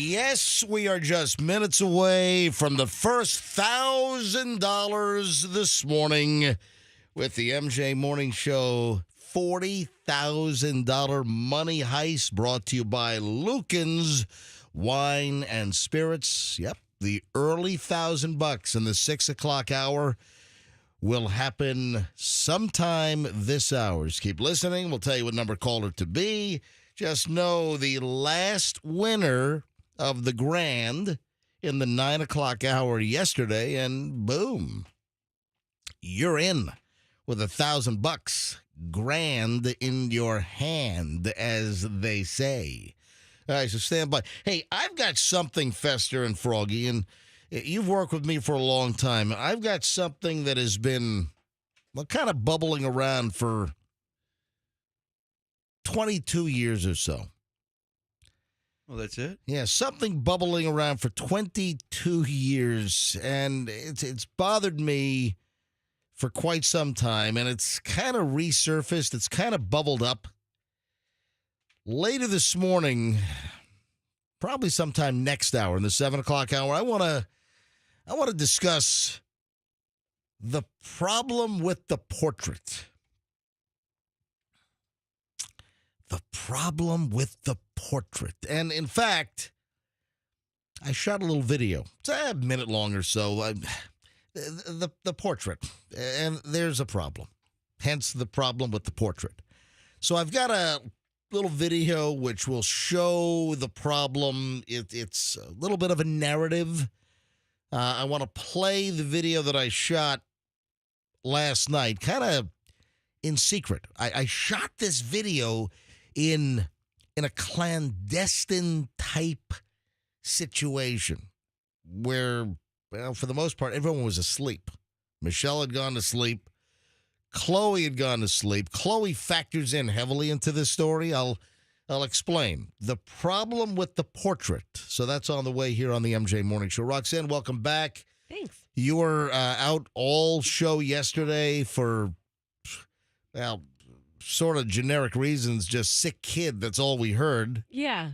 Yes, we are just minutes away from the first $1,000 this morning with the MJ Morning Show $40,000 money heist brought to you by Lucan's Wine and Spirits. Yep, the early $1,000 in the 6 o'clock hour will happen sometime this hour. Just keep listening. We'll tell you what number caller to be. Just know the last winner of the grand in the 9 o'clock hour yesterday, and boom, you're in with $1,000 grand in your hand, as they say. All right, so stand by. Hey, I've got something, Fester and Froggy, and you've worked with me for a long time. I've got something that has been, well, kind of bubbling around for 22 years or so. Well, that's it? Yeah, something bubbling around for 22 years, and it's bothered me for quite some time, and it's kind of resurfaced. It's kind of bubbled up. Later this morning, probably sometime next hour, in the 7 o'clock hour, I want to discuss the problem with the portrait. The problem with the portrait. And in fact, I shot a little video. It's a minute long or so. The portrait. And there's a problem. Hence the problem with the portrait. So I've got a little video which will show the problem. It's a little bit of a narrative. I want to play the video that I shot last night, kind of in secret. I shot this video in a clandestine type situation where, well, for the most part, everyone was asleep. Michelle had gone to sleep. Chloe had gone to sleep. Chloe factors in heavily into this story. I'll explain. The problem with the portrait. So that's on the way here on the MJ Morning Show. Roxanne, welcome back. Thanks. You were out all show yesterday for, well, sort of generic reasons, just sick kid. That's all we heard. Yeah.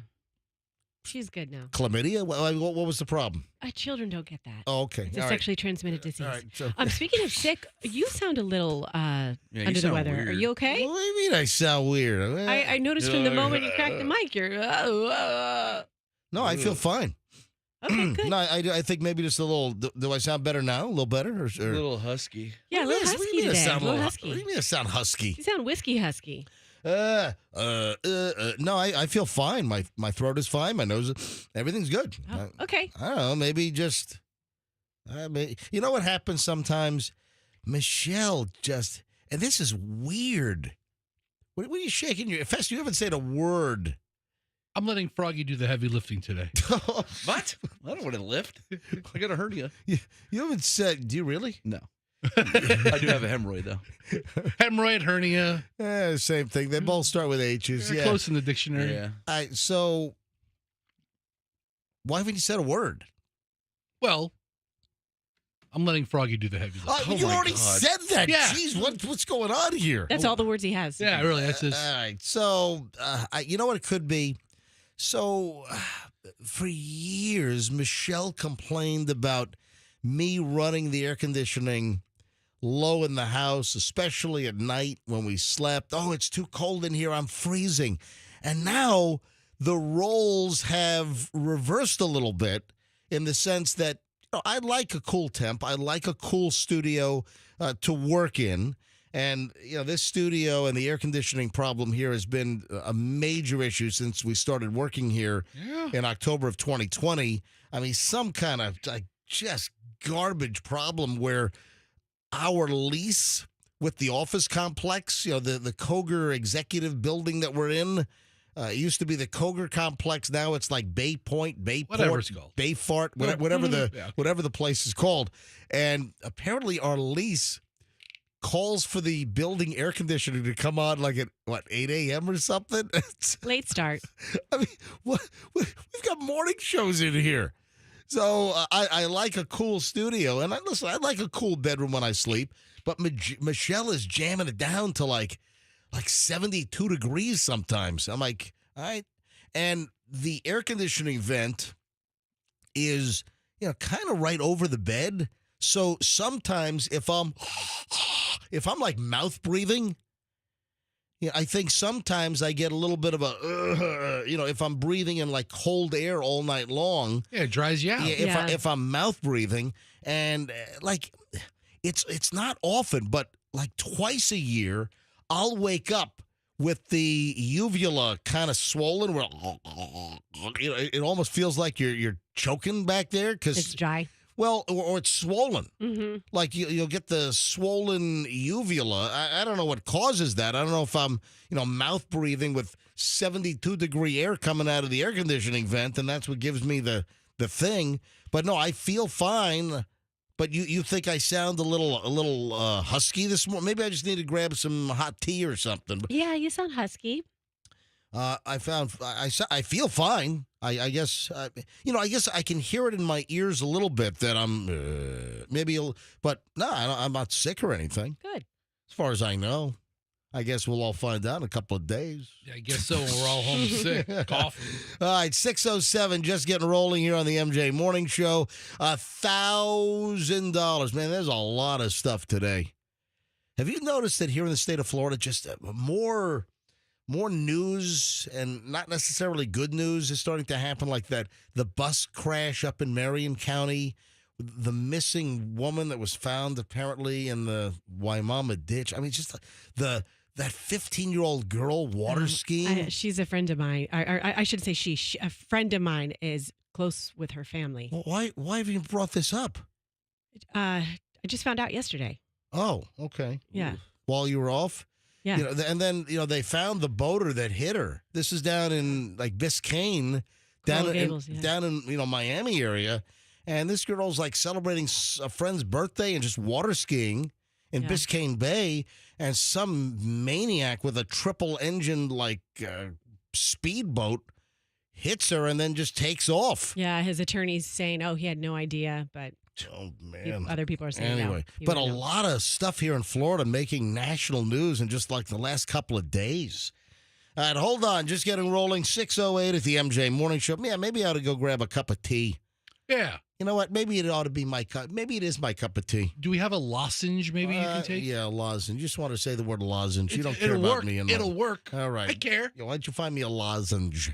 She's good now. Chlamydia? What was the problem? Children don't get that. Oh, okay. It's a sexually transmitted disease. All right. So, Speaking of sick, you sound a little under the weather. Weird. Are you okay? what do you mean I sound weird? I noticed from the moment you cracked the mic, you're... No, I feel fine. Okay, good. No, I think maybe just a little... Do I sound better now? A little better? Or, A little husky. Yeah, a little What do husky you mean I today. sound A little What husky. do you mean I sound husky? You sound whiskey husky. No, I feel fine. My throat is fine. My nose, everything's good. Oh, okay. I don't know. Maybe just, you know what happens sometimes? Michelle just, and this is weird. What are you shaking your? Fest, you haven't said a word. I'm letting Froggy do the heavy lifting today. What? I don't want to lift. I got a hernia. You haven't said. Do you really? No. I do have a hemorrhoid, though. Hemorrhoid, hernia. Same thing. They both start with H's. They're Yeah. close in the dictionary. Yeah. So, why haven't you said a word? Well, I'm letting Froggy do the heavy lifting. You my already God. said that. Yeah. Jeez, what's going on here? That's all the words he has. Yeah, really. That's his. All right. So, you know what it could be? So, for years, Michelle complained about me running the air conditioning low in the house, especially at night when we slept. Oh, it's too cold in here. I'm freezing. And now the roles have reversed a little bit in the sense that I like a cool temp. I like a cool studio to work in. And, this studio and the air conditioning problem here has been a major issue since we started working here in October of 2020. I mean, some kind of just garbage problem where our lease with the office complex, the Koger executive building that we're in, it used to be the Koger complex. Now it's like Bay Point, Whatever it's called. Bayfort, whatever the place is called. And apparently our lease calls for the building air conditioner to come on like at 8 a.m. or something. Late start. I mean, we've got morning shows in here. So I like a cool studio, and I like a cool bedroom when I sleep. But Michelle is jamming it down to like 72 degrees sometimes. I'm like, all right. And the air conditioning vent is, kind of right over the bed. So sometimes if I'm like mouth breathing, I think sometimes I get a little bit of if I'm breathing in like cold air all night long. Yeah, it dries you out. Yeah, if I'm mouth breathing, and like it's not often, but like twice a year, I'll wake up with the uvula kind of swollen, where it almost feels like you're choking back there because It's dry. Well, or it's swollen. Mm-hmm. Like you'll get the swollen uvula. I don't know what causes that. I don't know if I'm, mouth breathing with 72-degree air coming out of the air conditioning vent, and that's what gives me the thing. But no, I feel fine. But you think I sound a little husky this morning? Maybe I just need to grab some hot tea or something. Yeah, you sound husky. I feel fine. I guess I guess I can hear it in my ears a little bit that I'm but no, I'm not sick or anything. Good. As far as I know. I guess we'll all find out in a couple of days. Yeah, I guess so. When we're all home sick, coughing. All right, 6:07, just getting rolling here on the MJ Morning Show. $1,000, man. There's a lot of stuff today. Have you noticed that here in the state of Florida, just more news, and not necessarily good news, is starting to happen, like that the bus crash up in Marion County, the missing woman that was found apparently in the Waimama ditch. I mean, just that 15-year-old girl water skiing. She's a friend of mine. I should say a friend of mine is close with her family. Well, why have you brought this up? I just found out yesterday. Oh, okay. Yeah. While you were off? Yeah. And then, they found the boater that hit her. This is down in, like, Biscayne, down in Miami area. And this girl's, like, celebrating a friend's birthday and just water skiing in Biscayne Bay. And some maniac with a triple-engine, like, speedboat hits her and then just takes off. Yeah, his attorney's saying, he had no idea, but... Oh, man. Other people are saying anyway, no. but a lot of stuff here in Florida making national news in just like the last couple of days. All right, hold on. Just getting rolling. 6:08 at the MJ Morning Show. Yeah, maybe I ought to go grab a cup of tea. Yeah. You know what? Maybe it ought to be my cup. Maybe it is my cup of tea. Do we have a lozenge maybe you can take? Yeah, a lozenge. You just want to say the word lozenge. You don't care it'll about work. me. It'll work. All right. I care. Why don't you find me a lozenge?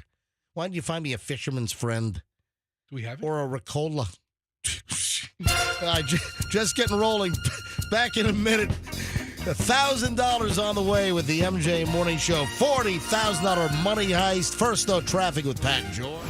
Why don't you find me a fisherman's friend? Do we have it? Or a Ricola? Just getting rolling. Back in a minute. $1,000 on the way with the MJ Morning Show. $40,000 money heist. First, though, traffic with Pat and George.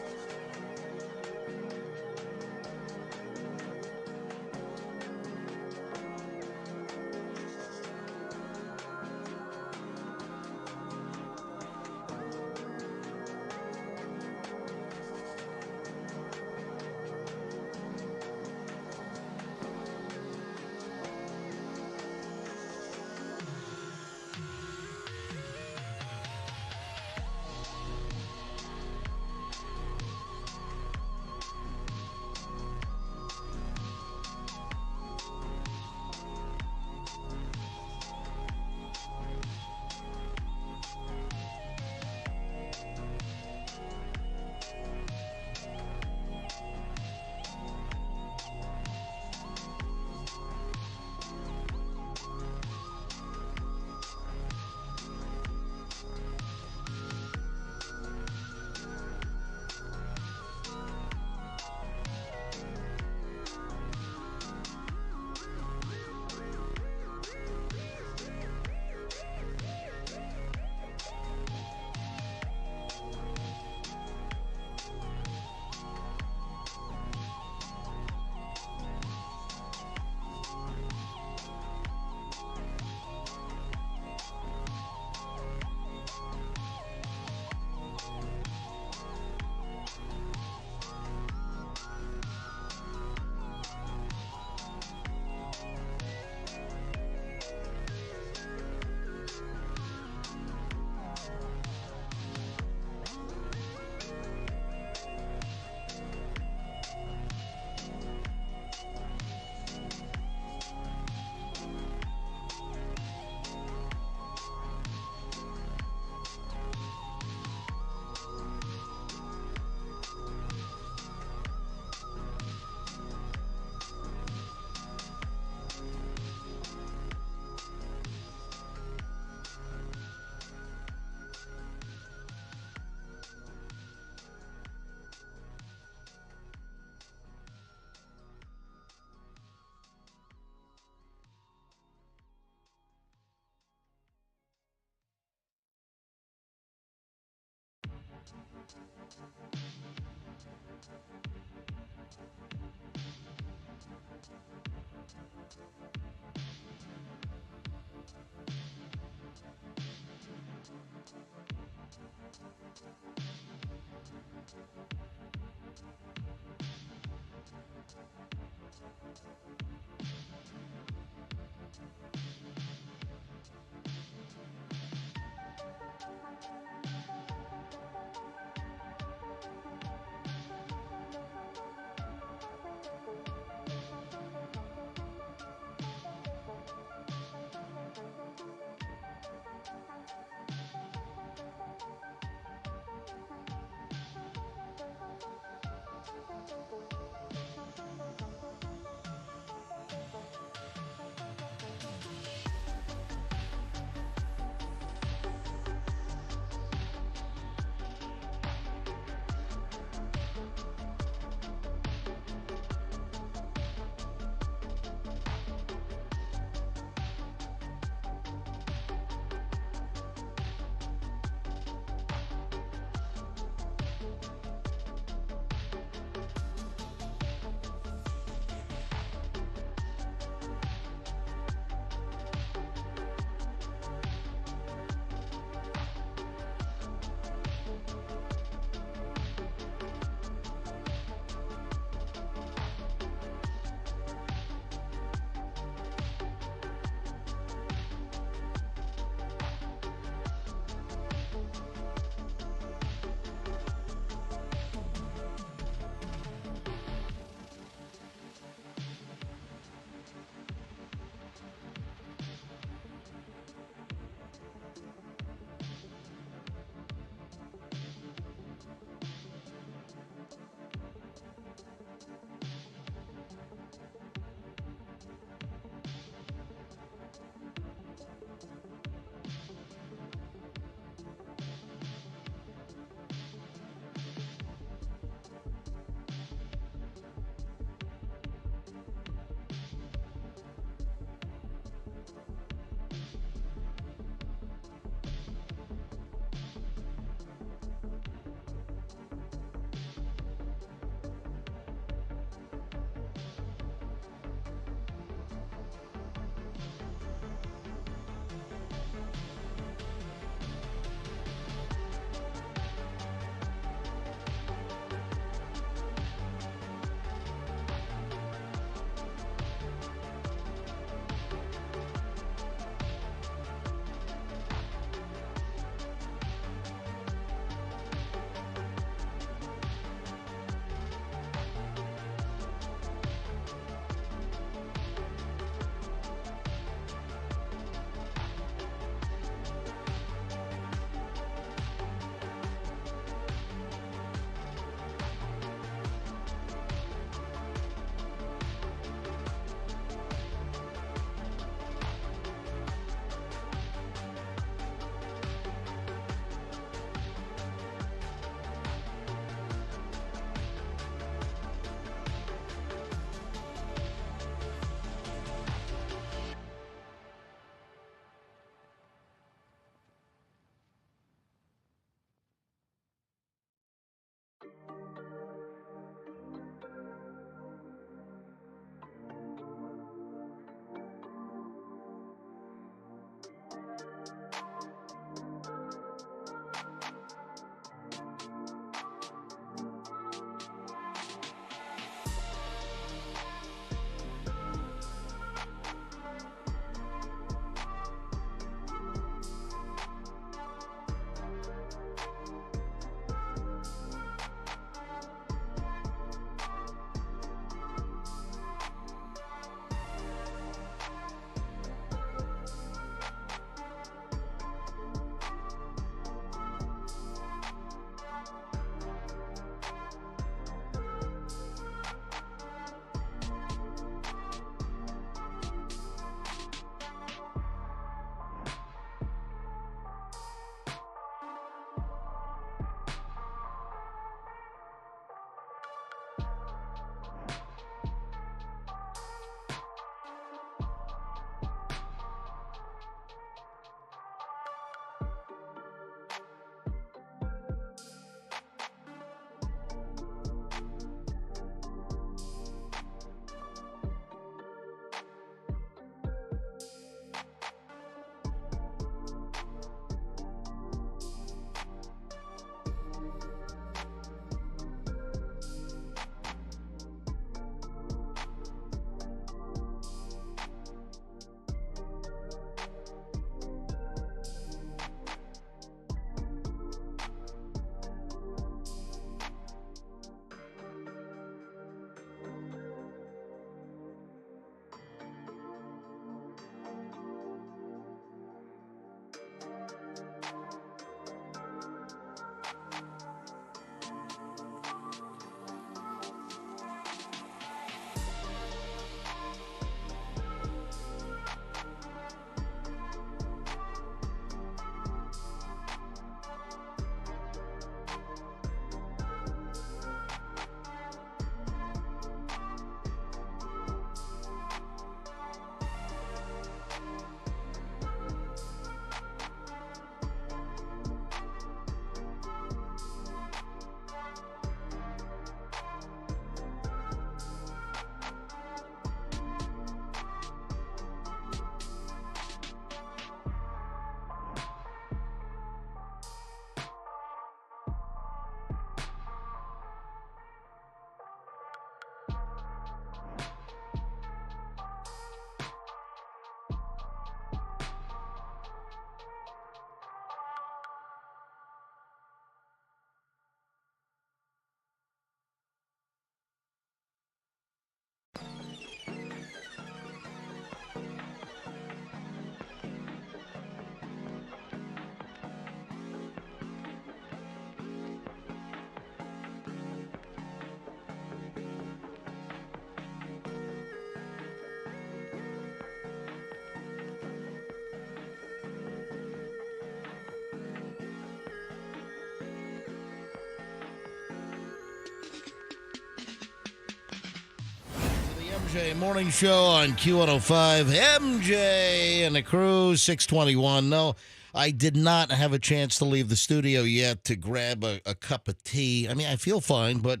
MJ Morning Show on Q105. MJ and the crew, 621. No, I did not have a chance to leave the studio yet to grab a cup of tea. I mean, I feel fine, but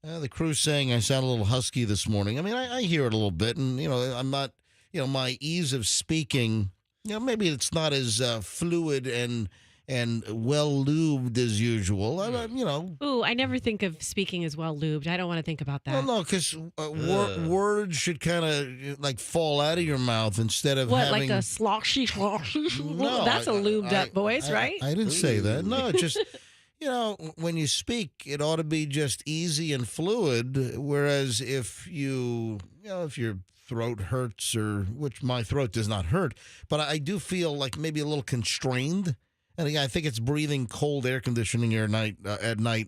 the crew's saying I sound a little husky this morning. I mean, I hear it a little bit, and, I'm not, my ease of speaking, maybe it's not as fluid and well lubed as usual. Ooh, I never think of speaking as well lubed. I don't want to think about that. Well, no, because words should kind of like fall out of your mouth instead of What, having... like a sloshy? No, That's a lubed up voice, right? I didn't say that. No, it's just, when you speak, it ought to be just easy and fluid. Whereas if if your throat hurts, which my throat does not hurt, but I do feel like maybe a little constrained. And again, I think it's breathing cold air conditioning at night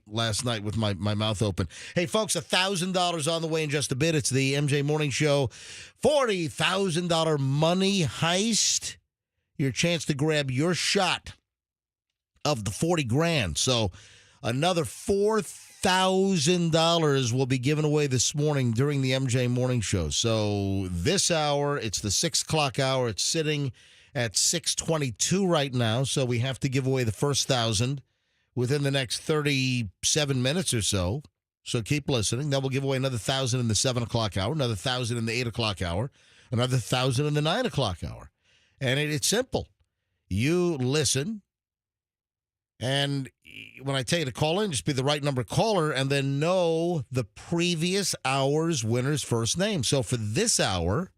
last night with my mouth open. Hey, folks, $1,000 on the way in just a bit. It's the MJ Morning Show $40,000 money heist. Your chance to grab your shot of the 40 grand. So another $4,000 will be given away this morning during the MJ Morning Show. So this hour, it's the 6 o'clock hour. It's sitting at 6:22 right now, so we have to give away the first 1,000 within the next 37 minutes or so. So keep listening. Then we'll give away another 1,000 in the 7 o'clock hour, another 1,000 in the 8 o'clock hour, another 1,000 in the 9 o'clock hour. And it's simple. You listen, and when I tell you to call in, just be the right number caller, and then know the previous hour's winner's first name. So for this hour,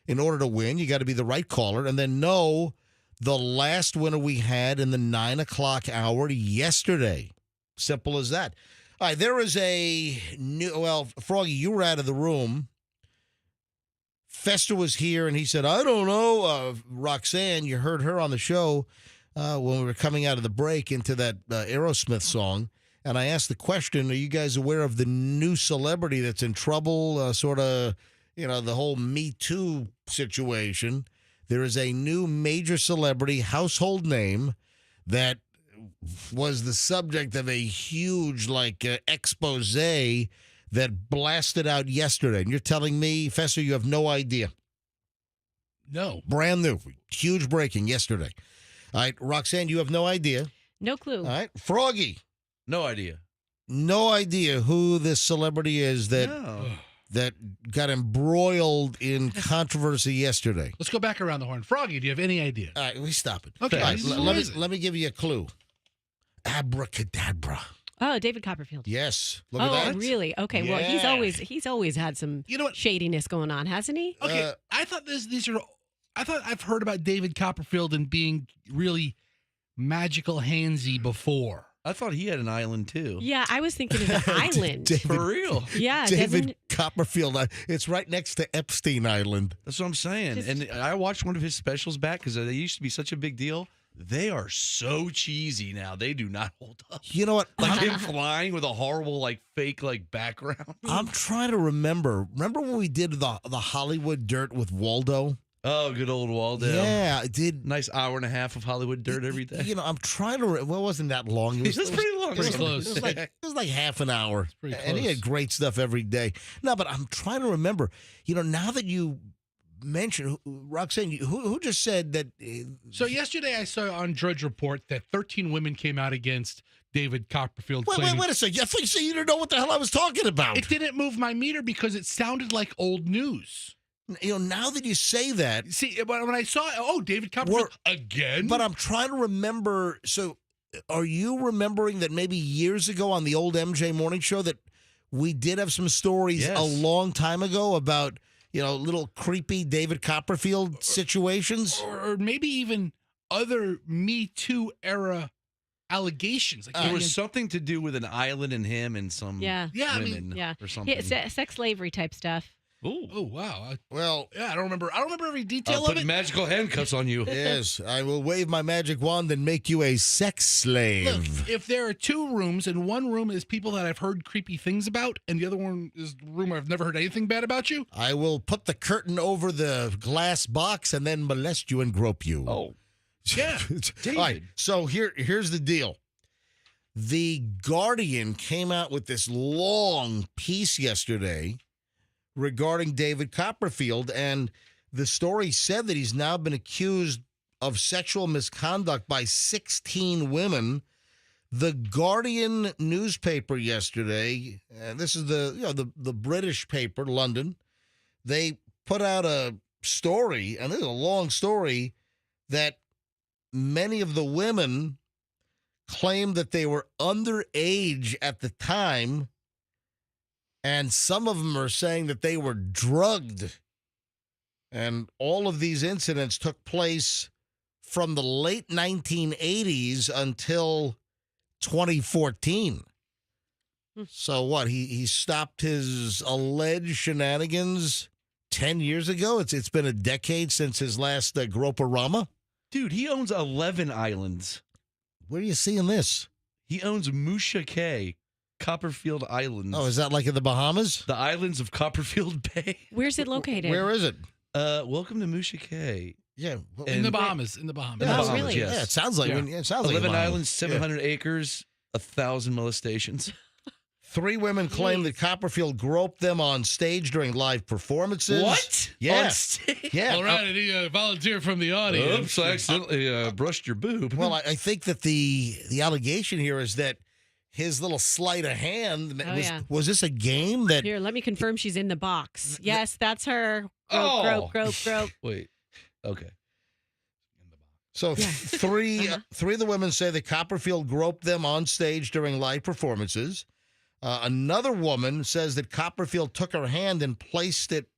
in order to win, you got to be the right caller, and then know the last winner we had in the 9 o'clock hour yesterday. Simple as that. All right, there is a new, Froggy, you were out of the room. Fester was here, and he said, I don't know, Roxanne, you heard her on the show when we were coming out of the break into that Aerosmith song, and I asked the question, are you guys aware of the new celebrity that's in trouble, sort of, the whole Me Too situation? There is a new major celebrity household name that was the subject of a huge, expose that blasted out yesterday. And you're telling me, Fester, you have no idea? No. Brand new. Huge breaking yesterday. All right, Roxanne, you have no idea? No clue. All right, Froggy. No idea. No idea who this celebrity is that got embroiled in controversy yesterday. Let's go back around the horn. Froggy, do you have any idea? All right, we stop it. Okay. All right, Who is it? let me give you a clue. Abracadabra. Oh, David Copperfield. Yes. Look at that. Oh, really? Okay. Yeah. Well, he's always had some shadiness going on, hasn't he? Okay. I thought I've heard about David Copperfield and being really magical handsy before. I thought he had an island too. Yeah, I was thinking of the island. For real. Yeah, David Copperfield. It's right next to Epstein Island. That's what I'm saying. And I watched one of his specials back because they used to be such a big deal. They are so cheesy now. They do not hold up. You know what? Like him flying with a horrible, fake, background. I'm trying to remember. Remember when we did the Hollywood Dirt with Waldo? Oh, good old Waldo. Yeah, it did. Nice hour and a half of Hollywood Dirt every day. I'm trying to. Well, it wasn't that long. It was pretty long. Pretty close. It was like half an hour. Pretty And he had great stuff every day. No, but I'm trying to remember. Now that you mentioned, Roxanne, who just said that? So yesterday I saw on Drudge Report that 13 women came out against David Copperfield. Wait a second. I thought you said you didn't know what the hell I was talking about. It didn't move my meter because it sounded like old news. Now that you say that. See, when I saw, David Copperfield again? But I'm trying to remember. So are you remembering that maybe years ago on the old MJ Morning Show that we did have some stories a long time ago about, little creepy David Copperfield situations? Or maybe even other Me Too era allegations. There was something to do with an island and him and some women or something. Sex slavery type stuff. Ooh. Oh, wow. Well, I don't remember every detail I'll of put it. magical handcuffs on you. Yes, I will wave my magic wand and make you a sex slave. Look, if there are two rooms and one room is people that I've heard creepy things about and the other one is the room I've never heard anything bad about you. I will put the curtain over the glass box and then molest you and grope you. Oh. Yeah. All right, so here's the deal. The Guardian came out with this long piece yesterday regarding David Copperfield. And the story said that he's now been accused of sexual misconduct by 16 women. The Guardian newspaper yesterday, and this is the British paper, London, they put out a story, and this is a long story, that many of the women claimed that they were underage at the time, and some of them are saying that they were drugged. And all of these incidents took place from the late 1980s until 2014. So what? He stopped his alleged shenanigans 10 years ago. It's been a decade since his last Groperama. Dude, he owns 11 islands. Where are you seeing this? He owns Musha Cay, Copperfield Islands. Oh, is that like in the Bahamas? The islands of Copperfield Bay. Where's it located? Where is it? Welcome to Musha Cay. Yeah, In the Bahamas. In the Bahamas. In the Oh, Bahamas, really? yes. yeah. It sounds like Yeah. it sounds like 11 the Bahamas. islands, 700 acres, 1,000 molestations. 3 women claim that Copperfield groped them on stage during live performances. What? Yeah. On stage? Yeah. All right, he volunteered from the audience. Oops, I accidentally brushed your boob. Well, I think that the allegation here is that his little sleight of hand Oh, yeah. was this a game that Here, let me confirm she's in the box. Yes, that's her. Oh. Grope. Wait. Okay. so Yeah. three of the women say that Copperfield groped them on stage during live performances. Another woman says that Copperfield took her hand and placed it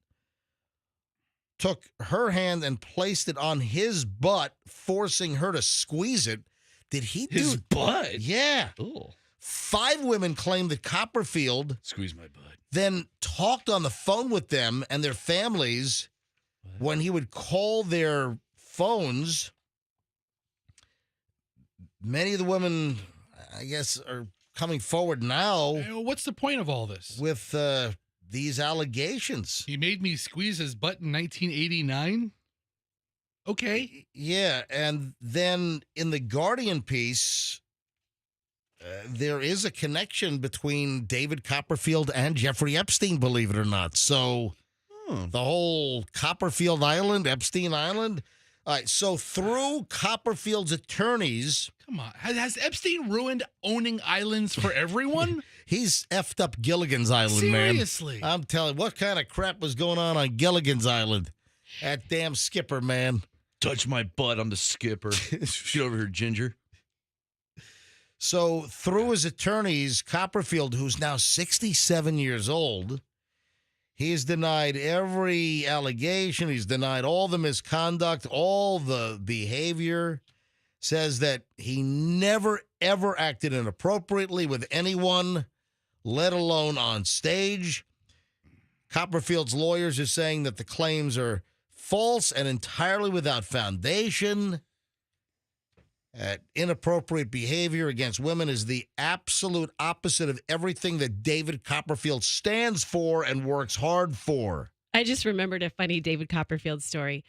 on his butt, forcing her to squeeze it. Did he do His butt? Yeah. Oh. 5 women claim that Copperfield Squeeze my butt. then talked on the phone with them and their families when he would call their phones. Many of the women, I guess, are coming forward now What's the point of all this? with these allegations. He made me squeeze his butt in 1989? Okay. Yeah, and then in the Guardian piece, there is a connection between David Copperfield and Jeffrey Epstein, believe it or not. So the whole Copperfield Island, Epstein Island. All right, so through Copperfield's attorneys, Come on. Has Epstein ruined owning islands for everyone? he's effed up Gilligan's Island, man. Seriously. I'm telling you, what kind of crap was going on Gilligan's Island? That damn skipper, man. Touch my butt. I'm the skipper. Get over here, Ginger. So through his attorneys, Copperfield, who's now 67 years old, he's denied every allegation. He's denied all the misconduct, all the behavior. Says that he never, ever acted inappropriately with anyone, let alone on stage. Copperfield's lawyers are saying that the claims are false and entirely without foundation. Inappropriate behavior against women is the absolute opposite of everything that David Copperfield stands for and works hard for. I just remembered a funny David Copperfield story.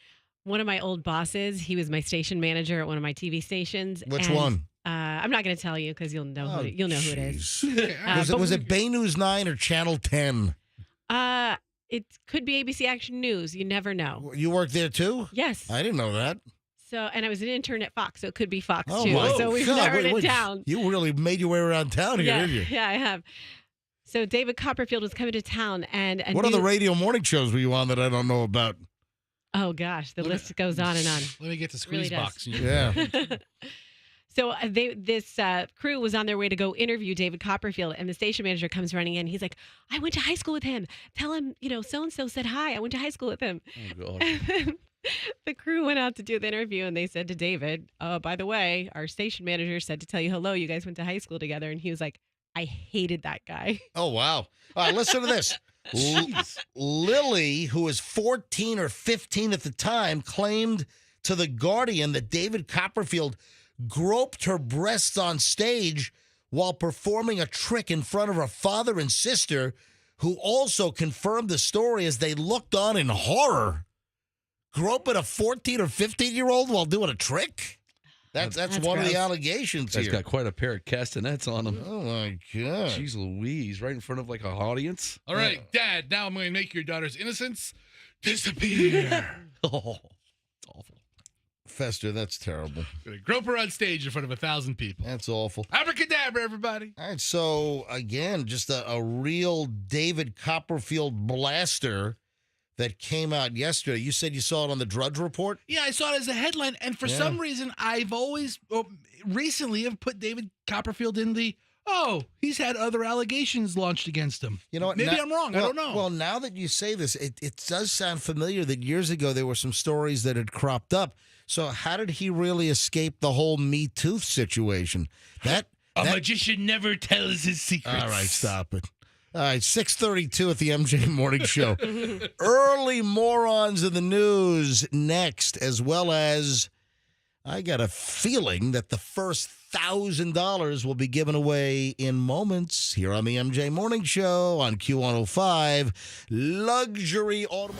One of my old bosses, he was my station manager at one of my TV stations. Which and, one? I'm not going to tell you because you'll know who it is. Jeez. Was it Bay News 9 or Channel 10? It could be ABC Action News. You never know. You worked there too? Yes. I didn't know that. So, and I was an intern at Fox, so it could be Fox Oh, too. my So we've God. narrowed Wait, it down. You really made your way around town here, Yeah, didn't you? yeah, I have. So David Copperfield was coming to town, and What other radio morning shows were you on that I don't know about? Oh gosh, the list goes on and on. Let me get the Really squeeze does. box. Yeah. So this crew was on their way to go interview David Copperfield, and the station manager comes running in. He's like, "I went to high school with him. Tell him, so and so said hi. I went to high school with him." Oh, God. And then the crew went out to do the interview, and they said to David, "By the way, our station manager said to tell you hello. You guys went to high school together." And he was like, "I hated that guy." Oh, wow. All right, listen to this. Lily, who was 14 or 15 at the time, claimed to The Guardian that David Copperfield groped her breasts on stage while performing a trick in front of her father and sister, who also confirmed the story as they looked on in horror. Groping a 14 or 15-year-old while doing a trick? That's That's one of the gross. allegations He's here. got quite a pair of castanets on him. Oh my God! Jeez Louise, right in front of like an audience. All right, Dad, now I'm going to make your daughter's innocence disappear. Oh, it's awful. Fester, that's terrible. Going to grope her on stage in front of 1,000 people. That's awful. Abracadabra, everybody. All right, so again, just a real David Copperfield blaster that came out yesterday. You said you saw it on the Drudge Report? Yeah, I saw it as a headline, and for some reason, I've always recently have put David Copperfield in the he's had other allegations launched against him. You know what? Maybe I'm wrong. I don't know. Well, now that you say this, it does sound familiar that years ago there were some stories that had cropped up. So how did he really escape the whole Me Too situation? That magician never tells his secrets. All right, stop it. All right, 6:32 at the MJ Morning Show. Early morons in the news next, as well as I got a feeling that the first $1,000 will be given away in moments here on the MJ Morning Show on Q105. Luxury auto.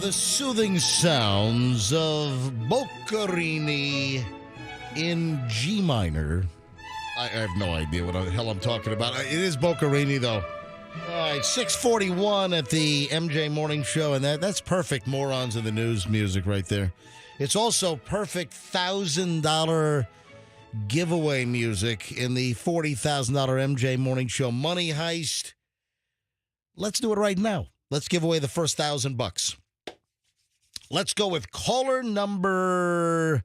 The soothing sounds of Boccherini in G minor. I have no idea what the hell I'm talking about. It is Boccherini, though. All right, 6:41 at the MJ Morning Show, and that's perfect morons in the news music right there. It's also perfect $1,000 giveaway music in the $40,000 MJ Morning Show Money Heist. Let's do it right now. Let's give away the first $1,000. Let's go with caller number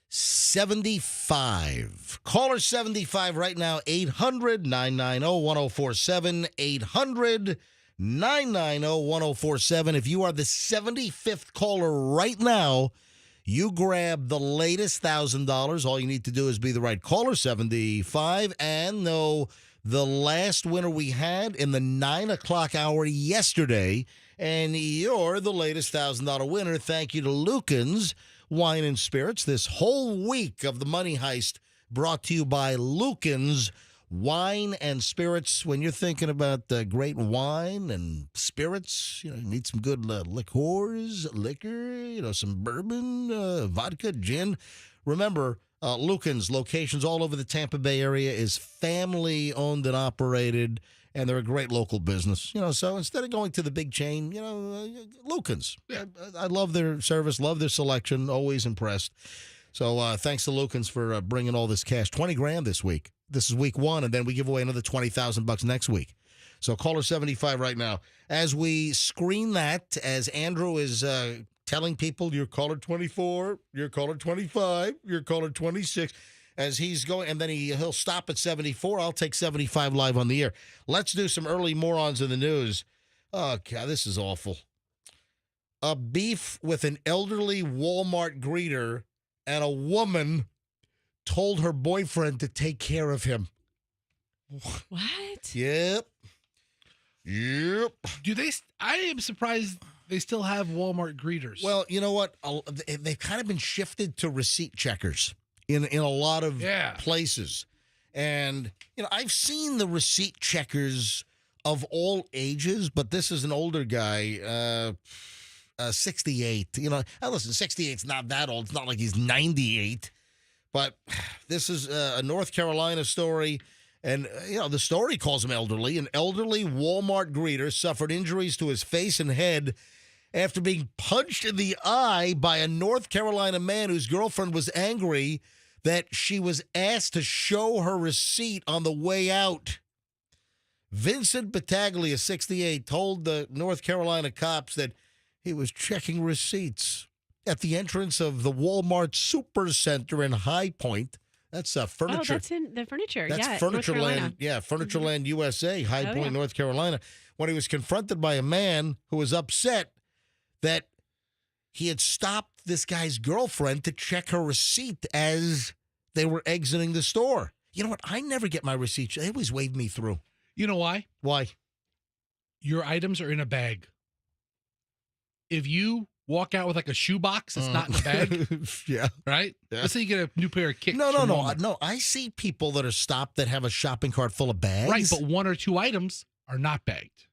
75. Caller 75 right now, 800-990-1047, 800-990-1047. If you are the 75th caller right now, you grab the latest $1,000. All you need to do is be the right caller, 75, and know the last winner we had in the 9 o'clock hour yesterday, and you're the latest $1,000 winner. Thank you to Lucan's Wine and Spirits. This whole week of the Money Heist brought to you by Lucan's Wine and Spirits. When you're thinking about great wine and spirits, you need some good liquor, some bourbon, vodka, gin. Remember, Lucan's, locations all over the Tampa Bay area, is family owned and operated, and they're a great local business. So instead of going to the big chain, Lucan's. I love their service, love their selection, always impressed. So thanks to Lukens for bringing all this cash. 20 grand this week. This is week 1, and then we give away another $20,000 next week. So caller 75 right now. As we screen that, as Andrew is telling people, you're caller 24, you're caller 25, you're caller 26. As he's going, and then he'll stop at 74. I'll take 75 live on the air. Let's do some early morons in the news. Oh, God, this is awful. A beef with an elderly Walmart greeter, and a woman told her boyfriend to take care of him. What? Yep. Do they? I am surprised they still have Walmart greeters. Well, you know what? They've kind of been shifted to receipt checkers in a lot of places. And, I've seen the receipt checkers of all ages, but this is an older guy, 68. Listen, 68's not that old. It's not like he's 98. But this is a North Carolina story. And, the story calls him elderly. An elderly Walmart greeter suffered injuries to his face and head after being punched in the eye by a North Carolina man whose girlfriend was angry that she was asked to show her receipt on the way out. Vincent Battaglia, 68, told the North Carolina cops that he was checking receipts at the entrance of the Walmart Supercenter in High Point. That's furniture. Oh, that's in the furniture. That's yeah, Furniture North Land. Carolina. Yeah, Furniture Land USA, High Point, yeah. North Carolina. When he was confronted by a man who was upset that he had stopped this guy's girlfriend to check her receipt as they were exiting the store. You know what? I never get my receipts. They always wave me through. You know why? Why? Your items are in a bag. If you walk out with like a shoebox that's not in the bag, yeah. right? Yeah. Let's say you get a new pair of kicks. No. from Walmart. No, I see people that are stopped that have a shopping cart full of bags. Right, but 1 or 2 items are not bagged.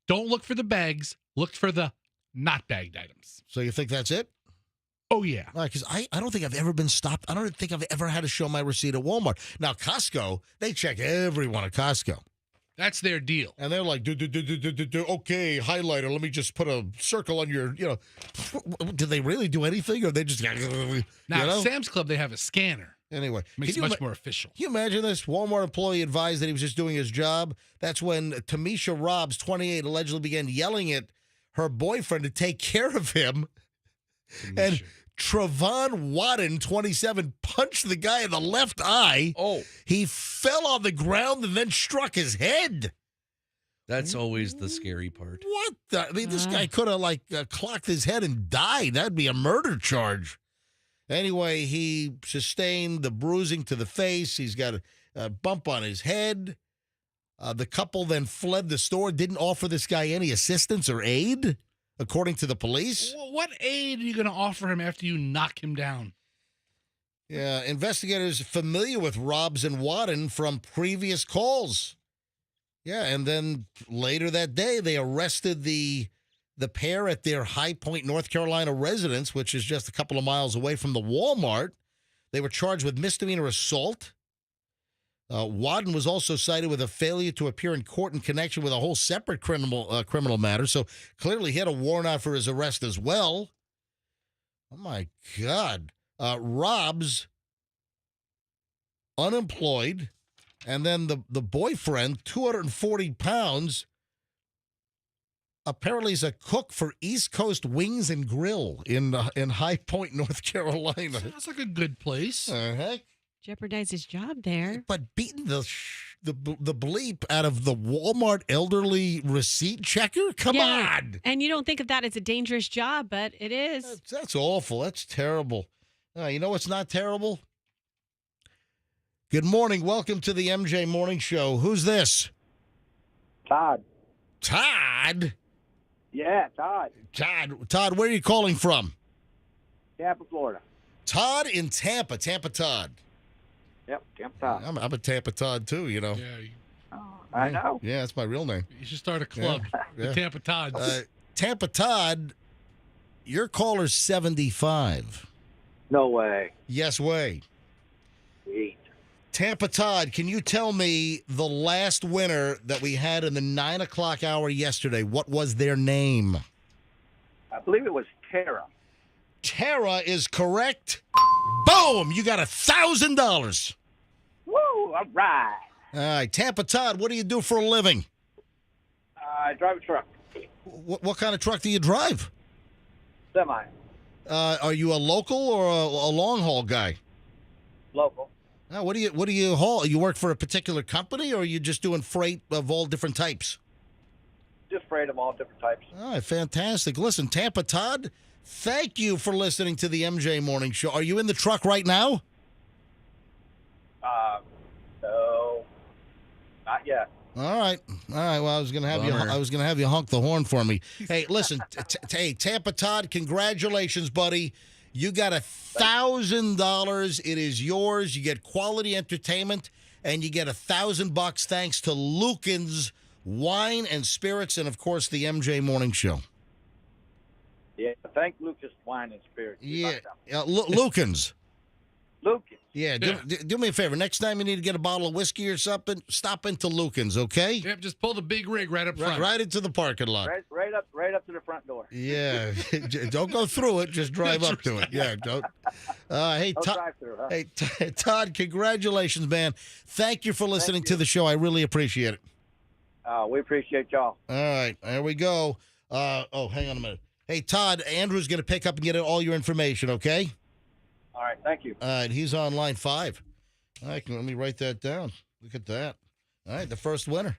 Don't look for the bags. Look for the not bagged items. So you think that's it? Oh, yeah. Because I don't think I've ever been stopped. I don't think I've ever had to show my receipt at Walmart. Now, Costco, they check everyone at Costco. That's their deal. And they're like, okay, highlighter, let me just put a circle on your, do they really do anything? Or they just, Now, at Sam's Club, they have a scanner. Anyway. Makes it much more official. Can you imagine this? Walmart employee advised that he was just doing his job. That's when Tamisha Robbs, 28, allegedly began yelling at her boyfriend to take care of him. And Trevon Wadden, 27, punched the guy in the left eye. Oh. He fell on the ground and then struck his head. That's always the scary part. What the? I mean, this guy could have, clocked his head and died. That'd be a murder charge. Anyway, he sustained the bruising to the face. He's got a bump on his head. The couple then fled the store, didn't offer this guy any assistance or aid, according to the police. What aid are you going to offer him after you knock him down? Yeah, investigators familiar with Robbs and Wadden from previous calls. Yeah, and then later that day, they arrested the pair at their High Point, North Carolina residence, which is just a couple of miles away from the Walmart. They were charged with misdemeanor assault. Wadden was also cited with a failure to appear in court in connection with a whole separate criminal matter. So clearly he had a warrant out for his arrest as well. Oh, my God. Robbs, unemployed, and then the boyfriend, 240 pounds, apparently is a cook for East Coast Wings and Grill in High Point, North Carolina. Sounds like a good place. Heck. Jeopardize his job there. But beating the bleep out of the Walmart elderly receipt checker? Come on. And you don't think of that as a dangerous job, but it is. That's awful. That's terrible. You know what's not terrible? Good morning. Welcome to the MJ Morning Show. Who's this? Todd. Todd? Yeah, Todd. Todd, where are you calling from? Tampa, Florida. Todd in Tampa. Tampa Todd. Yep, Tampa Todd. I'm a Tampa Todd, too, you know. Yeah, I know. Yeah, that's my real name. you should start a club. Yeah. The Tampa Todds. Tampa Todd, your caller's 75. No way. Yes way. Sweet. Tampa Todd, can you tell me the last winner that we had in the 9 o'clock hour yesterday? What was their name? I believe it was Tara. Tara is correct. Boom! You got $1,000. Woo! All right. All right, Tampa Todd, what do you do for a living? I drive a truck. What kind of truck do you drive? Semi. Are you a local or a long haul guy? Local. What do you haul? You work for a particular company, or are you just doing freight of all different types? Just freight of all different types. All right, fantastic. Listen, Tampa Todd, thank you for listening to the MJ Morning Show. Are you in the truck right now? No. Not yet. All right. Well, I was gonna have Bummer. I was gonna have you honk the horn for me. Hey, listen. Hey, Tampa Todd, congratulations, buddy. You got $1,000. It is yours. You get quality entertainment, and you get $1,000 thanks to Lucan's Wine and Spirits, and of course the MJ Morning Show. Yeah. Thank Lucas Wine and Spirits. Yeah, Lucan's. Lucas. Yeah, do me a favor. Next time you need to get a bottle of whiskey or something, stop into Lucan's, okay? Yep, just pull the big rig right up front. Right into the parking lot. Right up to the front door. Yeah, don't go through it. Just drive up to it. Yeah, don't. Hey, No Todd. drive-through, huh? Hey, Todd. Congratulations, man. Thank you for listening to the show. I really appreciate it. We appreciate y'all. All right, there we go. Hang on a minute. Hey, Todd. Andrew's going to pick up and get all your information. Okay. All right. Thank you. All right, he's on line 5. All right, let me write that down. Look at that. All right, the first winner,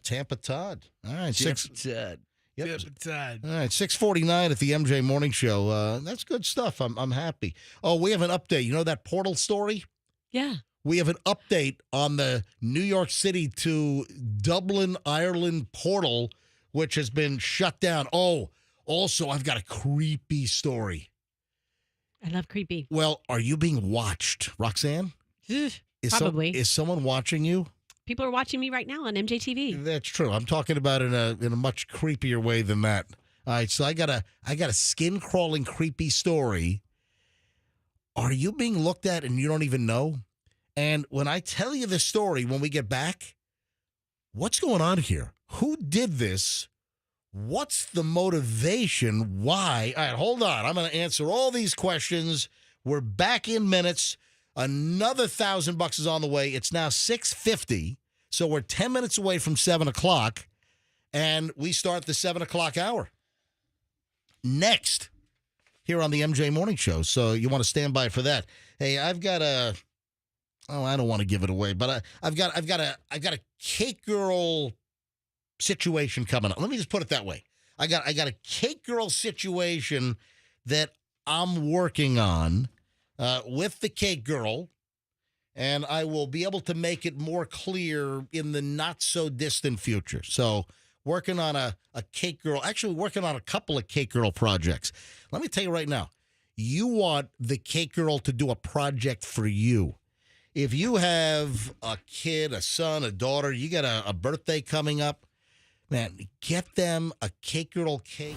Tampa Todd. All right, Todd. Yep. Todd. All right, 6:49 at the MJ Morning Show. That's good stuff. I'm happy. Oh, we have an update. You know that portal story? Yeah. We have an update on the New York City to Dublin, Ireland portal, which has been shut down. Oh, also, I've got a creepy story. I love creepy. Well, are you being watched, Roxanne? Probably. Is someone watching you? People are watching me right now on MJTV. That's true. I'm talking about in a much creepier way than that. All right, so I got a skin crawling creepy story. Are you being looked at and you don't even know? And when I tell you this story, when we get back, what's going on here? Who did this? What's the motivation? Why? All right, hold on. I'm going to answer all these questions. We're back in minutes. Another $1,000 is on the way. It's now 6:50, so we're 10 minutes away from 7 o'clock, and we start the 7 o'clock hour. Next, here on the MJ Morning Show, so you want to stand by for that. Hey, I've got a... Oh, I don't want to give it away, but I've got a cake girl situation coming up. Let me just put it that way. I got a cake girl situation that I'm working on with the cake girl, and I will be able to make it more clear in the not so distant future. So working on a cake girl, actually working on a couple of cake girl projects. Let me tell you right now, you want the cake girl to do a project for you. If you have a kid, a son, a daughter, you got a birthday coming up, man, get them a cake girl cake.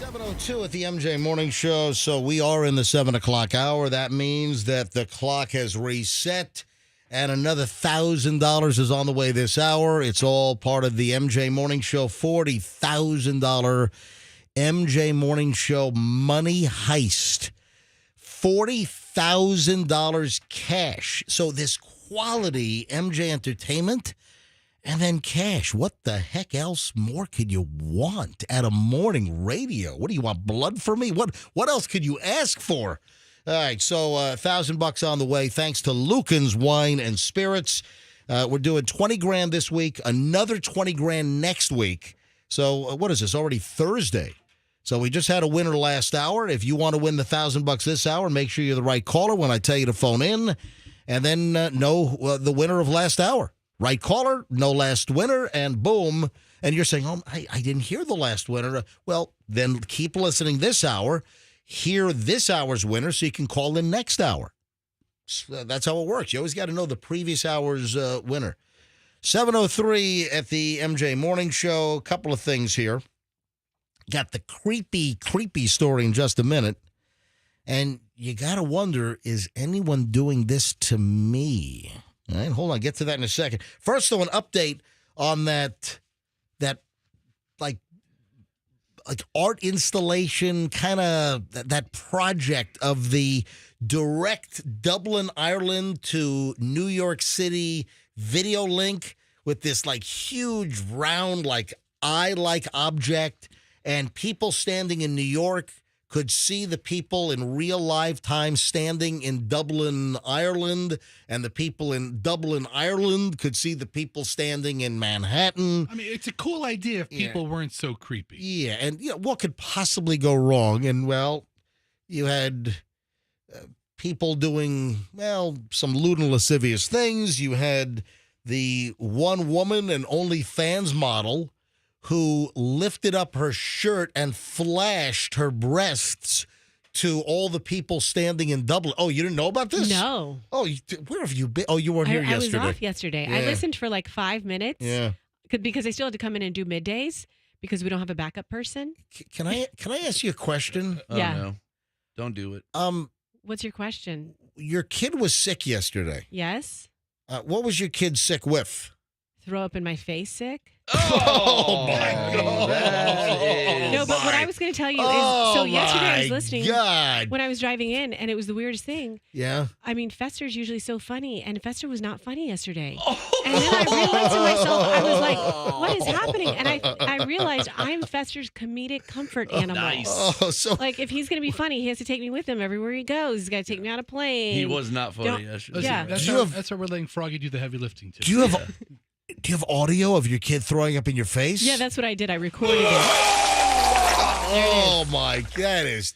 7:02 at the MJ Morning Show. So we are in the 7 o'clock hour. That means that the clock has reset and another $1,000 is on the way this hour. It's all part of the MJ Morning Show $40,000 MJ Morning Show money heist. $40,000 cash. So this quality MJ entertainment and then cash. What the heck else more could you want at a morning radio? What do you want, blood for me? What else could you ask for? All right, so $1,000 on the way thanks to Lucan's Wine and Spirits. We're doing 20 grand this week, another 20 grand next week. So what is this, already Thursday? So we just had a winner last hour. If you want to win the $1,000 this hour, make sure you're the right caller when I tell you to phone in. And then know the winner of last hour. Right caller, no last winner, and boom. And you're saying, oh, I didn't hear the last winner. Well, then keep listening this hour. Hear this hour's winner so you can call in next hour. So that's how it works. You always got to know the previous hour's winner. 7:03 at the MJ Morning Show. A couple of things here. Got the creepy story in just a minute. And you got to wonder, is anyone doing this to me? All right, hold on. Get to that in a second. First, though, an update on that like art installation, kind of that project of the direct Dublin, Ireland to New York City video link with this like huge round like eye-like object, and people standing in New York could see the people in real live time standing in Dublin, Ireland, and the people in Dublin, Ireland could see the people standing in Manhattan. I mean, it's a cool idea if people weren't so creepy. Yeah, and what could possibly go wrong? And, well, you had people doing, some lewd and lascivious things. You had the one woman and OnlyFans model who lifted up her shirt and flashed her breasts to all the people standing in Dublin. Oh, you didn't know about this? No. Oh, where have you been? Oh, you weren't here yesterday. I was off yesterday. Yeah. I listened for like 5 minutes. Yeah. Because I still had to come in and do middays because we don't have a backup person. Can I ask you a question? Oh, Yeah. no. Don't do it. What's your question? Your kid was sick yesterday. Yes? What was your kid sick with? Throw up in my face sick? Oh, my God. No, but what I was going to tell you is, so yesterday I was listening God. when I was driving in, and it was the weirdest thing. Yeah. I mean, Fester's usually so funny, and Fester was not funny yesterday. And then I realized to myself, I was like, what is happening? And I realized I'm Fester's comedic comfort animal. Nice. Oh, so Like, if he's going to be funny, he has to take me with him everywhere he goes. He's got to take me on a plane. He was not funny Don't- yesterday. Yeah. That's Do how, you have- that's how we're letting Froggy do the heavy lifting, too. do you have audio of your kid throwing up in your face? Yeah, that's what I did. I recorded it. Oh my, that is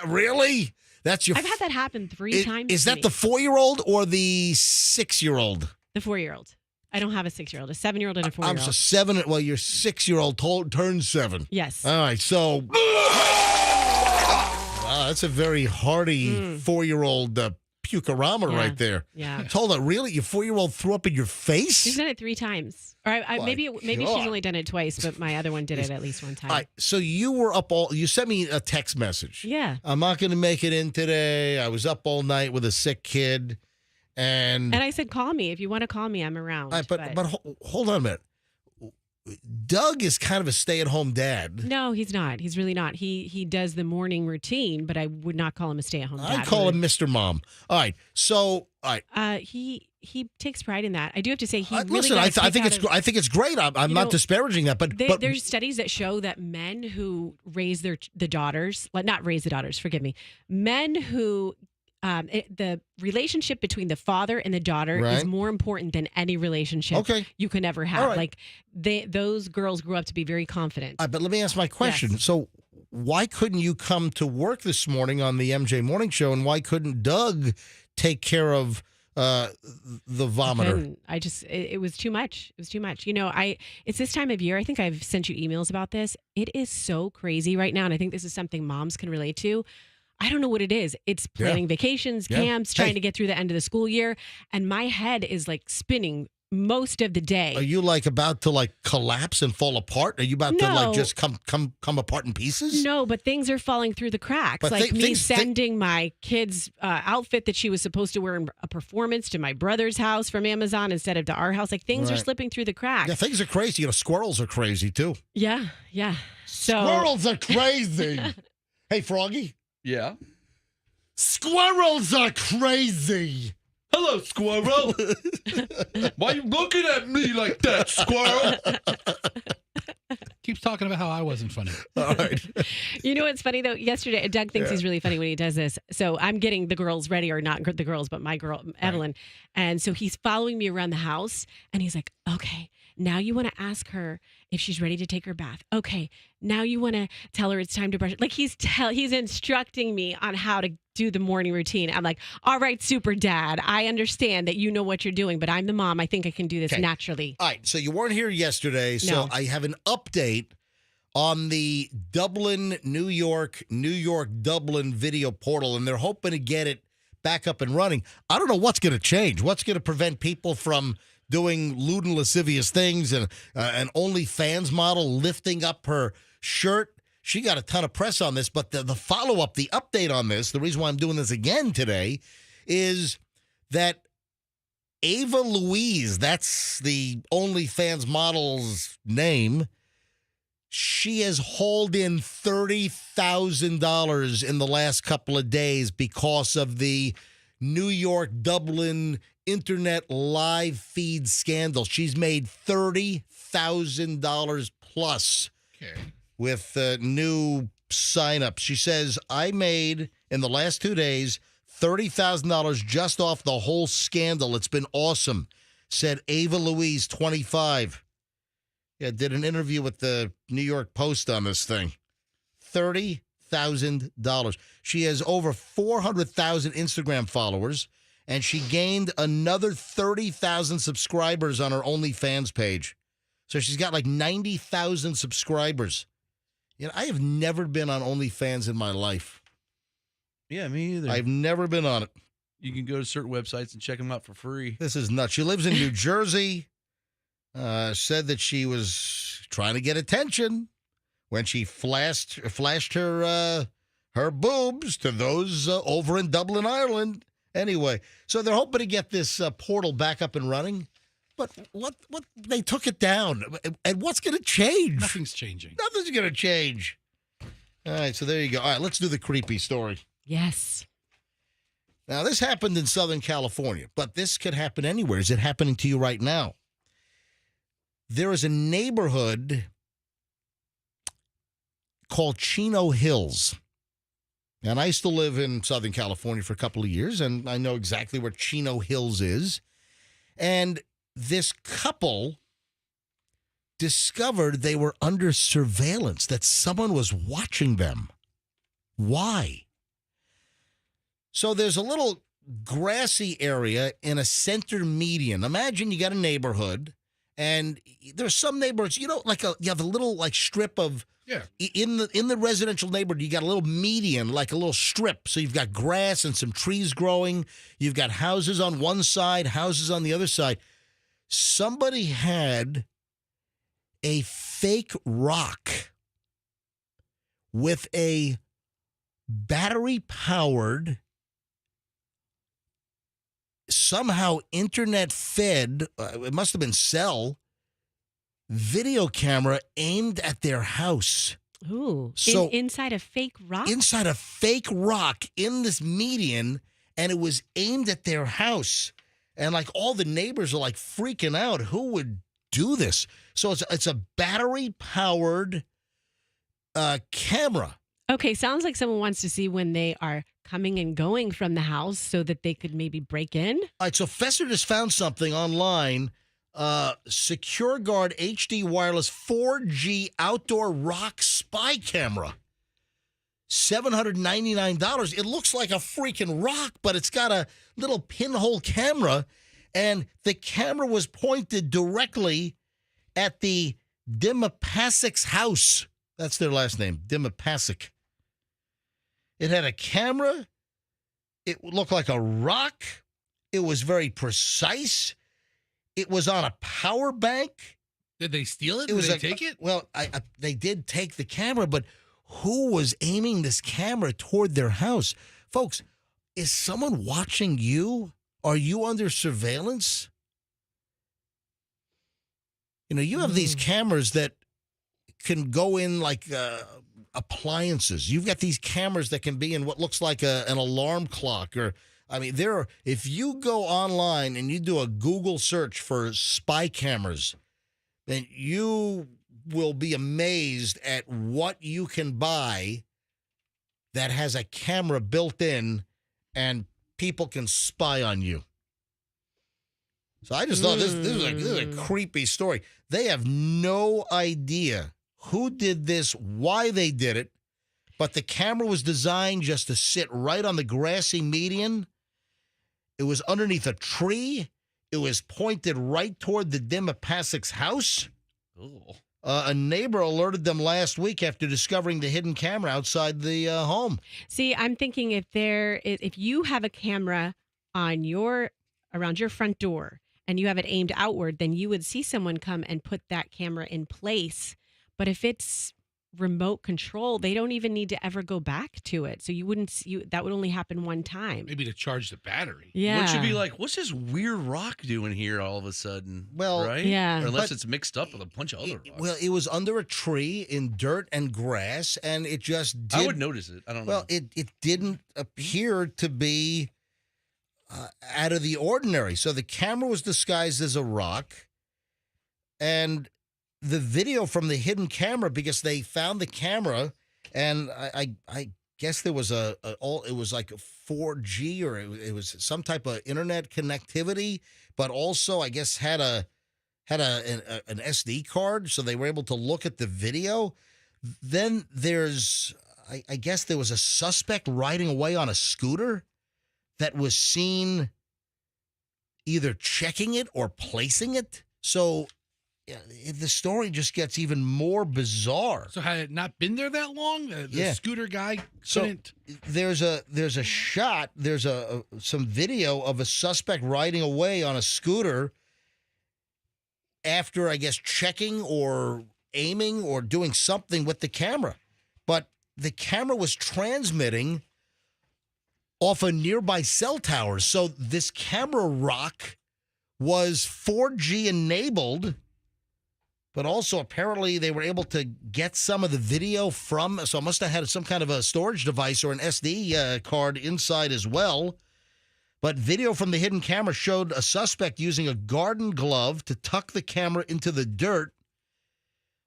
really? That's your. I've had that happen 3 times. Is to that me. the 4-year-old or the 6-year-old? The 4-year-old? I don't have a 6-year-old. A 7-year-old and a 4-year-old. I'm so 7. Well, your 6-year-old turned 7. Yes. All right, so. Wow, that's a very hearty 4-year-old pukerama Yeah. right there. Yeah. Hold on, really? Your 4-year-old threw up in your face? She's done it 3 times. Or maybe she's God. only done it twice, but my other one did it at least one time. All right, so you were up you sent me a text message. Yeah. I'm not going to make it in today. I was up all night with a sick kid. And I said, call me. If you want to call me, I'm around. but hold on a minute. Doug is kind of a stay-at-home dad. No, he's not. He's really not. He does the morning routine, but I would not call him a stay-at-home dad. I call him Mr. Mom. All right. So, all right. He takes pride in that. I do have to say he really listen, got I think it's great. I'm not disparaging that, but there's studies that show that men who raise the daughters, not raise the daughters, forgive me, men who the relationship between the father and the daughter is more important than any relationship you can ever have. Right. Like those girls grew up to be very confident. but let me ask my question. Yes. So, why couldn't you come to work this morning on the MJ Morning Show, and why couldn't Doug take care of the vomiter? It was too much. It was too much. It's this time of year. I think I've sent you emails about this. It is so crazy right now. And I think this is something moms can relate to. I don't know what it is. It's planning vacations, camps, trying to get through the end of the school year. And my head is like spinning most of the day. Are you like about to like collapse and fall apart? Are you about to like just come apart in pieces? No, but things are falling through the cracks. But like me sending my kid's outfit that she was supposed to wear in a performance to my brother's house from Amazon instead of to our house. Like things are slipping through the cracks. Yeah, things are crazy. You know, squirrels are crazy too. Yeah. So Squirrels are crazy. Hey, Froggy. Yeah. Squirrels are crazy. Hello, squirrel. Why are you looking at me like that, squirrel? Keeps talking about how I wasn't funny. All right. You know what's funny though? Yesterday, Doug thinks he's really funny when he does this. So I'm getting the girls ready, or not the girls, but my girl, Evelyn. And so he's following me around the house and he's like, okay, now you want to ask her if she's ready to take her bath. Okay, now you want to tell her it's time to brush. Like he's instructing me on how to do the morning routine. I'm like, all right, super dad, I understand that you know what you're doing, but I'm the mom. I think I can do this naturally. All right, so you weren't here yesterday, so I have an update on the Dublin, New York, Dublin video portal, and they're hoping to get it back up and running. I don't know what's going to change. What's going to prevent people from doing lewd and lascivious things, and an OnlyFans model lifting up her shirt. She got a ton of press on this, but the follow-up, the update on this, the reason why I'm doing this again today, is that Ava Louise, that's the OnlyFans model's name, she has hauled in $30,000 in the last couple of days because of the New York, Dublin internet live feed scandal. She's made $30,000 plus with new signups. She says, I made, in the last 2 days, $30,000 just off the whole scandal. It's been awesome, said Ava Louise, 25. Yeah, did an interview with the New York Post on this thing. $30,000. She has over 400,000 Instagram followers, and she gained another 30,000 subscribers on her OnlyFans page. So she's got like 90,000 subscribers. You know, I have never been on OnlyFans in my life. Yeah, me either. I've never been on it. You can go to certain websites and check them out for free. This is nuts. She lives in New Jersey. Said that she was trying to get attention when she flashed her boobs to those over in Dublin, Ireland. Anyway, so they're hoping to get this portal back up and running. But what they took it down, and what's going to change? Nothing's changing. Nothing's going to change. All right, so there you go. All right, let's do the creepy story. Yes. Now, this happened in Southern California, but this could happen anywhere. Is it happening to you right now? There is a neighborhood called Chino Hills. And I used to live in Southern California for a couple of years, and I know exactly where Chino Hills is. And this couple discovered they were under surveillance, that someone was watching them. Why? So there's a little grassy area in a center median. Imagine you got a neighborhood, and there's some neighborhoods, you know, you have a little like strip of, in the residential neighborhood, you got a little median, like a little strip. So you've got grass and some trees growing. You've got houses on one side, houses on the other side. Somebody had a fake rock with a battery-powered, somehow internet-fed, it must have been cell, video camera aimed at their house. Ooh. So inside a fake rock? Inside a fake rock in this median, and it was aimed at their house. And like all the neighbors are like freaking out. Who would do this? So it's a battery-powered camera. Okay, sounds like someone wants to see when they are coming and going from the house so that they could maybe break in. All right, so Fester just found something online. Secure Guard HD wireless 4G outdoor rock spy camera. $799. It looks like a freaking rock, but it's got a little pinhole camera, and the camera was pointed directly at the Dimapasic's house. That's their last name, Dimapasic. It had a camera. It looked like a rock. It was very precise. It was on a power bank. Did they steal it? It was Did they take it? Well, they did take the camera, but who was aiming this camera toward their house? Folks, is someone watching you? Are you under surveillance? You know, you have these cameras that can go in like appliances. You've got these cameras that can be in what looks like an alarm clock. Or, I mean, if you go online and you do a Google search for spy cameras, then you will be amazed at what you can buy that has a camera built in and people can spy on you. So I just thought this is a creepy story. They have no idea who did this, why they did it, but the camera was designed just to sit right on the grassy median. It was underneath a tree. It was pointed right toward the Dimapasic's house. Oh. A neighbor alerted them last week after discovering the hidden camera outside the home. See, I'm thinking if you have a camera on around your front door and you have it aimed outward, then you would see someone come and put that camera in place. But if it's remote control, they don't even need to ever go back to it. So that would only happen one time. Maybe to charge the battery. Yeah. Wouldn't you be like, what's this weird rock doing here all of a sudden? Well, right? yeah. Or unless But- it's mixed up with a bunch of other rocks. Well, it was under a tree in dirt and grass, and it just did. I would notice it. I don't know. Well, it didn't appear to be out of the ordinary. So the camera was disguised as a rock, and the video from the hidden camera, because they found the camera, and I guess there was it was like a 4G or it was some type of internet connectivity, but also I guess had an SD card, so they were able to look at the video. Then I guess there was a suspect riding away on a scooter that was seen either checking it or placing it. So yeah, the story just gets even more bizarre. So had it not been there that long, the scooter guy couldn't. So there's a shot. There's some video of a suspect riding away on a scooter after, I guess, checking or aiming or doing something with the camera. But the camera was transmitting off a nearby cell tower. So this camera rock was 4G enabled, but also apparently they were able to get some of the video from, so it must have had some kind of a storage device or an SD card inside as well. But video from the hidden camera showed a suspect using a garden glove to tuck the camera into the dirt.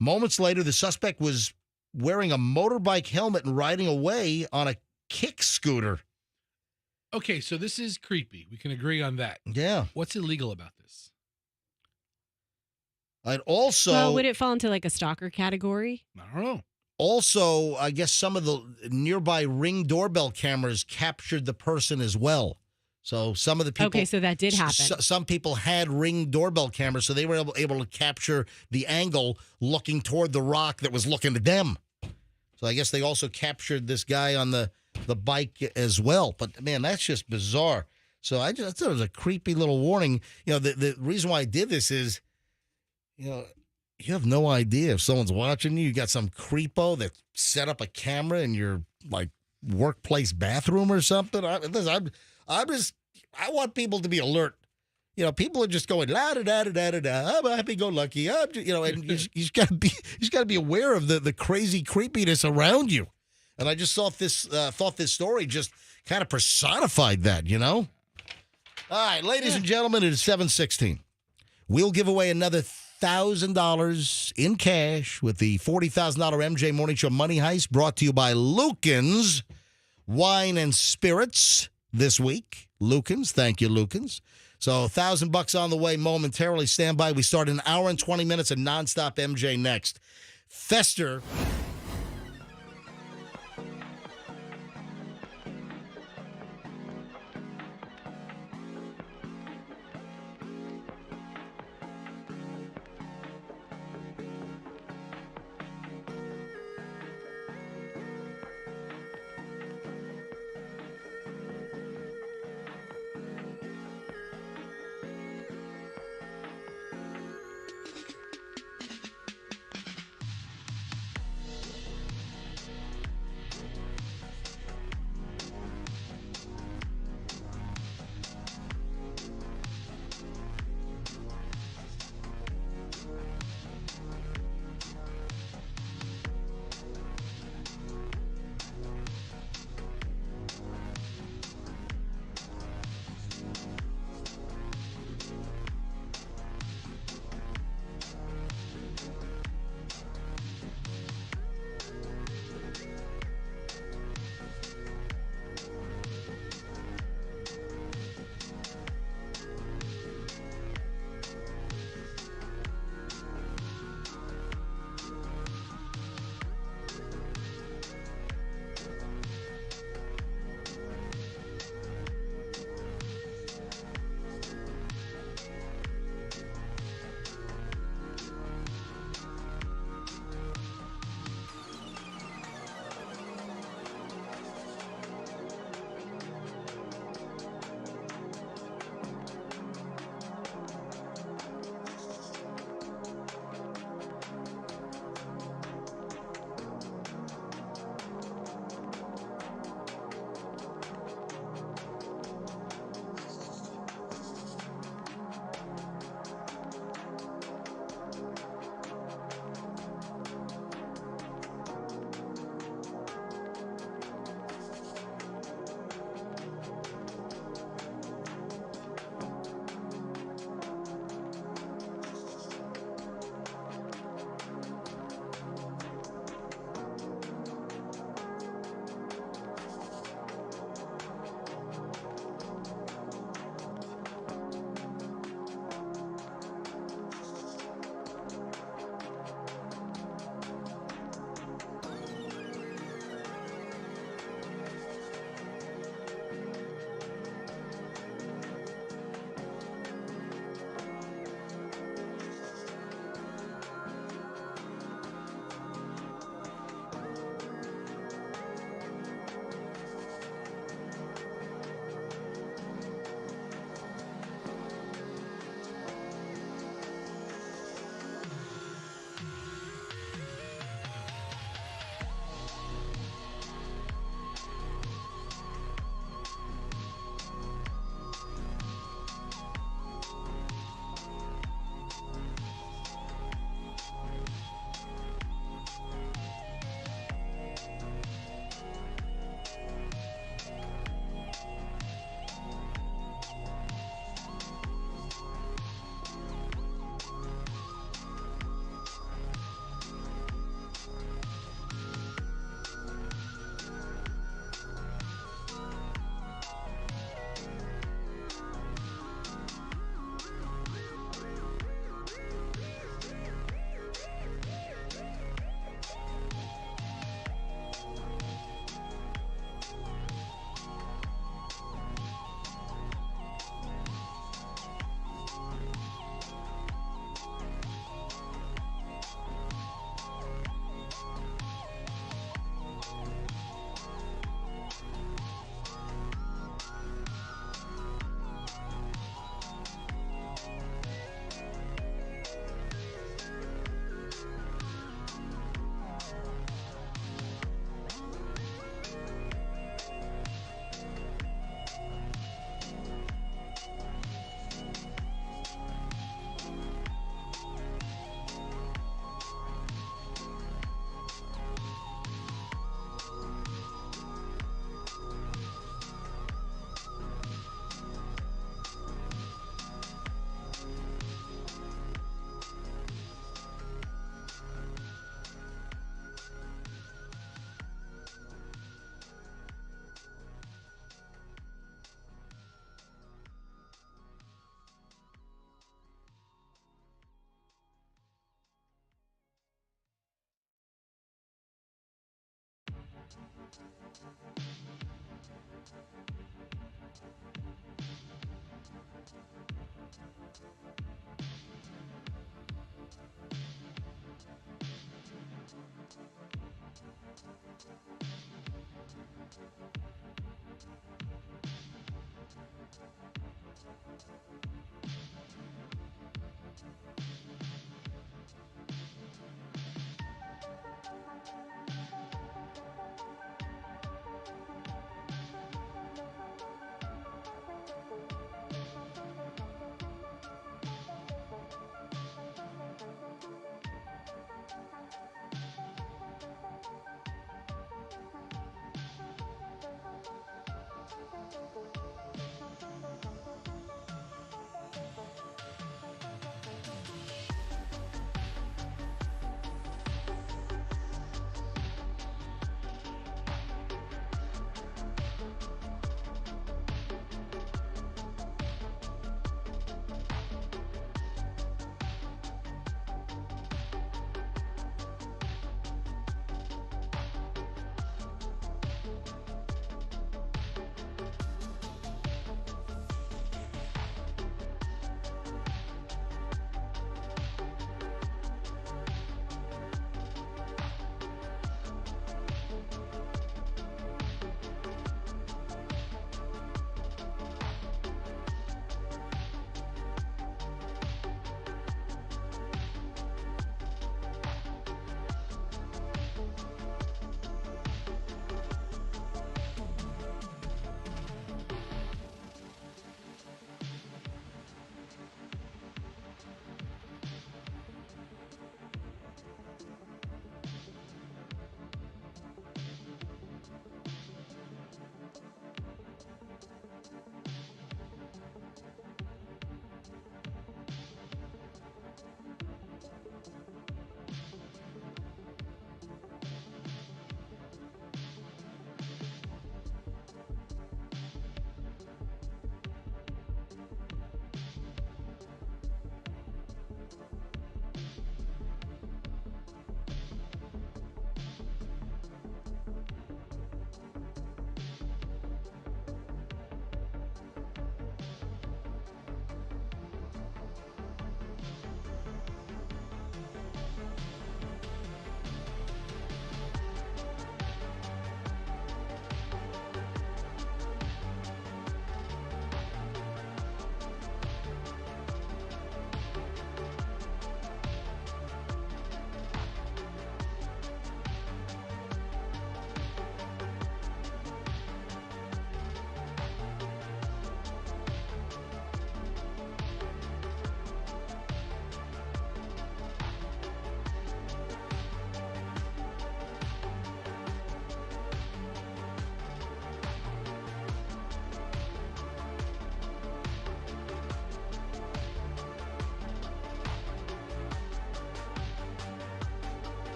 Moments later, the suspect was wearing a motorbike helmet and riding away on a kick scooter. Okay, so this is creepy. We can agree on that. Yeah. What's illegal about this? And also, Well, would it fall into like a stalker category? I don't know. also, I guess some of the nearby Ring doorbell cameras captured the person as well. So some of the people. Okay, so that did happen. Some people had Ring doorbell cameras, so they were able to capture the angle looking toward the rock that was looking at them. So I guess they also captured this guy on the bike as well. But man, that's just bizarre. So I thought it was a creepy little warning. You know, the reason why I did this is, you know, you have no idea if someone's watching you. You got some creepo that set up a camera in your like workplace bathroom or something. I want people to be alert. You know, people are just going la da da da da da. I'm happy go lucky. And you just got to be aware of the crazy creepiness around you. And I just thought this story just kind of personified that. You know. All right, ladies and gentlemen, it is 7:16. We'll give away another $1,000 in cash with the $40,000 MJ Morning Show Money Heist, brought to you by Lucan's Wine and Spirits this week. Lucan's, thank you, Lucan's. So $1,000 on the way momentarily. Stand by. We start in an hour and 20 minutes of nonstop MJ next. Fester.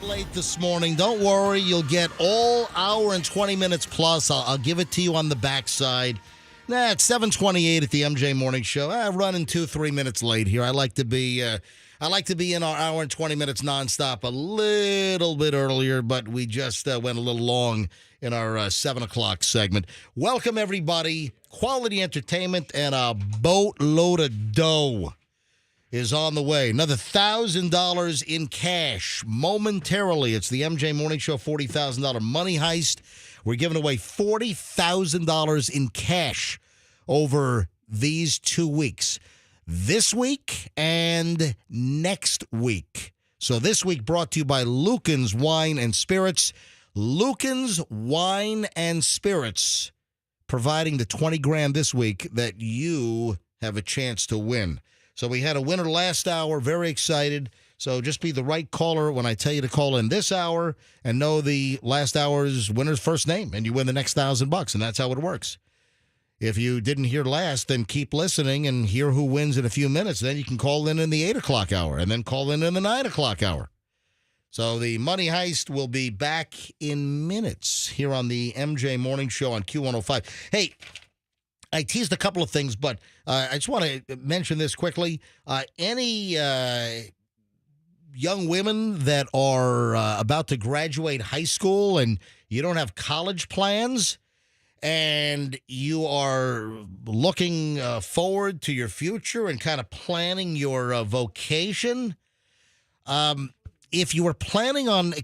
late this morning. Don't worry. You'll get all hour and 20 minutes plus. I'll give it to you on the backside. It's 7:28 at the MJ Morning Show. I'm running 2-3 minutes late here. I like to be in our hour and 20 minutes nonstop a little bit earlier, but we just went a little long in our 7 o'clock segment. Welcome, everybody. Quality entertainment and a boatload of dough is on the way. Another $1,000 in cash momentarily. It's the MJ Morning Show $40,000 money heist. We're giving away $40,000 in cash over these 2 weeks. This week and next week. So this week brought to you by Lucan's Wine and Spirits. Lucan's Wine and Spirits providing the 20 grand this week that you have a chance to win. So we had a winner last hour, very excited. So just be the right caller when I tell you to call in this hour and know the last hour's winner's first name, and you win the next $1,000, and that's how it works. If you didn't hear last, then keep listening and hear who wins in a few minutes. Then you can call in the 8 o'clock hour and then call in the 9 o'clock hour. So the Money Heist will be back in minutes here on the MJ Morning Show on Q105. Hey, I teased a couple of things, but I just want to mention this quickly. Any young women that are about to graduate high school and you don't have college plans and you are looking forward to your future and kind of planning your vocation, if you were planning on,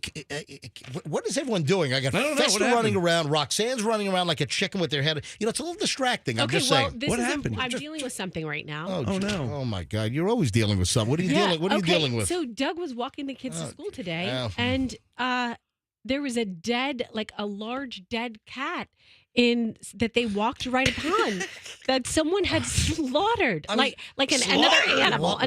what is everyone doing? I got Fester running around. Roxanne's running around like a chicken with their head. It's a little distracting. I'm just saying. What happened? I'm dealing with something right now. Oh, no. Oh, my God. You're always dealing with something. What are you dealing with? So Doug was walking the kids to school today, and there was a large dead cat that they walked right upon that someone had slaughtered, another animal.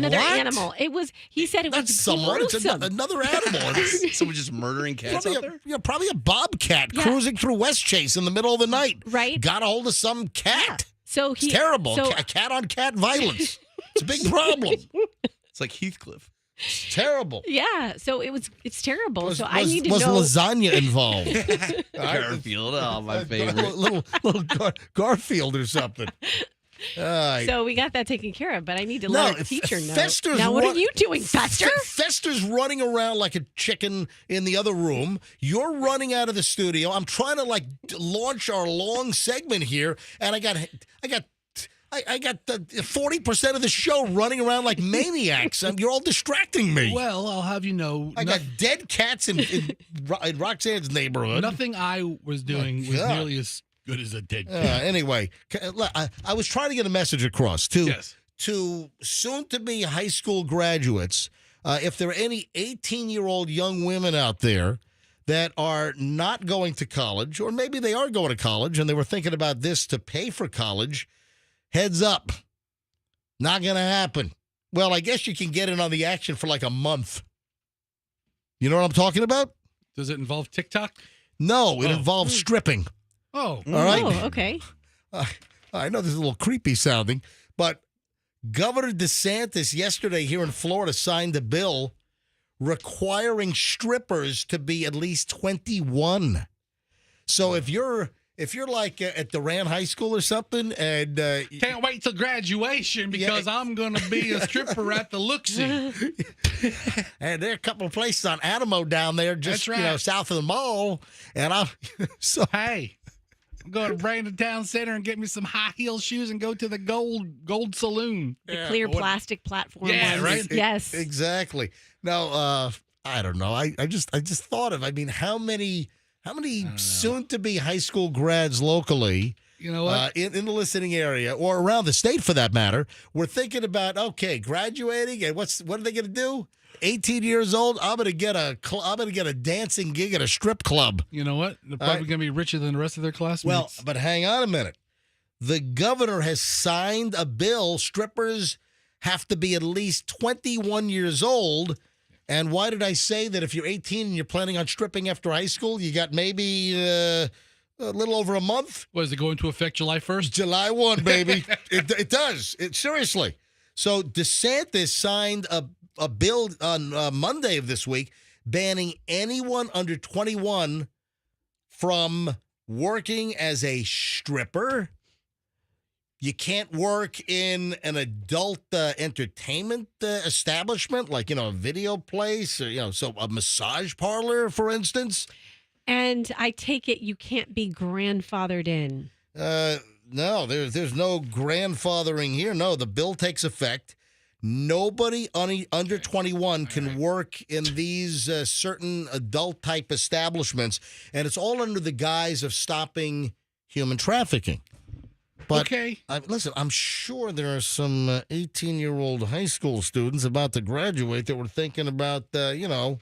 He said it was someone. gruesome. It's another animal. Someone just murdering cats out there? Probably a bobcat cruising through Westchase in the middle of the night. Right. Got a hold of some cat. Yeah. So it's terrible. Cat-on-cat violence. It's a big problem. It's like Heathcliff. It's terrible. Yeah, so it's terrible. I need to know. Was lasagna involved? Garfield, my favorite. little Garfield or something. So we got that taken care of, but I need to let our teacher know. Fester's now, what are you doing, Fester? Fester's running around like a chicken in the other room. You're running out of the studio. I'm trying to launch our long segment here, and I got the 40% of the show running around like maniacs. You're all distracting me. Well, I'll have you know. I got dead cats in Roxanne's neighborhood. Nothing I was doing was nearly as good as a dead cat. Anyway, I was trying to get a message across to soon-to-be high school graduates. If there are any 18-year-old young women out there that are not going to college, or maybe they are going to college and they were thinking about this to pay for college, heads up. Not going to happen. Well, I guess you can get in on the action for like a month. You know what I'm talking about? Does it involve TikTok? No, it involves stripping. Oh. All right. Oh, okay. I know this is a little creepy sounding, but Governor DeSantis yesterday here in Florida signed a bill requiring strippers to be at least 21. So if you're like at Durant High School or something and... Can't wait till graduation because I'm going to be a stripper at the Look-See. And there are a couple of places on Adamo down there just south of the mall. And Hey, I'm going to Brandon Town Center and get me some high heel shoes and go to the Gold Saloon. The clear plastic platform Yeah, ones. right? Yes. Exactly. Now, I don't know. I just thought of, how many soon-to-be high school grads locally, you know what? In the listening area or around the state for that matter, we're thinking about graduating and what are they going to do? 18 years old, I'm going to get a dancing gig at a strip club. You know what? They're probably going to be richer than the rest of their classmates. Well, but hang on a minute. The governor has signed a bill. Strippers have to be at least 21 years old. And why did I say that if you're 18 and you're planning on stripping after high school, you got maybe a little over a month? What, is it going to affect July 1st? July 1, baby. It does. Seriously. So DeSantis signed a bill on Monday of this week banning anyone under 21 from working as a stripper. You can't work in an adult entertainment establishment, like, a video place, or, so a massage parlor, for instance. And I take it you can't be grandfathered in. No, there's no grandfathering here. No, the bill takes effect. Nobody under 21 can work in these certain adult-type establishments, and it's all under the guise of stopping human trafficking. But listen, I'm sure there are some 18-year-old high school students about to graduate that were thinking about, some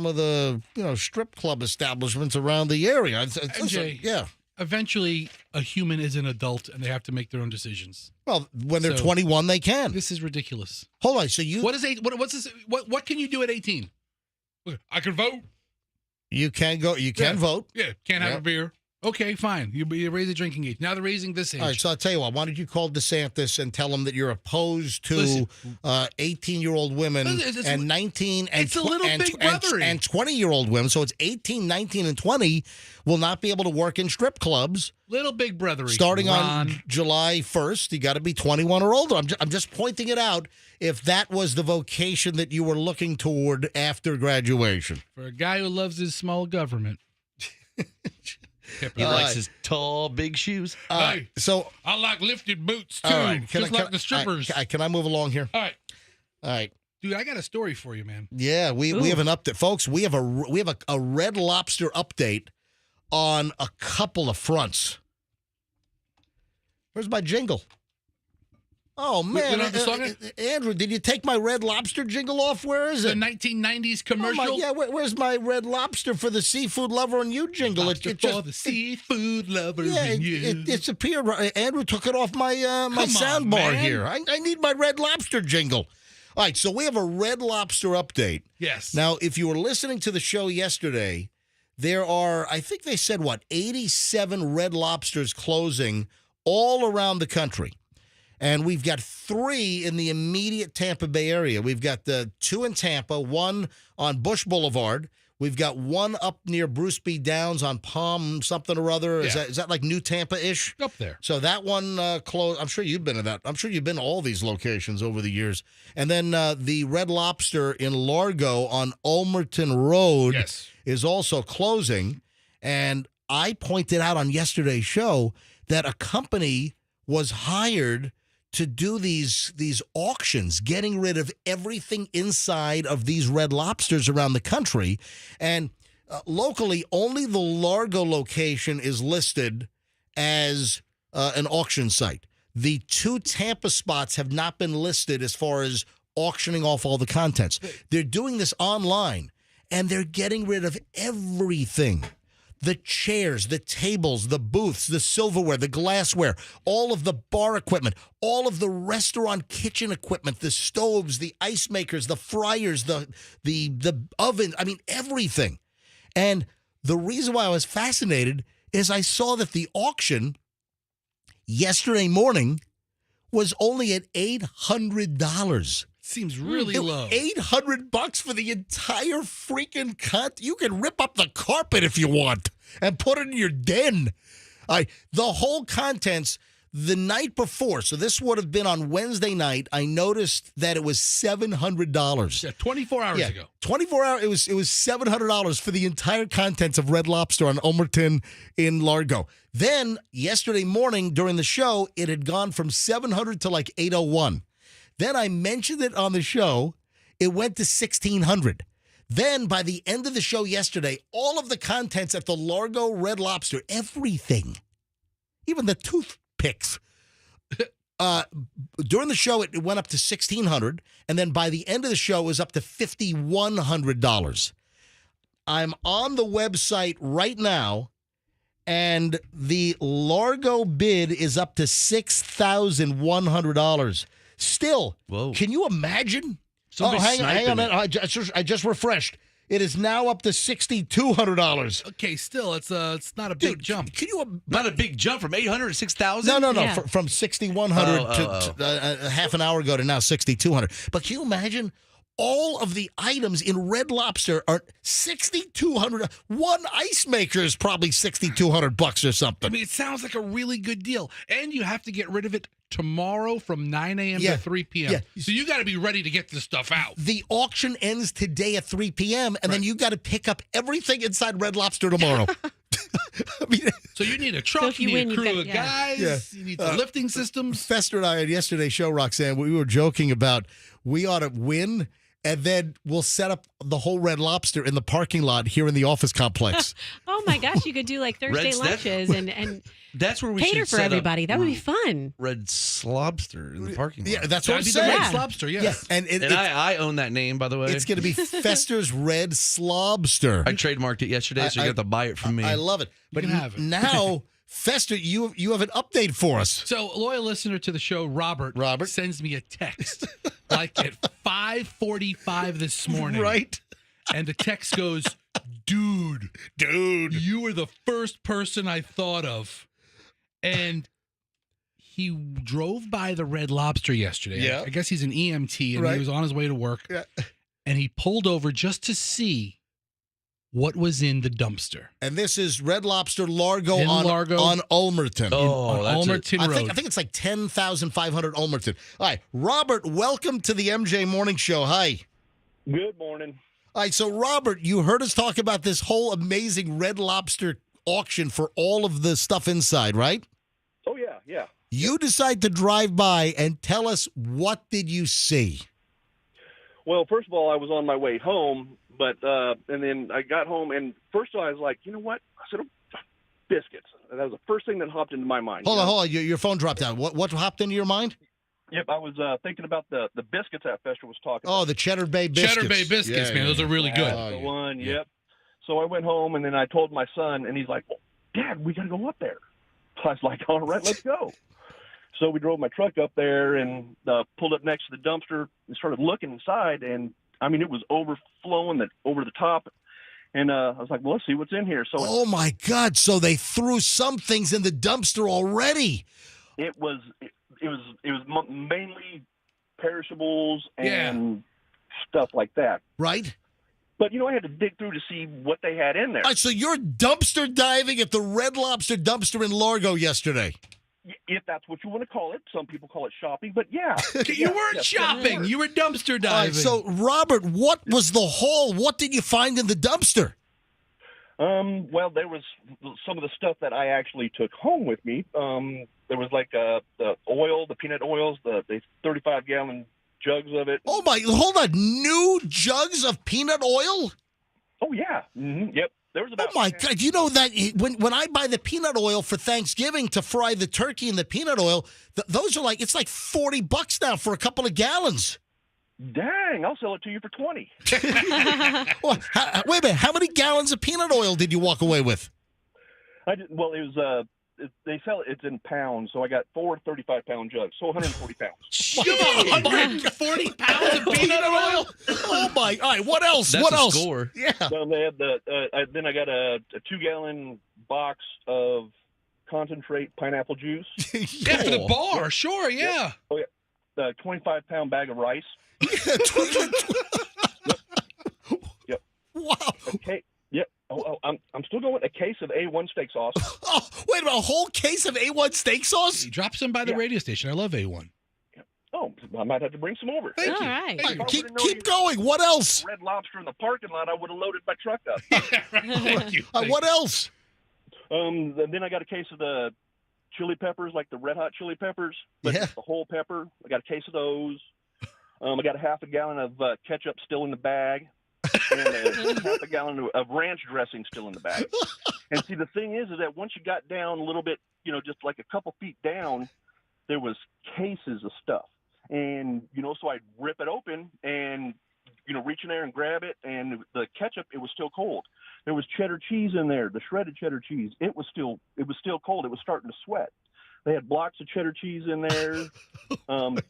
of the, strip club establishments around the area. MJ, yeah. Eventually, a human is an adult, and they have to make their own decisions. Well, when they're 21, they can. This is ridiculous. Hold on. So you... What is what's this? What can you do at 18? I can vote. You can go. You can vote. Yeah, can't have a beer. Okay, fine. You raise the drinking age. Now they're raising this age. All right, so I'll tell you what. Why don't you call DeSantis and tell him that you're opposed to 18-year-old women and 19 and it's a little big brothery. And 20-year-old women. So it's 18, 19, and 20 will not be able to work in strip clubs. Little big brothery. Starting on July 1st, you got to be 21 or older. I'm just pointing it out. If that was the vocation that you were looking toward after graduation, for a guy who loves his small government. He likes his tall, big shoes. Hey, so I like lifted boots too, like the strippers. Can I move along here? All right, dude. I got a story for you, man. Yeah, we have an update, folks. We have a Red Lobster update on a couple of fronts. Where's my jingle? Oh, man. Andrew, did you take my Red Lobster jingle off? Where is it? The 1990s commercial? Where's my Red Lobster for the seafood lover and you jingle? The seafood lover and you. It disappeared. Andrew took it off my my sound bar here. I need my Red Lobster jingle. All right, so we have a Red Lobster update. Yes. Now, if you were listening to the show yesterday, there are, I think they said, 87 Red Lobsters closing all around the country. And we've got 3 in the immediate Tampa Bay area. We've got the 2 in Tampa, 1 on Bush Boulevard. We've got 1 up near Bruce B. Downs on Palm something or other. Yeah. Is that like New Tampa-ish? Up there. So that one closed. I'm sure you've been to that. I'm sure you've been to all these locations over the years. And then the Red Lobster in Largo on Ulmerton Road is also closing. And I pointed out on yesterday's show that a company was hired to do these auctions, getting rid of everything inside of these Red Lobsters around the country. And locally, only the Largo location is listed as an auction site. The 2 Tampa spots have not been listed as far as auctioning off all the contents. They're doing this online, and they're getting rid of everything. The chairs, the tables, the booths, the silverware, the glassware, all of the bar equipment, all of the restaurant kitchen equipment, the stoves, the ice makers, the fryers, the oven, I mean, everything. And the reason why I was fascinated is I saw that the auction yesterday morning was only at $800. Seems really low. $800 for the entire freaking cut. You can rip up the carpet if you want and put it in your den. The whole contents the night before. So this would have been on Wednesday night. I noticed that it was $700. Yeah, 24 hours ago. 24 hours. It was $700 for the entire contents of Red Lobster on Ulmerton in Largo. Then yesterday morning during the show, it had gone from $700 to like $801. Then I mentioned it on the show. It went to $1,600. Then by the end of the show yesterday, all of the contents at the Largo Red Lobster, everything, even the toothpicks, during the show it went up to $1,600, and then by the end of the show it was up to $5,100. I'm on the website right now, and the Largo bid is up to $6,100. Still, whoa! Can you imagine? Somebody's hang on. it. I just refreshed. It is now up to $6,200. Okay, still, it's not a big jump. Can you? Not a big jump from 800 to 6,000. No. Yeah. From 6,100 to half an hour ago to now 6,200. But can you imagine all of the items in Red Lobster are $6,200. One ice maker is probably $6,200 or something. I mean, it sounds like a really good deal. And you have to get rid of it tomorrow from 9 a.m. to 3 p.m. Yeah. So you got to be ready to get this stuff out. The auction ends today at 3 p.m., and then you got to pick up everything inside Red Lobster tomorrow. I mean, so you need a truck, So if you you need win, a crew you've of got- guys, you need the lifting systems. Fester and I on yesterday's show, Roxanne, we were joking about we ought to win, and then we'll set up the whole Red Lobster in the parking lot here in the office complex. Oh my gosh, you could do like Thursday lunches and That's where we cater should for set everybody. up That would be fun. Red Lobster in the parking lot. Yeah, that's what I'm That'd be the saying. Red Lobster, yes. Yeah, And I own that name, by the way. it's going to be Fester's Red Slobster. I trademarked it yesterday, so you have to buy it from me. I love it. But can have it. now, Fester, you have an update for us. So, a loyal listener to the show, Robert, sends me a text like at 5:45 this morning. Right? And the text goes, dude, you were the first person I thought of. And he drove by the Red Lobster yesterday. Yeah. I guess he's an EMT, and he was on his way to work. Yeah. And he pulled over just to see what was in the dumpster. And this is Red Lobster Largo In on Largo. on Ulmerton. On that's Ulmerton I Road. think it's like 10,500 Ulmerton. All right, Robert, welcome to the MJ Morning Show. Hi. Good morning. All right, so Robert, you heard us talk about this whole amazing Red Lobster auction for all of the stuff inside, right? Oh, yeah, yeah. You decide to drive by and tell us, what did you see? Well, first of all, I was on my way home, but and then I got home, and first of all, I was like, you know what? I said, oh, biscuits. And that was the first thing that hopped into my mind. Hold on. Your phone dropped out. What hopped into your mind? Yep, I was thinking about the biscuits that Fester was talking Oh, about. the Cheddar Bay biscuits. Cheddar Bay biscuits, man. Those are really good. That's the one, yep. So I went home, and then I told my son, and he's like, well, Dad, we got to go up there. So I was like, all right, let's go. So we drove my truck up there and pulled up next to the dumpster and started looking inside, and I mean, it was overflowing over the top. And I was like, well, let's see what's in here. So Oh, my God. So they threw some things in the dumpster already. it was mainly perishables and stuff like that. Right? But, I had to dig through to see what they had in there. All right, so you're dumpster diving at the Red Lobster dumpster in Largo yesterday. If that's what you want to call it. Some people call it shopping, but yeah. You weren't shopping. You were dumpster All diving. right, so, Robert, what was the haul? What did you find in the dumpster? Well, there was some of the stuff that I actually took home with me. There was like the oil, the peanut oils, the 35-gallon jugs of it. Oh, my, hold on. New jugs of peanut oil? Oh, yeah. Mm-hmm. Yep. There was about. Oh, my God. You know that when I buy the peanut oil for Thanksgiving to fry the turkey in the peanut oil, those are it's like $40 now for a couple of gallons. Dang, I'll sell it to you for 20. Well, wait a minute. How many gallons of peanut oil did you walk away with? It was they sell it's in pounds, so I got 4 35-pound jugs, so 140 pounds. You have 140 pounds of peanut oil? Oh, my. All right, what else? That's what a else? score. Yeah. So they had then I got a 2-gallon box of concentrate pineapple juice, Yeah, for the bar. Sure, yeah. a 25-pound bag of rice. Yep. Wow. Okay. Yep. Oh, I'm still going. A case of A1 steak sauce. Oh, wait a minute. A whole case of A1 steak sauce? You drop some by the radio station. I love A1. Oh, I might have to bring some over. Thank All you. right. All right, I keep would've known you- going. What else? Red Lobster in the parking lot, I would have loaded my truck up. Thank you. What else? Then I got a case of the chili peppers, like the red hot chili peppers, but Yeah. the whole pepper. I got a case of those. I got a half a gallon of ketchup still in the bag, and a half a gallon of ranch dressing still in the bag. And see, the thing is that once you got down a little bit, just like a couple feet down, there was cases of stuff. And, so I'd rip it open and, reach in there and grab it. And the ketchup, it was still cold. There was cheddar cheese in there, the shredded cheddar cheese. It was still cold. It was starting to sweat. They had blocks of cheddar cheese in there,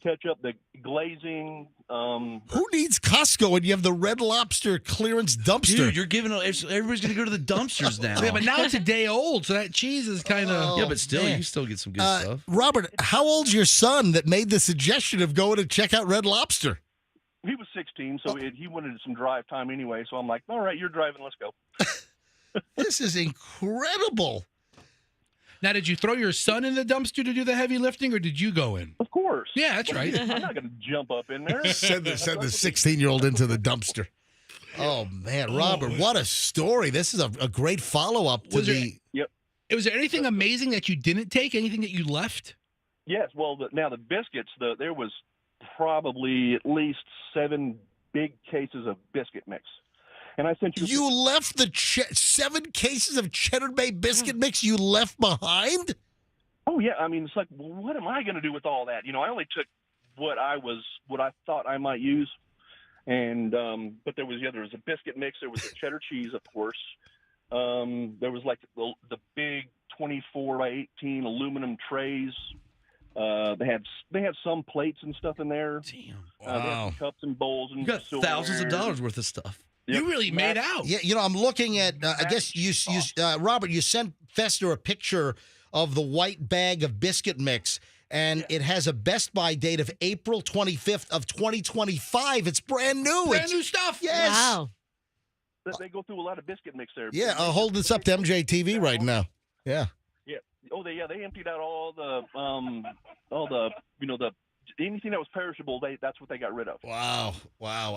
ketchup, the glazing. Who needs Costco when you have the Red Lobster clearance dumpster? Dude, you're giving everybody's going to go to the dumpsters now. Yeah, but now it's a day old, so that cheese is kind of. Yeah, but still, man. you can still get some good stuff. Robert, how old's your son that made the suggestion of going to check out Red Lobster? he was 16, so he wanted some drive time anyway. So I'm like, all right, you're driving, let's go. This is incredible. Now, did you throw your son in the dumpster to do the heavy lifting, or did you go in? Of course. Yeah, that's right. I'm not going to jump up in there. Send the 16-year-old into the dumpster. Oh, man. Robert, what a story. This is a great follow-up to the... Yep. Was there anything amazing that you didn't take? Anything that you left? Yes. Well, now the biscuits, there was probably at least 7 big cases of biscuit mix. And I sent you... You left the 7 cases of Cheddar Bay biscuit mix you left behind? Oh, yeah. I mean, it's like, well, what am I going to do with all that? I only took what I thought I might use. And but there was a biscuit mix. There was a cheddar cheese, of course. There was like the big 24 by 18 aluminum trays. They had some plates and stuff in there. Damn. They had some cups and bowls and You got silverware. thousands of dollars worth of stuff. Yep. You really made out. Yeah, I'm looking at, I guess Robert, you sent Fester a picture of the white bag of biscuit mix, and it has a Best Buy date of April 25th of 2025. It's brand new. Brand new stuff. Yes. Wow. They go through a lot of biscuit mix there. Yeah, hold this up to MJTV right now. Yeah. Yeah. Oh, they emptied out all the anything that was perishable. That's what they got rid of. Wow.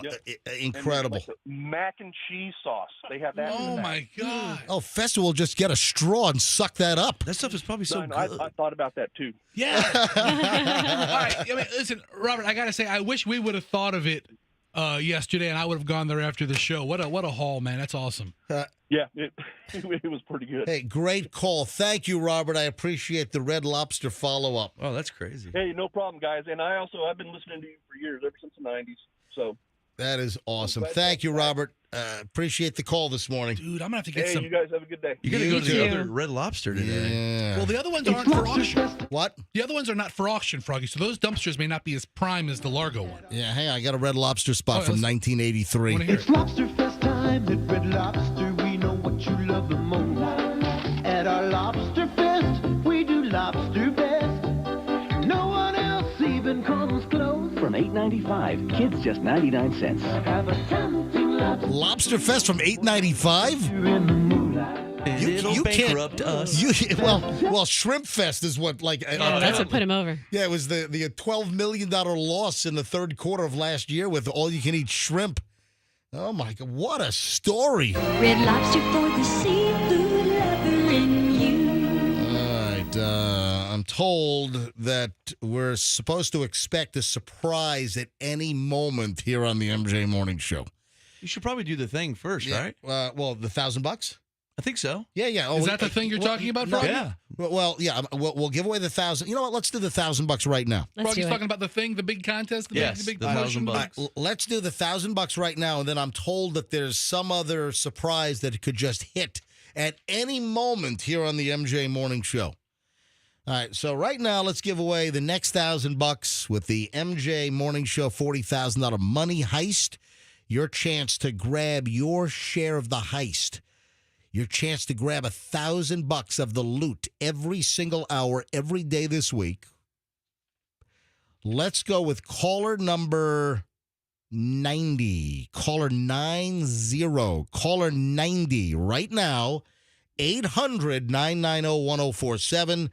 Yep. Incredible. And like the mac and cheese sauce. They have that. Oh, my God. Oh, Fester will just get a straw and suck that up. That stuff is probably so No, good. I thought about that too. Yeah. All right. I mean, listen, Robert, I got to say, I wish we would have thought of it yesterday, and I would have gone there after the show. What a haul, man. That's awesome. Yeah, it was pretty good. Hey, great call. Thank you, Robert. I appreciate the Red Lobster follow-up. Oh, that's crazy. Hey, no problem, guys. And I've been listening to you for years, ever since the 90s. So That is awesome. Thank you, Robert. Appreciate the call this morning. Dude, I'm going to have to get hey, some. you guys have a good day. You got to You go to the too. other Red Lobster today. Yeah. Well, the other ones aren't for auction. What? The other ones are not for auction, Froggy, so those dumpsters may not be as prime as the Largo one. Yeah, hang on. I got a Red Lobster spot Oh, from let's- 1983. wanna hear It's Lobster Fest time at Red Lobster. We know what you love the most. At our Lobster Fest, we do lobster best. No one else even comes close. From $8.95, kids just 99 cents. Have a tempting Lobster Fest from 895? in the moonlight. It'll you can't- bankrupt us. Well, Shrimp Fest is what, like... That's what put him over. Yeah, it was the $12 million loss in the third quarter of last year with all-you-can-eat shrimp. Oh, my God. What a story. Red Lobster for the seafood lover in you. All right. I'm told that we're supposed to expect a surprise at any moment here on the MJ Morning Show. You should probably do the thing first, right? Well, the $1,000? I think so. Yeah. Oh, Is that the thing you're talking about, Froggy? Yeah. Well, yeah. We'll give away the 1,000. You know what? Let's do the $1,000 right now. Let's Froggy's do it. talking about the thing, the big contest, the Yes, big the promotion. $1,000. Let's do the $1,000 right now, and then I'm told that there's some other surprise that could just hit at any moment here on the MJ Morning Show. All right, so right now let's give away the next $1,000 with the MJ Morning Show $40,000 money heist. Your chance to grab your share of the heist. Your chance to grab $1,000 of the loot every single hour, every day this week. Let's go with caller number 90. Caller 90. Caller 90 right now. 800-990-1047.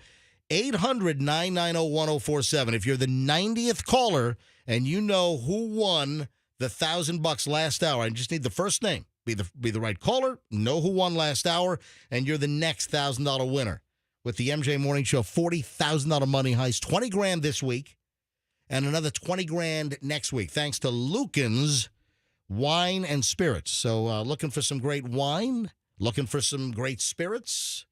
800-990-1047. If you're the 90th caller and you know who won the $1,000 last hour, I just need the first name. Be the right caller, know who won last hour, and you're the next $1,000 winner with the MJ Morning Show $40,000 money heist. 20 grand this week and another 20 grand next week, thanks to Lucan's Wine and Spirits. So looking for some great wine, looking for some great spirits.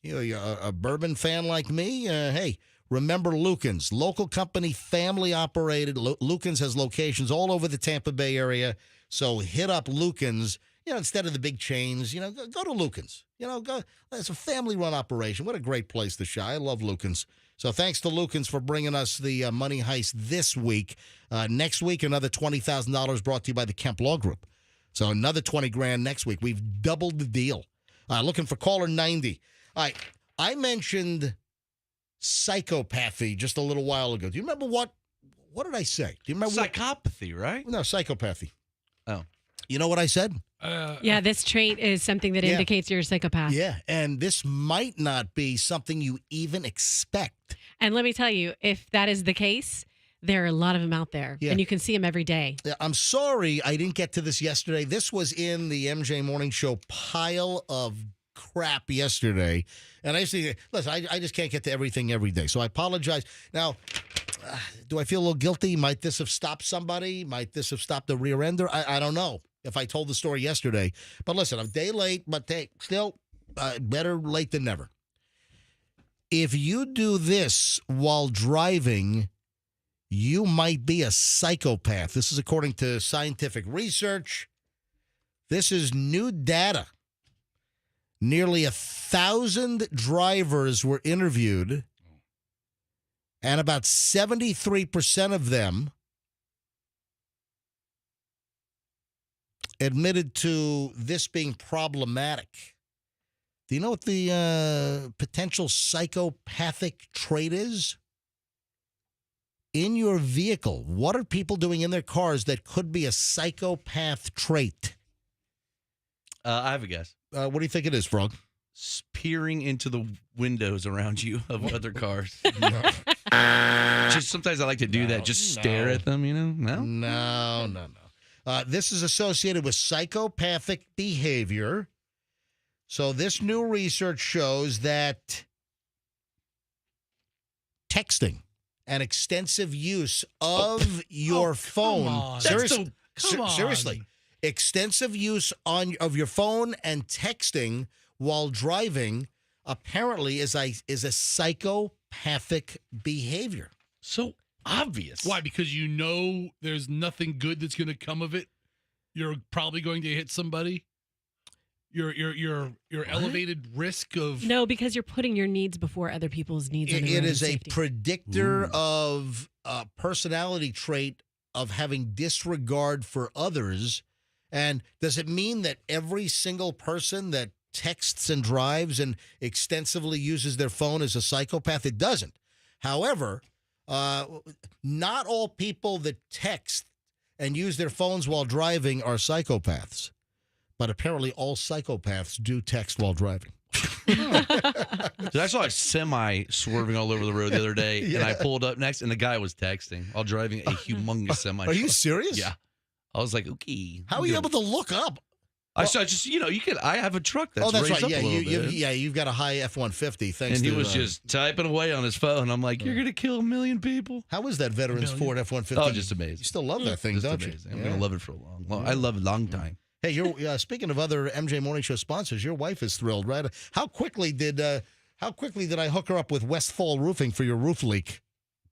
You know, you're a bourbon fan like me. Hey, remember Lucan's, local company, family operated. Lucan's has locations all over the Tampa Bay area. So hit up Lucan's. You know, instead of the big chains, you know, go to Lucan's. You know, go. It's a family-run operation. What a great place to shop. I love Lucan's. So thanks to Lucan's for bringing us the money heist this week. Next week, another $20,000 brought to you by the Kemp Law Group. So another 20 grand next week. We've doubled the deal. Looking for caller 90. All right, I mentioned psychopathy just a little while ago. Do you remember what What did I say? Do you remember? Psychopathy, right? No, psychopathy. Oh. You know what I said? Yeah, this trait is something that indicates you're a psychopath. Yeah, and this might not be something you even expect. And let me tell you, if that is the case, there are a lot of them out there, and you can see them every day. I'm sorry I didn't get to this yesterday. This was in the MJ Morning Show pile of crap yesterday. And I say, listen, I just can't get to everything every day. So I apologize. Now, do I feel a little guilty? Might this have stopped somebody? Might this have stopped a rear ender? I don't know if I told the story yesterday. But listen, I'm a day late, but still better late than never. If you do this while driving, you might be a psychopath. This is according to scientific research. This is new data. Nearly 1,000 drivers were interviewed, and about 73% of them admitted to this being problematic. Do you know what the potential psychopathic trait is? In your vehicle, what are people doing in their cars that could be a psychopath trait? I have a guess. What do you think it is, Frog? Peering into the windows around you of other cars. Just sometimes I like to do that. Just stare at them, you know? No. This is associated with psychopathic behavior. So this new research shows that texting and extensive use of your phone. Come on. Seriously. Extensive use of your phone and texting while driving apparently is a psychopathic behavior. So obvious. Why? Because you know there's nothing good that's going to come of it. You're probably going to hit somebody. Your elevated risk of No, because you're putting your needs before other people's needs. It is a predictor of a personality trait of having disregard for others. And does it mean that every single person that texts and drives and extensively uses their phone is a psychopath? It doesn't. However, not all people that text and use their phones while driving are psychopaths. But apparently all psychopaths do text while driving. I saw a semi swerving all over the road the other day, and I pulled up next, and the guy was texting while driving a humongous semi. Are you serious? Yeah. I was like, okay. How are you able to look up? I just, you could. I have a truck that's that's raised right. up a little bit. You've got a high F-150. Thanks. And he was just typing away on his phone. I'm like, you're gonna kill 1 million people. How is that Veterans Ford F-150? Oh, just amazing. You still love that thing, don't you? I'm gonna love it for a long. I love it a long time. Hey, you're speaking of other MJ Morning Show sponsors. Your wife is thrilled, right? How quickly did I hook her up with Westfall Roofing for your roof leak?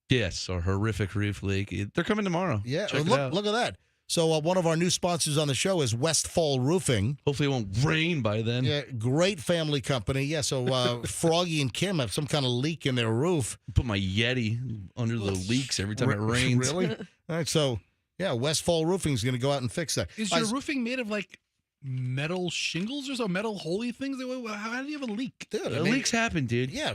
Yes, or horrific roof leak. They're coming tomorrow. Yeah, Check it out. look at that. So one of our new sponsors on the show is Westfall Roofing. Hopefully it won't rain by then. Yeah, great family company. Yeah, so Froggy and Kim have some kind of leak in their roof. Put my Yeti under the leaks every time it rains. Really? All right, so yeah, Westfall Roofing is going to go out and fix that. Is your roofing made of like metal shingles or so? Metal holy things? How do you have a leak? Dude, leaks happen, dude. Yeah,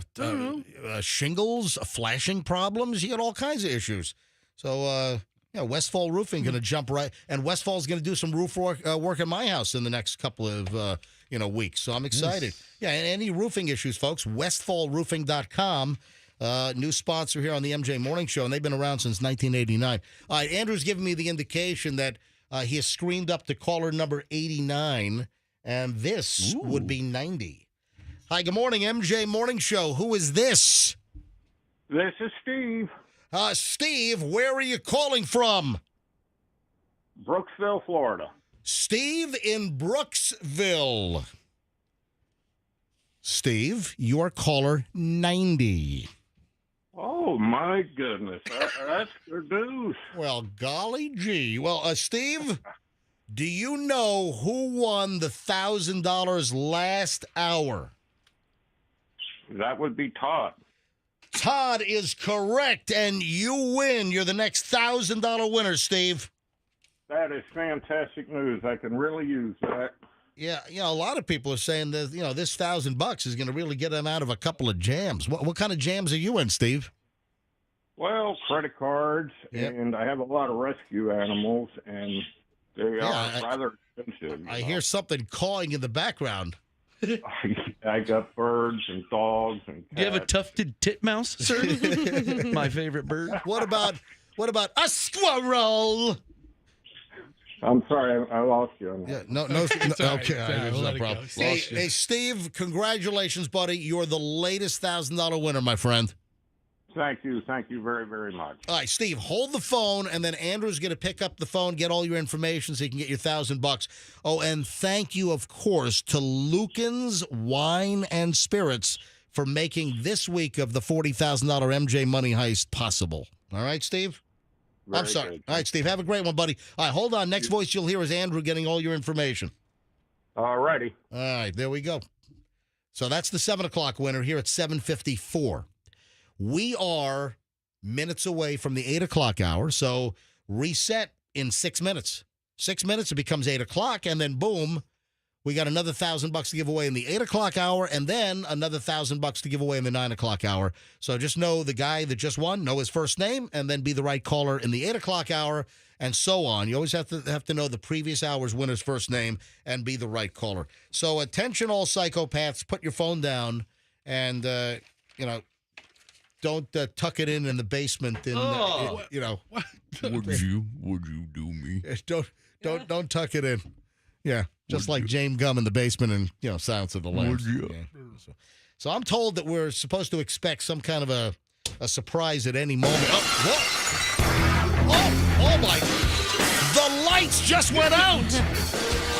shingles, flashing problems. You got all kinds of issues. So Westfall Roofing going to jump right, and Westfall's going to do some roof work in my house in the next couple of weeks. So I'm excited. Yes. Yeah, and any roofing issues, folks, westfallroofing.com. New sponsor here on the MJ Morning Show, and they've been around since 1989. All right, Andrew's giving me the indication that he has screened up to caller number 89, and this would be 90. Hi, good morning, MJ Morning Show. Who is this? This is Steve. Steve, where are you calling from? Brooksville, Florida. Steve in Brooksville. Steve, you are caller 90. Oh, my goodness. That's good news. Well, golly gee. Well, Steve, do you know who won the $1,000 last hour? That would be Todd. Todd is correct, and you win. You're the next $1,000 winner, Steve. That is fantastic news. I can really use that. Yeah, a lot of people are saying that, this $1,000 is going to really get them out of a couple of jams. What kind of jams are you in, Steve? Well, credit cards, Yep. and I have a lot of rescue animals, and they are rather expensive. I hear something cawing in the background. I got birds and dogs and cats. Do you have a tufted titmouse, sir? My favorite bird. What about a squirrel? I'm sorry, I lost you. On that. Yeah, no, It's all right. okay, It's all right. there's We'll no let it go. problem. See, Hey, Steve, congratulations, buddy. You're the latest $1,000 winner, my friend. Thank you very, very much. All right, Steve, hold the phone, and then Andrew's going to pick up the phone, get all your information so you can get your $1,000. Oh, and thank you, of course, to Lucan's Wine and Spirits for making this week of the $40,000 MJ Money Heist possible. All right, Steve? I'm sorry. Good. All right, Steve, have a great one, buddy. All right, hold on. Next voice you'll hear is Andrew getting all your information. All righty. All right, there we go. So that's the 7 o'clock winner here at 7:54. We are minutes away from the 8 o'clock hour, so reset in 6 minutes. 6 minutes, it becomes 8 o'clock, and then boom, we got another $1,000 to give away in the 8 o'clock hour, and then another $1,000 to give away in the 9 o'clock hour. So just know the guy that just won, know his first name, and then be the right caller in the 8 o'clock hour, and so on. You always have to know the previous hour's winner's first name and be the right caller. So attention, all psychopaths, put your phone down, and don't tuck it in the basement. Would you do me? Don't tuck it in. Yeah, just like James Gum in the basement and Silence of the Lambs. Yeah. So I'm told that we're supposed to expect some kind of a surprise at any moment. Oh my! The lights just went out.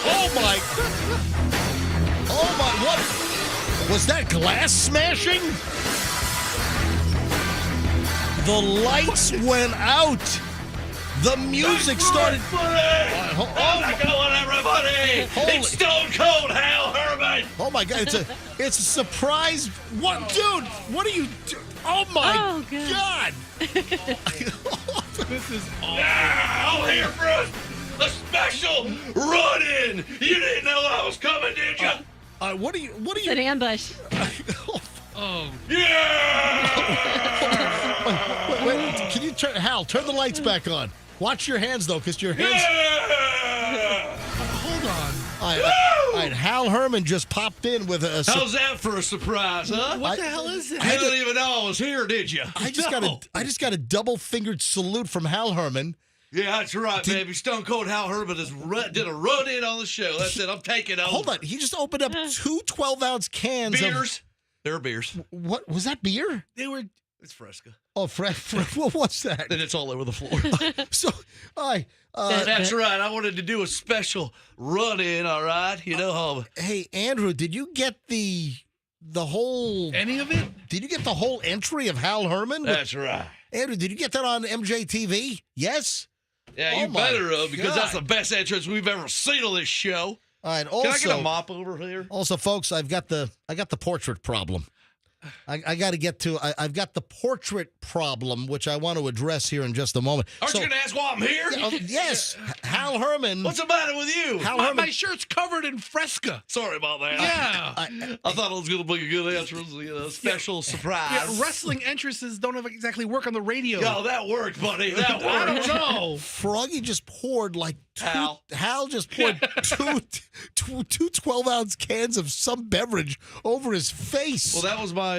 Oh my! What was that? Glass smashing? The lights went out. The music started. How's it going, everybody? It's Stone Cold Hal Herman. Oh my God! It's a surprise. What, dude? What are you doing? Oh my God! This is awesome. I'm here for a special run-in. You didn't know I was coming, did you? What are you? It's an ambush. Oh, Yeah! Wait, can you turn the lights back on? Watch your hands though, because your hands. Yeah! hold on. All right, Hal Herman just popped in with a. How's that for a surprise, huh? What the hell is it? You didn't even know I was here, did you? I just got a double-fingered salute from Hal Herman. Yeah, that's right, baby. Stone Cold Hal Herman did a run-in on the show. That's it. I'm taking over. Hold on, he just opened up two 12-ounce cans beers. There are beers. What was that beer? It's Fresca. Oh, what was that? And it's all over the floor. So, that's right. I wanted to do a special run-in. All right, Hey, Andrew, did you get the whole? Any of it? Did you get the whole entry of Hal Herman? That's right. Andrew, did you get that on MJTV? Yes. Yeah, you better have, because that's the best entrance we've ever seen on this show. All right. Also, can I get a mop over here? Also, folks, I got the portrait problem. I got to get to. I've got the portrait problem, which I want to address here in just a moment. Aren't you going to ask why I'm here? Yes, Hal Herman. What's the matter with you? My shirt's covered in Fresca. Sorry about that. Yeah. I thought it was going to be a good entrance, special surprise. Yeah, wrestling entrances don't exactly work on the radio. Yo, that worked, buddy. That worked. I don't know. Froggy just poured Hal just poured two 12-ounce cans of some beverage over his face. Well, that was my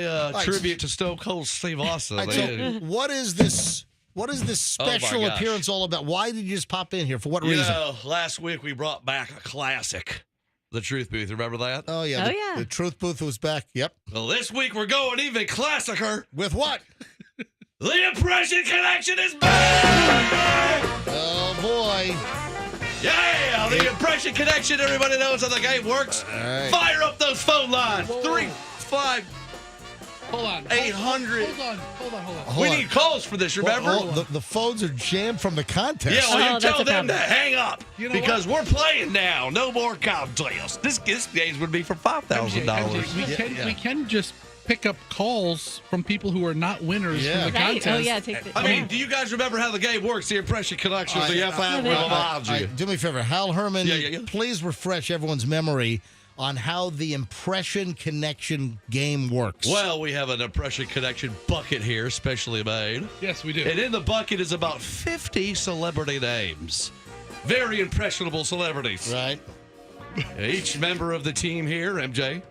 tribute to Stone Cold Steve Austin. So what is this special appearance all about? Why did you just pop in here? For what reason? Last week we brought back a classic, the Truth Booth. Remember that? Oh, yeah. The Truth Booth was back. Yep. Well, this week we're going even classicer. With what? The Impression Connection is back! Oh, boy. Yeah, the Impression Connection. Everybody knows how the game works. Right. Fire up those phone lines. 3-5. Hold on. 800. Hold on. We need calls for this, remember? The phones are jammed from the contest. Yeah, well, you tell them to hang up because we're playing now. No more contests. This game's going to be for $5,000. We can just pick up calls from people who are not winners from the contest. Oh, yeah. I mean, do you guys remember how the game works? The Impression Connection. The FI reminds you. Do me a favor. Hal Herman, please refresh everyone's memory on how the impression connection game works. Well, we have an impression connection bucket here, specially made. Yes, we do. And in the bucket is about 50 celebrity names. Very impressionable celebrities. Right. Each member of the team here, MJ,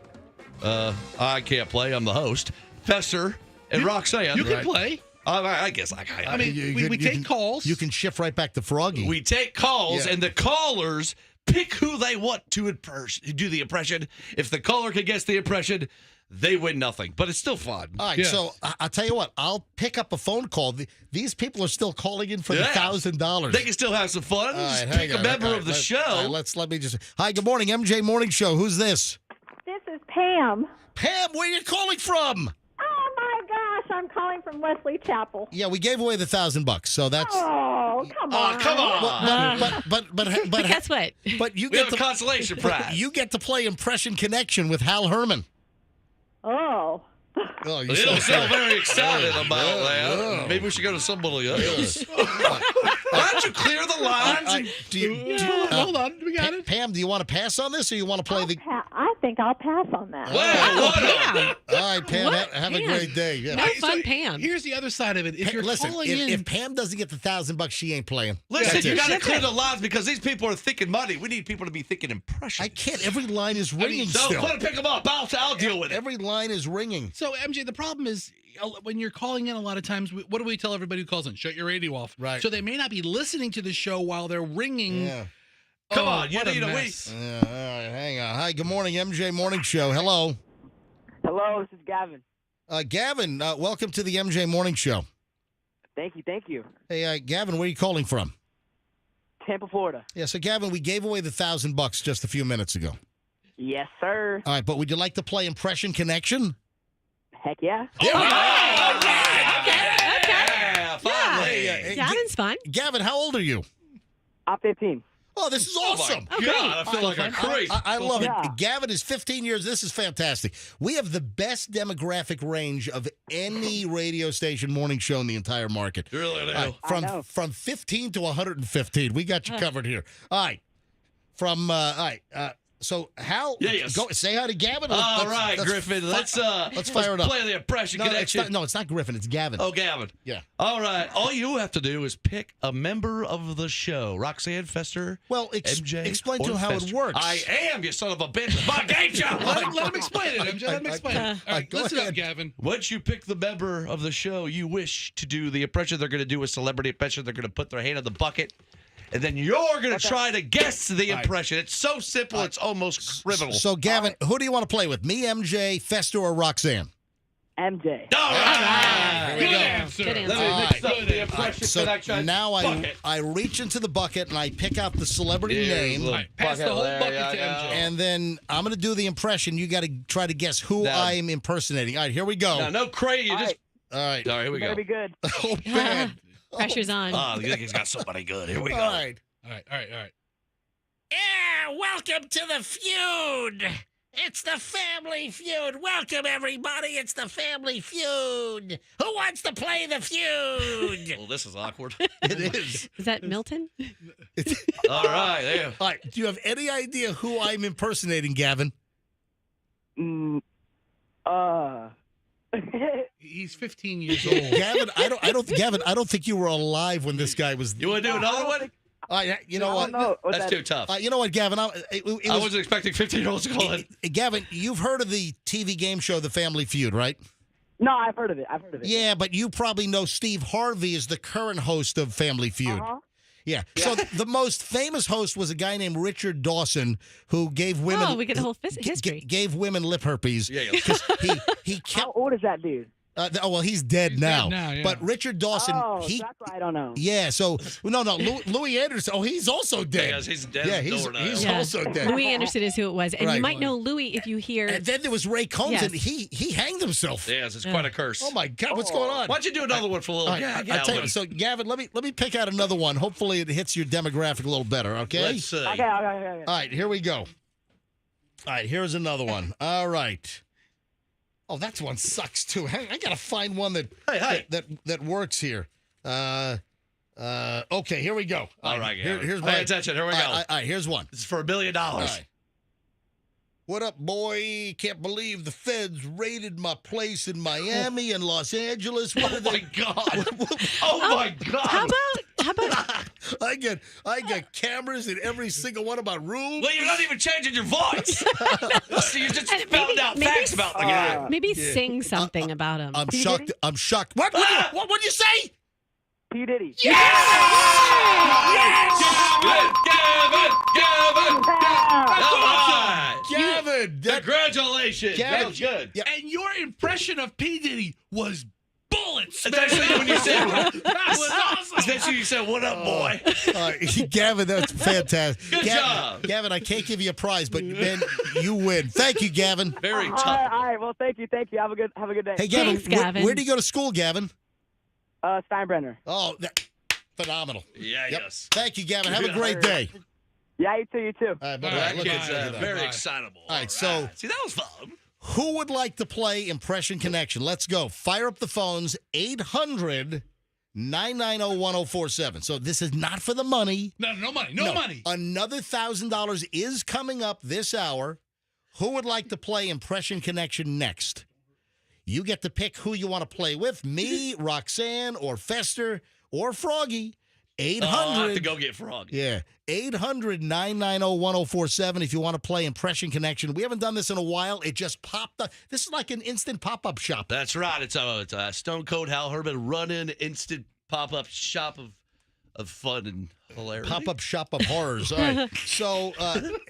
I can't play, I'm the host, Fester, and Roxanne. You can play. I guess I mean, we take calls. You can shift right back to Froggy. We take calls, and the callers pick who they want to do the impression. If the caller can guess the impression, they win nothing. But it's still fun. All right, so I'll tell you what. I'll pick up a phone call. These people are still calling in for the $1,000. They can still have some fun. Right, just pick a member of the show. Let me just. Hi, good morning, MJ Morning Show. Who's this? This is Pam. Pam, where are you calling from? Oh my gosh, I'm calling from Wesley Chapel. Yeah, we gave away the $1,000, so that's. Oh, come on. Oh, come on. But guess what? But you We get have a consolation prize. You get to play Impression Connection with Hal Herman. Oh. Oh, You don't sound very excited about that. Maybe we should go to somebody else. Why don't you clear the lines? Hold on, we got it. Pam, do you want to pass on this, or you want to play I think I'll pass on that. Pam. All right, Pam, have a great day. Yeah. Have fun, Pam. Here's the other side of it. If you're calling in, if Pam doesn't get the $1,000, she ain't playing. Listen, you got to clear the lines because these people are thinking money. We need people to be thinking impressions. I can't. Every line is ringing So still. pick them up. I'll deal with it. Every line is ringing. So, MJ, the problem is when you're calling in a lot of times, what do we tell everybody who calls in? Shut your radio off. Right. So they may not be listening to the show while they're ringing. Yeah. Come on, you what a need a mess. All right, hang on. Hi, good morning, MJ Morning Show. Hello. Hello, this is Gavin. Gavin, welcome to the MJ Morning Show. Thank you. Hey, Gavin, where are you calling from? Tampa, Florida. Yeah, so Gavin, we gave away the $1,000 just a few minutes ago. Yes, sir. All right, but would you like to play Impression Connection? Heck yeah. There we go. Yeah, finally. Hey, Gavin's fun. Gavin, how old are you? I'm 15. Oh, this is awesome. Oh, God, I feel like a crazy. I love Yeah. it. Gavin is 15 years. This is fantastic. We have the best demographic range of any radio station morning show in the entire market. You really do. I know. From 15 to 115. We got you covered here. All right. So Hal, Yes. go say hi to Gavin. All right, Griffin. Let's fire it up. play the impression connection. It's not Griffin. It's Gavin. Oh, Gavin. Yeah. All right. All you have to do is pick a member of the show. Roxanne, Fester, Well, MJ, explain to or him how it Fester. works. I am, you son of a bitch. I gave you. Let him explain it, MJ. Let him explain it. All right, go listen ahead. up, Gavin. Once you pick the member of the show you wish to do the impression, they're going to do a celebrity impression. They're going to put their hand in the bucket. And then you're going to try to guess the impression. It's so simple, it's almost criminal. So, Gavin, who do you want to play with? Me, MJ, Fester, or Roxanne? MJ. All right. Here we Good go. answer. Good answer. Let me mix up the impression So connection. now bucket. I reach into the bucket and I pick out the celebrity name. All right, pass the whole There bucket you to go. MJ. And then I'm going to do the impression. You got to try to guess who Now- I'm impersonating. All right, here we go. No, no crazy. You just. All right. All right, here we Better go. be good. Oh, man. Pressure's on. Oh, you think he's got somebody good. Here we All go. right. All right. Yeah, welcome to the feud. It's the Family Feud. Welcome, everybody. It's the Family Feud. Who wants to play the feud? Well, this is awkward. It is. Is that Milton? All right, there. All right. Do you have any idea who I'm impersonating, Gavin? He's 15 years old. Gavin, Gavin, I don't think you were alive when this guy was. You want to do another one? You know what? That's too tough. You know what, Gavin? I wasn't expecting 15-year-olds to call in. Gavin, you've heard of the TV game show The Family Feud, right? No, I've heard of it. Yeah, but you probably know Steve Harvey is the current host of Family Feud. Yeah. So the most famous host was a guy named Richard Dawson who gave women. Oh, we get the whole history. Gave women lip herpes. Yeah. Because he kept. How old is that dude? He's dead now. Yeah. But Richard Dawson, that's why I don't know. Yeah, so no, Louis Anderson. Oh, he's also dead. Yeah, he's dead. Yeah, he's also dead. Louis Anderson is who it was, and Right. you might know Louis if you hear. And then there was Ray Combs, Yes. and he hanged himself. Yes, it's quite a curse. Oh my God, what's going on? Why don't you do another one for a little? All right, I tell you, so Gavin, let me pick out another one. Hopefully, it hits your demographic a little better. Okay. Let's see. Okay. All right, here we go. All right, here's another one. All right. Oh, that one sucks too. I gotta find one that that works here. Okay, here we go. All right, here's pay attention. Here we go. All right, here's one. This is for $1 million. All right. What up, boy? Can't believe the feds raided my place in Miami and Los Angeles. What Oh my God! Oh my God! How about I get cameras in every single one of my rooms. Well, you're not even changing your voice. So you just found out facts about the guy. maybe sing something about him? I'm shocked. I'm shocked. What? What'd you say? P. Diddy. Yes! Gavin! Congratulations. That was good. Yeah. And your impression of P. Diddy was bullets. Especially when you said, That was awesome. especially you said, "What up, boy?" Gavin, that's fantastic. Good job. Gavin, I can't give you a prize, but man, you win. Thank you, Gavin. Very All tough. right. Well, thank you. Have a good day. Hey, Gavin, Thanks, Gavin. where do you go to school, Gavin? Steinbrenner. Oh, phenomenal. Yeah, Yep. yes. Thank you, Gavin. Have a great day. Yeah, you too. You too. All right, bye-bye. That Look kid's at that. very excitable. All right, so- see, that was fun. Who would like to play Impression Connection? Let's go. Fire up the phones, 800-990-1047. So this is not for the money. No money. No money. Another $1,000 is coming up this hour. Who would like to play Impression Connection next? You get to pick who you want to play with, me, Roxanne, or Fester, or Froggy. 800. I'll have to go get Froggy. Yeah. 800-990-1047 if you want to play Impression Connection. We haven't done this in a while. It just popped up. This is like an instant pop-up shop. That's right. It's a Stone Cold Hal Herman run-in instant pop-up shop of fun and hilarity. Pop-up shop of horrors. All right. So,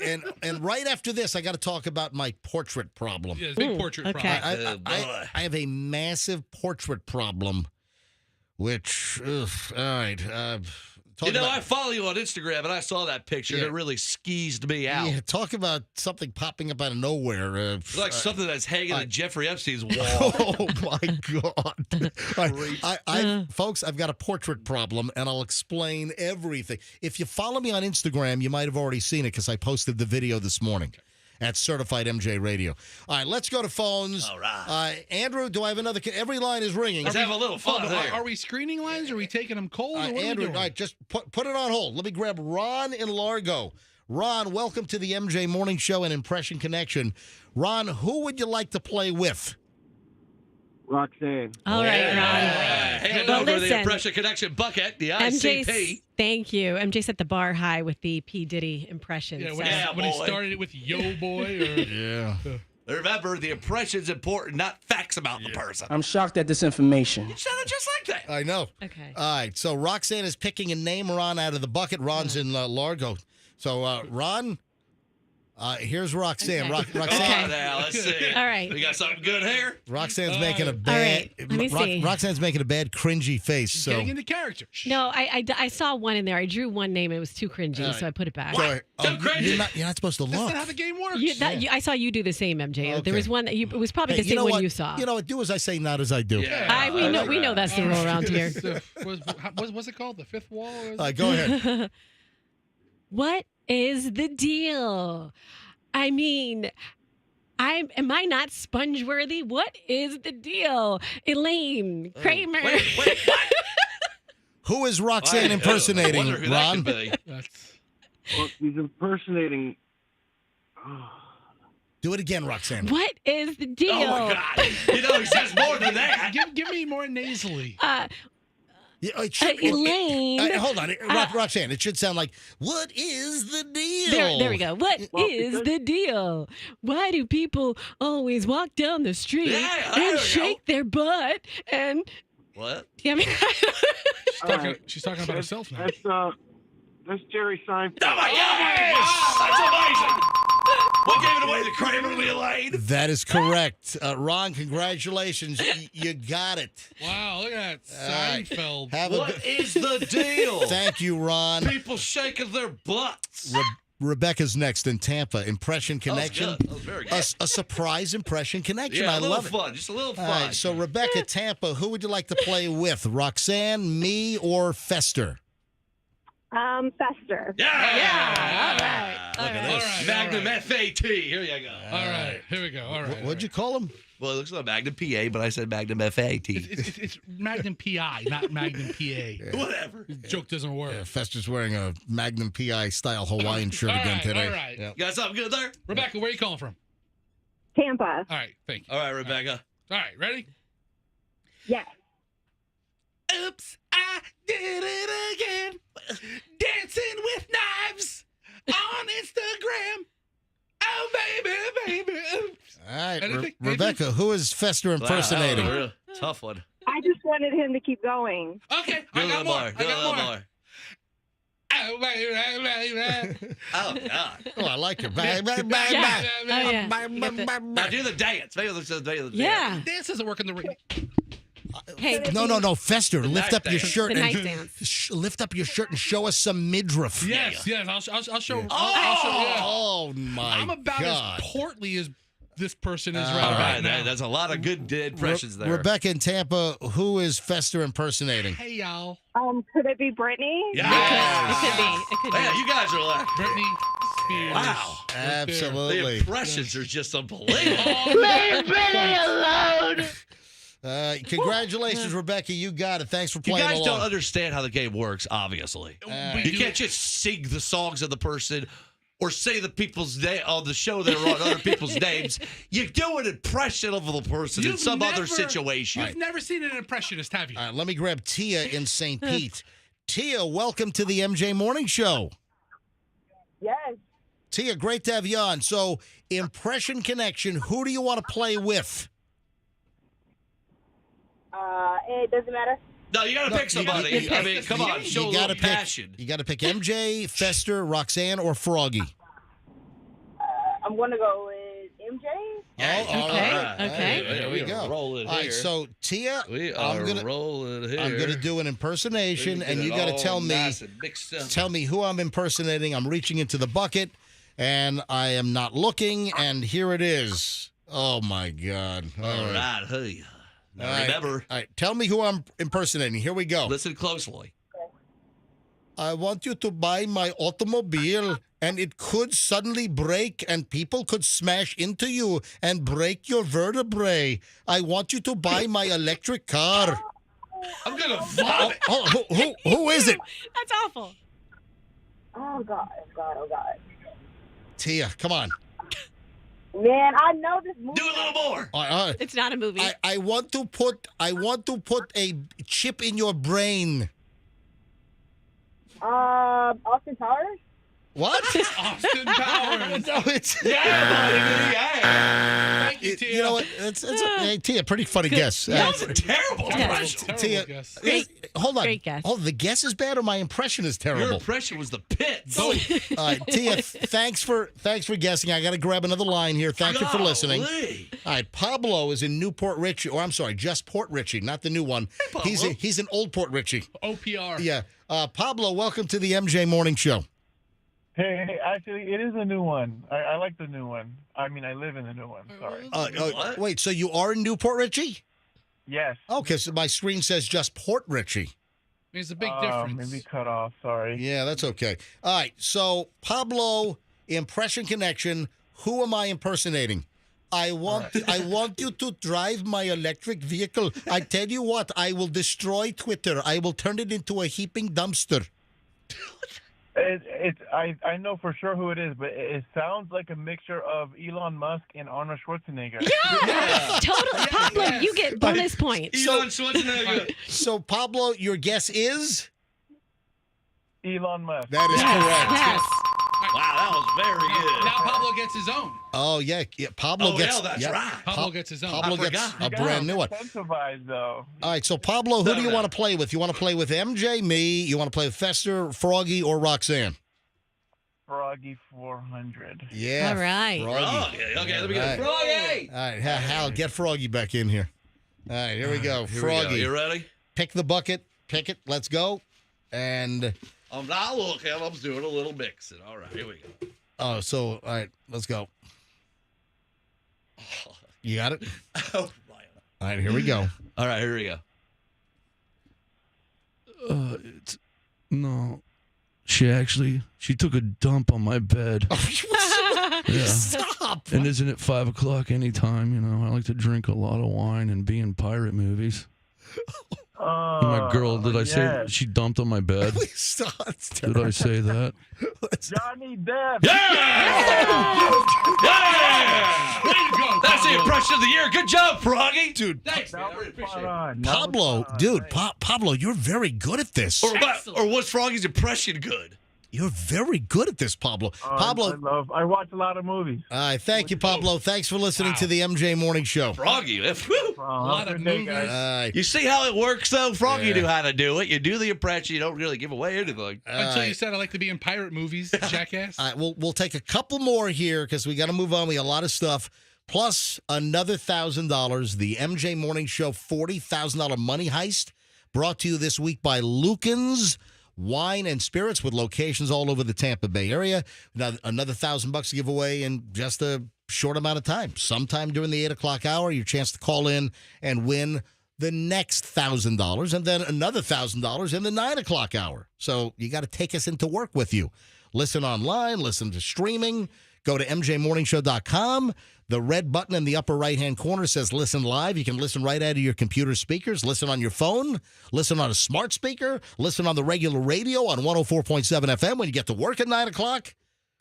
and right after this, I got to talk about my portrait problem. Yeah, it's a big portrait okay. problem. I have a massive portrait problem, which, all right. I follow you on Instagram, and I saw that picture, and it really skeezed me out. Yeah, talk about something popping up out of nowhere. It's like something that's hanging on Jeffrey Epstein's wall. Oh, my God. Folks, I've got a portrait problem, and I'll explain everything. If you follow me on Instagram, you might have already seen it because I posted the video this morning at Certified MJ Radio. All right, let's go to phones. All right. Andrew, do I have another? Every line is ringing. Let's have a little fun there. Are we screening lines? Or are we taking them cold? Or what Andrew, are we doing? all right, just put it on hold. Let me grab Ron in Largo. Ron, welcome to the MJ Morning Show and Impression Connection. Ron, who would you like to play with? Roxanne. All right, Ron. Hand Well, over the listen. Impression Connection bucket, the MJ, ICP. thank you. MJ set the bar high with the P. Diddy impression. Yeah, so- when he boy. started it with Yo Boy. Or, Yeah. Remember, the impression's important, not facts about the person. I'm shocked at this information. You said it just like that. I know. Okay. All right, so Roxanne is picking a name, Ron, out of the bucket. Ron's in Largo. So, Ron, here's Roxanne. Okay. Roxanne. Oh, now, let's see. All right. We got something good here? Roxanne's making a All bad. right, let me see. Roxanne's making a bad, cringy face. So getting into character. No, I saw one in there. I drew one name. It was too cringy, All right. so I put it back. Sorry. Too cringy. You're not supposed to That's look. not how the game works. I saw you do the same, MJ. Okay. There was one that it was probably Hey, the same one what? you saw. You know what? Do as I say, not as I do. Yeah. We know that's the rule around here. What's it called? The fifth wall? Go ahead. What is the deal? I mean, am I not sponge worthy? What is the deal? Elaine Kramer. Wait, what? Who is Roxanne impersonating, I wonder who that Ron? could be. Well, he's impersonating. Do it again, Roxanne. What is the deal? Oh, my God. You know, he says more than that. Give me more nasally. Yeah, it should, Elaine. hold on, Roxanne. It should sound like, "What is the deal?" There we go. What is the deal? Why do people always walk down the street Yeah, there we and go. shake their butt? And What? I mean, She's talking about herself now. That's Jerry Seinfeld. Oh, my God. That's amazing. What gave it away? The Kramer with Elaine? That is correct, Ron. Congratulations, you got it. Wow, look at that. right. Seinfeld. Have What is the deal? Thank you, Ron. People shaking their butts. Rebecca's next in Tampa. Impression Connection. That was very good. A surprise Impression Connection. Yeah, I a little love it. fun. Just a little fun. All right, so Rebecca, Tampa, who would you like to play with? Roxanne, me, or Fester? Fester. Yeah. all right. Look at All this. right, Magnum all right. FAT. Here you go. All right, here we go. All right. What'd you call him? Well, it looks like Magnum PA, but I said Magnum FAT. It's Magnum PI, not Magnum PA. Whatever. Joke doesn't work. Yeah, Fester's wearing a Magnum PI style Hawaiian shirt All again right, today. all right. Yeah. Got something good there? Rebecca, where are you calling from? Tampa. All right, thank you. All right, Rebecca. All right, ready? Yes. Oops, I did it again. Dancing with knives on Instagram. Oh, baby. Oops. All right, Anything? Rebecca, who is Fester impersonating? Wow, real tough one. I just wanted him to keep going. Okay, Do a I little got more. more. I Do a got little more. more. Oh, baby. Oh, God. Oh, I like it. Bang, bang, bang, Yeah. bang. Oh, yeah. Bang, You bang, get the- bang, Now bang. do the dance. Maybe let's do the dance. Yeah. Dance doesn't work in the ring. Hey, No, Fester, lift nice up your dance. shirt the night and dance. lift up your shirt and show us some midriff. Yes. I'll show. I'll show. Yeah. Oh my I'm about God. as portly as this person is All right, All right, right, now. that's a lot of good impressions there. Rebecca in Tampa, who is Fester impersonating? Hey, y'all. Could it be Brittany? Yeah. It could be. It could be. Man, you guys are like, Britney Spears. wow. Right there. The Absolutely. impressions are just unbelievable. Leave Brittany alone. Congratulations, Rebecca. You got it. Thanks for You playing guys along. don't understand how the game works, obviously. You can't just sing the songs of the person or say the people's name on the show that are on other people's names. You do an impression of the person in some other situation. You've never seen an impressionist, have you? All right, let me grab Tia in St. Pete. Tia, welcome to the MJ Morning Show. Yes. Tia, great to have you on. So, impression connection, who do you want to play with? It doesn't matter. No, you got to pick somebody. I mean, come on, show a little passion. You got to pick MJ, Fester, Roxanne, or Froggy. I'm going to go with MJ. All Okay, right. okay. There we go. Rolling All right, here. so Tia, We I'm are gonna rolling here. I'm gonna do an impersonation, and you got to tell me Tell me who I'm impersonating. I'm reaching into the bucket, and I am not looking, and here it is. Oh my God! All right, hey. Now All right. remember. All right, tell me who I'm impersonating. Here we go. Listen closely. I want you to buy my automobile, and it could suddenly break, and people could smash into you and break your vertebrae. I want you to buy my electric car. I'm gonna vomit. Who is it? That's awful. Oh, God. Tia, come on. Man, I know this movie. Do a little more. All right. It's not a movie. I want to put a chip in your brain. Austin Powers? What? Austin Powers. No, it's Thank you, Tia. You know what? Hey, Tia, pretty funny guess. That was a terrible impression. Terrible Tia, guess. hold on. Great guess. Oh, the guess is bad, or my impression is Your terrible. impression was the pits. All right, Tia, thanks for guessing. I got to grab another line here. Thank you for listening. Golly. All right, Pablo is in Newport Richie. Or I'm sorry, just Port Richie, not the new one. Pablo. He's in Old Port Richie. OPR. Yeah. Pablo, welcome to the MJ Morning Show. Hey, actually, it is a new one. I like the new one. I mean, I live in the new one. Sorry. What? Wait, so you are in Newport Richie? Yes. Okay, so my screen says just Port Richie. There's a big difference. Maybe cut off. Sorry. Yeah, that's okay. All right, so Pablo, impression connection. Who am I impersonating? I want you to drive my electric vehicle. I tell you what, I will destroy Twitter. I will turn it into a heaping dumpster. I know for sure who it is, but it sounds like a mixture of Elon Musk and Arnold Schwarzenegger. Yeah, totally. Pablo, you get bonus points. Elon Schwarzenegger. So Pablo, your guess is? Elon Musk. That is correct. Yes. Wow, that was very good. Now Pablo gets his own. Oh yeah, Pablo gets. yeah, that's right. Pablo gets his own. Pablo I gets forgot. a brand new one. Incentivized, though. All right, so Pablo, who do you want to play with? You want to play with MJ, me? You want to play with Fester, Froggy, or Roxanne? Froggy 400. Yeah. All right. Froggy. Okay, let me get All Froggy. All right, Hal, get Froggy back in here. All right, here we go. Here we go. Froggy. You ready? Pick the bucket. Pick it. Let's go. And I'm not looking. I'm doing a little mixing. All right, here we go. all right, let's go. You got it? Oh, All right, here we go. all right, here we go. No. She took a dump on my bed. Yeah. Stop. And isn't it 5 o'clock anytime? You know, I like to drink a lot of wine and be in pirate movies. My girl, did I say she dumped on my bed? Please stop. Did I say that? Johnny Depp. Yeah! Way to go, That's the Pablo. impression of the year. Good job, Froggy. Dude, Thanks, man. I really appreciate it. Pablo, dude, Pablo, you're very good at this. Or was Froggy's impression good? You're very good at this, Pablo. Pablo, I watch a lot of movies. Thank you, Pablo. Thanks for listening to the MJ Morning Show. Froggy. A lot of movies. You see how it works, though? Froggy Yeah. knew how to do it. You do the impression. You don't really give away anything. Until you said I like to be in pirate movies, jackass. All right, we'll take a couple more here because we got to move on. We got a lot of stuff. Plus another $1,000. The MJ Morning Show $40,000 money heist brought to you this week by Lucan's Wine and Spirits with locations all over the Tampa Bay area. Now, another $1,000 to give away in just a short amount of time. Sometime during the 8 o'clock hour, your chance to call in and win the next $1,000 and then another $1,000 in the 9 o'clock hour. So you got to take us into work with you. Listen online, listen to streaming. Go to mjmorningshow.com. The red button in the upper right-hand corner says listen live. You can listen right out of your computer speakers, listen on your phone, listen on a smart speaker, listen on the regular radio on 104.7 FM when you get to work at 9 o'clock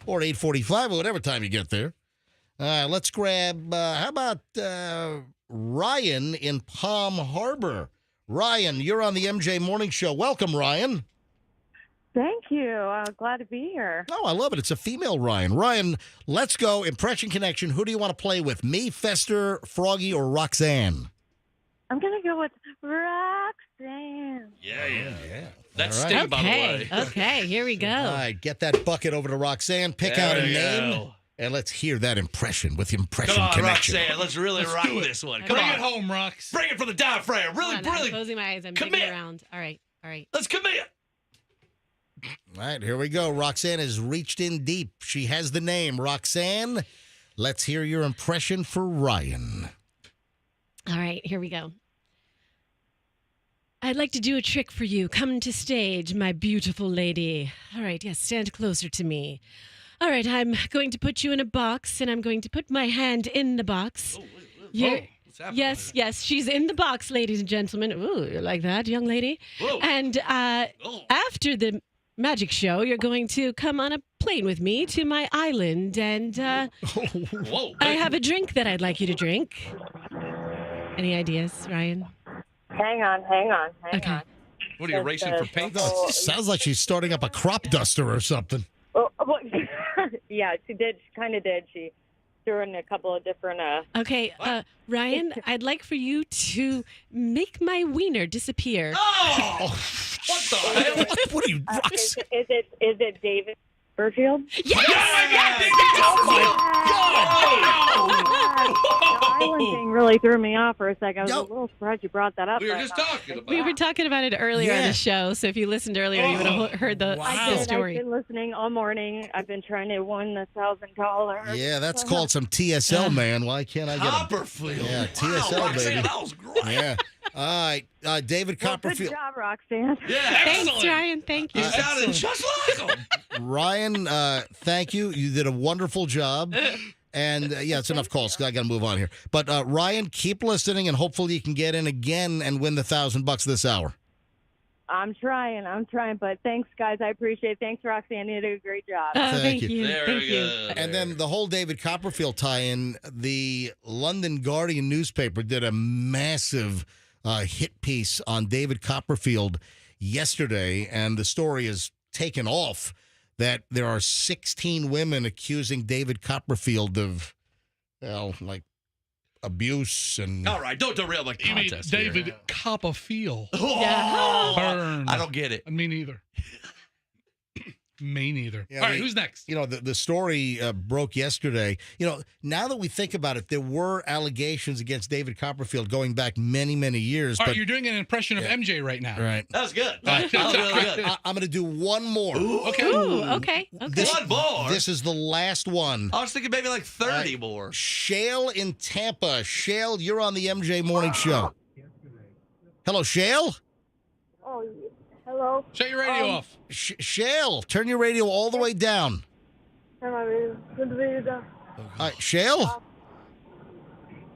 or 8:45 or whatever time you get there. Let's grab, how about Ryan in Palm Harbor? Ryan, you're on the MJ Morning Show. Welcome, Ryan. Thank you. Glad to be here. Oh, I love it. It's a female Ryan. Ryan, let's go. Impression Connection. Who do you want to play with? Me, Fester, Froggy, or Roxanne? I'm going to go with Roxanne. Yeah. All That's right. Sting, by the way. Okay, here we go. All right, get that bucket over to Roxanne. Pick There out a we name. go. And let's hear that impression with Impression Come on, Connection. Roxanne. Let's really rock this one. Come Bring on. it home, Rox. Bring it from the diaphragm. Really, Come on, I'm really. closing my eyes. I'm Commit. digging around. All right. Let's commit. All right, here we go. Roxanne has reached in deep. She has the name. Roxanne, let's hear your impression for Ryan. All right, here we go. I'd like to do a trick for you. Come to stage, my beautiful lady. All right, yes, stand closer to me. All right, I'm going to put you in a box, and I'm going to put my hand in the box. You're- Yes, she's in the box, ladies and gentlemen. Ooh, you like that, young lady? Whoa. And after the magic show, you're going to come on a plane with me to my island, and Whoa. I have a drink that I'd like you to drink. Any ideas, Ryan? Hang on. Okay. What are you racing for paint? Sounds like she's starting up a crop duster or something. Well, yeah, she did. She kind of did. She threw in a couple of different. Okay, Ryan, I'd like for you to make my wiener disappear. Oh! What the hell? What are you, Is Roxanne? it David Copperfield? Yes! Oh, The island thing really threw me off for a second. I was Yo. a little surprised you brought that up. We were but, just talking about We were talking about it earlier on Yeah. the show, so if you listened earlier, you would have heard the, Wow. the I've story. been listening all morning. I've been trying to win the $1,000. Yeah, that's called some TSL, man. Why can't I get him? Copperfield. Yeah, TSL, wow, Roxanne, baby. that was great. Yeah. All right, David Well, Copperfield. good job, Roxanne. Yeah, Thanks, excellent. Ryan. Thank you. You sounded just like him. Ryan, thank you. You did a wonderful job. And yeah, it's enough calls 'cause I got to move on here. But Ryan, keep listening, and hopefully you can get in again and win the $1,000 this hour. I'm trying, but thanks, guys. I appreciate it. Thanks, Roxanne. You did a great job. Thank you. Very good. And then the whole David Copperfield tie-in, the London Guardian newspaper did a massive hit piece on David Copperfield yesterday, and the story is taken off that there are 16 women accusing David Copperfield of, well, like abuse and... All right, don't derail the You mean contest. David here. Copperfield? Oh, Burn. I don't get it. Me neither. Me neither. Yeah, All right, who's next? You know, the story broke yesterday. You know, now that we think about it, there were allegations against David Copperfield going back many, many years. All right, but you're doing an impression of MJ right now. right. That was good. Right. That was really good. I'm going to do one more. Okay. Ooh, okay. This, One more? This is the last one. I was thinking maybe like 30 more. Shale in Tampa. Shale, you're on the MJ Morning Show. Hello, Shale. Oh, hello. Shut your radio off. Shale, turn your radio all the way down. All right, Shale.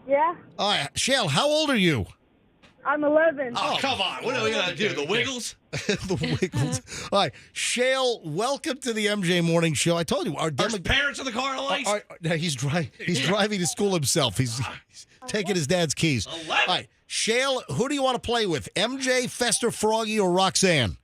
Yeah, All right, Shale, how old are you? I'm 11. Oh, come on. What are we going to do? The Wiggles? The Wiggles. All right. Shale, welcome to the MJ Morning Show. I told you. Our parents in the car at least? He's driving to school himself. He's taking his dad's keys. 11. All right. Shale, who do you want to play with? MJ, Fester, Froggy, or Roxanne?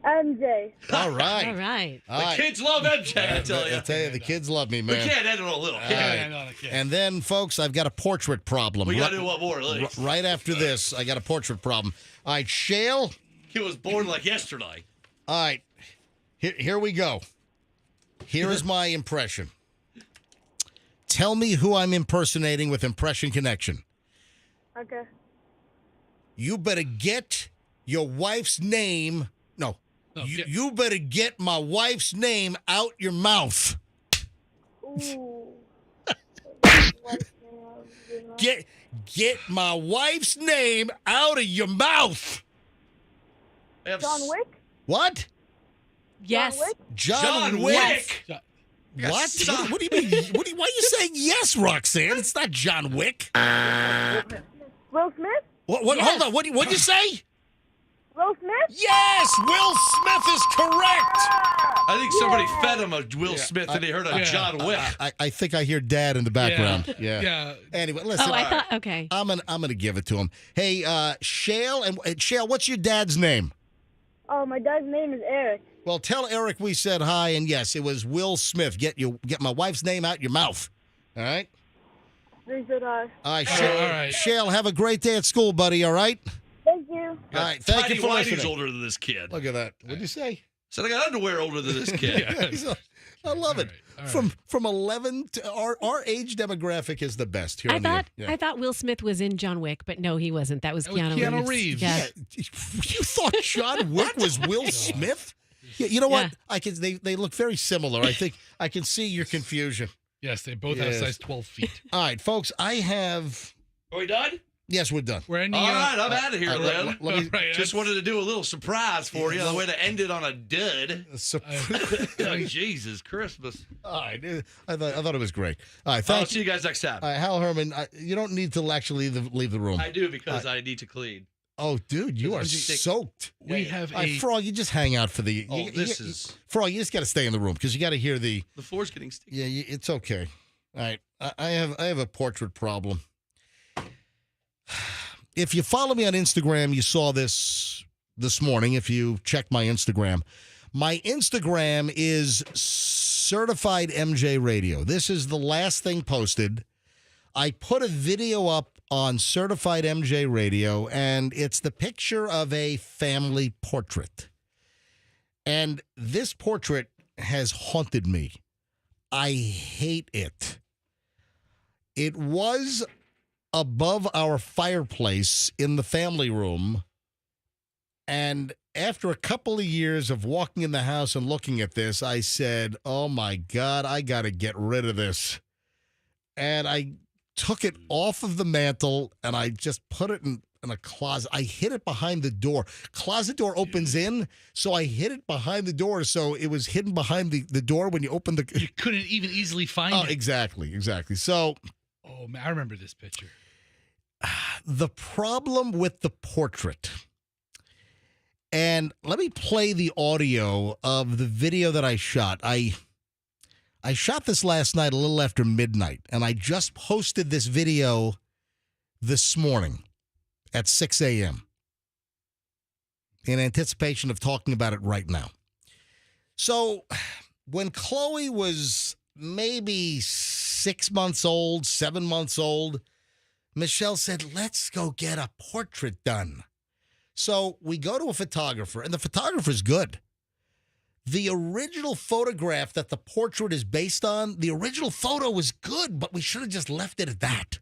MJ. All right. All right. The kids love MJ, I tell you. I tell you, the kids love me, man. We can't end it on a little kid. And then, folks, I've got a portrait problem. We got to do one more, at least. Right after this, I got a portrait problem. All right, Shale. He was born like yesterday. All right. Here we go. Here is my impression. Tell me who I'm impersonating with Impression Connection. Okay. You better get your wife's name. No. You better get my wife's name out your mouth. Ooh. Get my wife's name out of your mouth. John Wick? What? Yes. John Wick. What? What do you mean? Why are you saying yes, Roxanne? It's not John Wick. Will Smith? What? Yes. Hold on. What did you say? Will Smith? Yes, Will Smith is correct. I think somebody fed him a Will Smith and he heard a John Wick. I think I hear Dad in the background. Yeah. Anyway, listen. Oh, I thought, okay. I'm gonna give it to him. Hey, Shale, Shale, what's your dad's name? Oh, my dad's name is Eric. Well, tell Eric we said hi, and yes, it was Will Smith. Get my wife's name out your mouth. All right? They said hi. All right, Shale. All right. Shale, have a great day at school, buddy, all right? Thank you. All right, thank you for listening. Whitey's older than this kid. Look at that. What'd you say? Said I got underwear older than this kid. I love it. All right. From 11 to our age demographic is the best here. I thought Will Smith was in John Wick, but no, he wasn't. That was Keanu Reeves. Yeah. You thought John Wick was Will Smith? Yeah, you know what? They look very similar. I think I can see your confusion. Yes, they both have size 12 feet. All right, folks, I have. Are we done? Yes, we're done. We're ending. All right, I'm out of here, Lynn. Let me, just wanted to do a little surprise for you. The way to end it on a dud. Oh, Jesus, Christmas. All right, I thought it was great. All right, I'll see you guys next time. All right, Hal Herman, you don't need to actually leave the room. I do because I need to clean. Oh, dude, you are soaked. We have Frog, you just hang out for the. Frog, you just got to stay in the room because you got to hear the. The floor's getting sticky. Yeah, it's okay. All right, I have a portrait problem. If you follow me on Instagram, you saw this morning. If you check my Instagram is Certified MJ Radio. This is the last thing posted. I put a video up on Certified MJ Radio, and it's the picture of a family portrait. And this portrait has haunted me. I hate it. It was above our fireplace in the family room. And after a couple of years of walking in the house and looking at this, I said, oh my God, I got to get rid of this. And I took it off of the mantle and I just put it in a closet. I hid it behind the door. Closet door opens in, so I hid it behind the door. So it was hidden behind the door when you opened the... You couldn't even easily find it. Exactly. So... Oh, man, I remember this picture. The problem with the portrait, and let me play the audio of the video that I shot. I shot this last night a little after midnight, and I just posted this video this morning at 6 a.m. in anticipation of talking about it right now. So when Chloe was maybe 6 months old, 7 months old, Michelle said, let's go get a portrait done. So we go to a photographer, and the photographer's good. The original photograph that the portrait is based on, the original photo was good, but we should have just left it at that.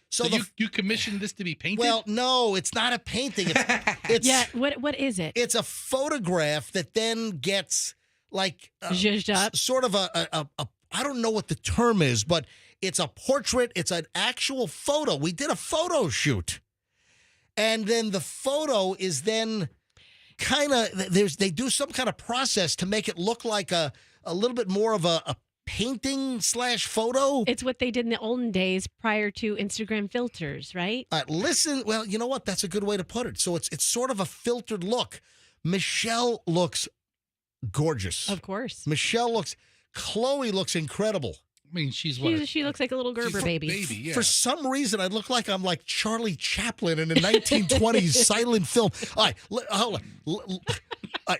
So you commissioned this to be painted? Well, no, it's not a painting. It's yeah, what is it? It's a photograph that then gets like zhuzhed up. Sort of a I don't know what the term is, but it's a portrait. It's an actual photo. We did a photo shoot. And then the photo is then kind of, they do some kind of process to make it look like a little bit more of a painting / photo. It's what they did in the olden days prior to Instagram filters, right? Listen, well, you know what? That's a good way to put it. So it's sort of a filtered look. Michelle looks gorgeous. Of course. Chloe looks incredible. I mean, she looks like a little Gerber baby. Yeah. For some reason, I look like I'm like Charlie Chaplin in a 1920s silent film. All right, hold on. Are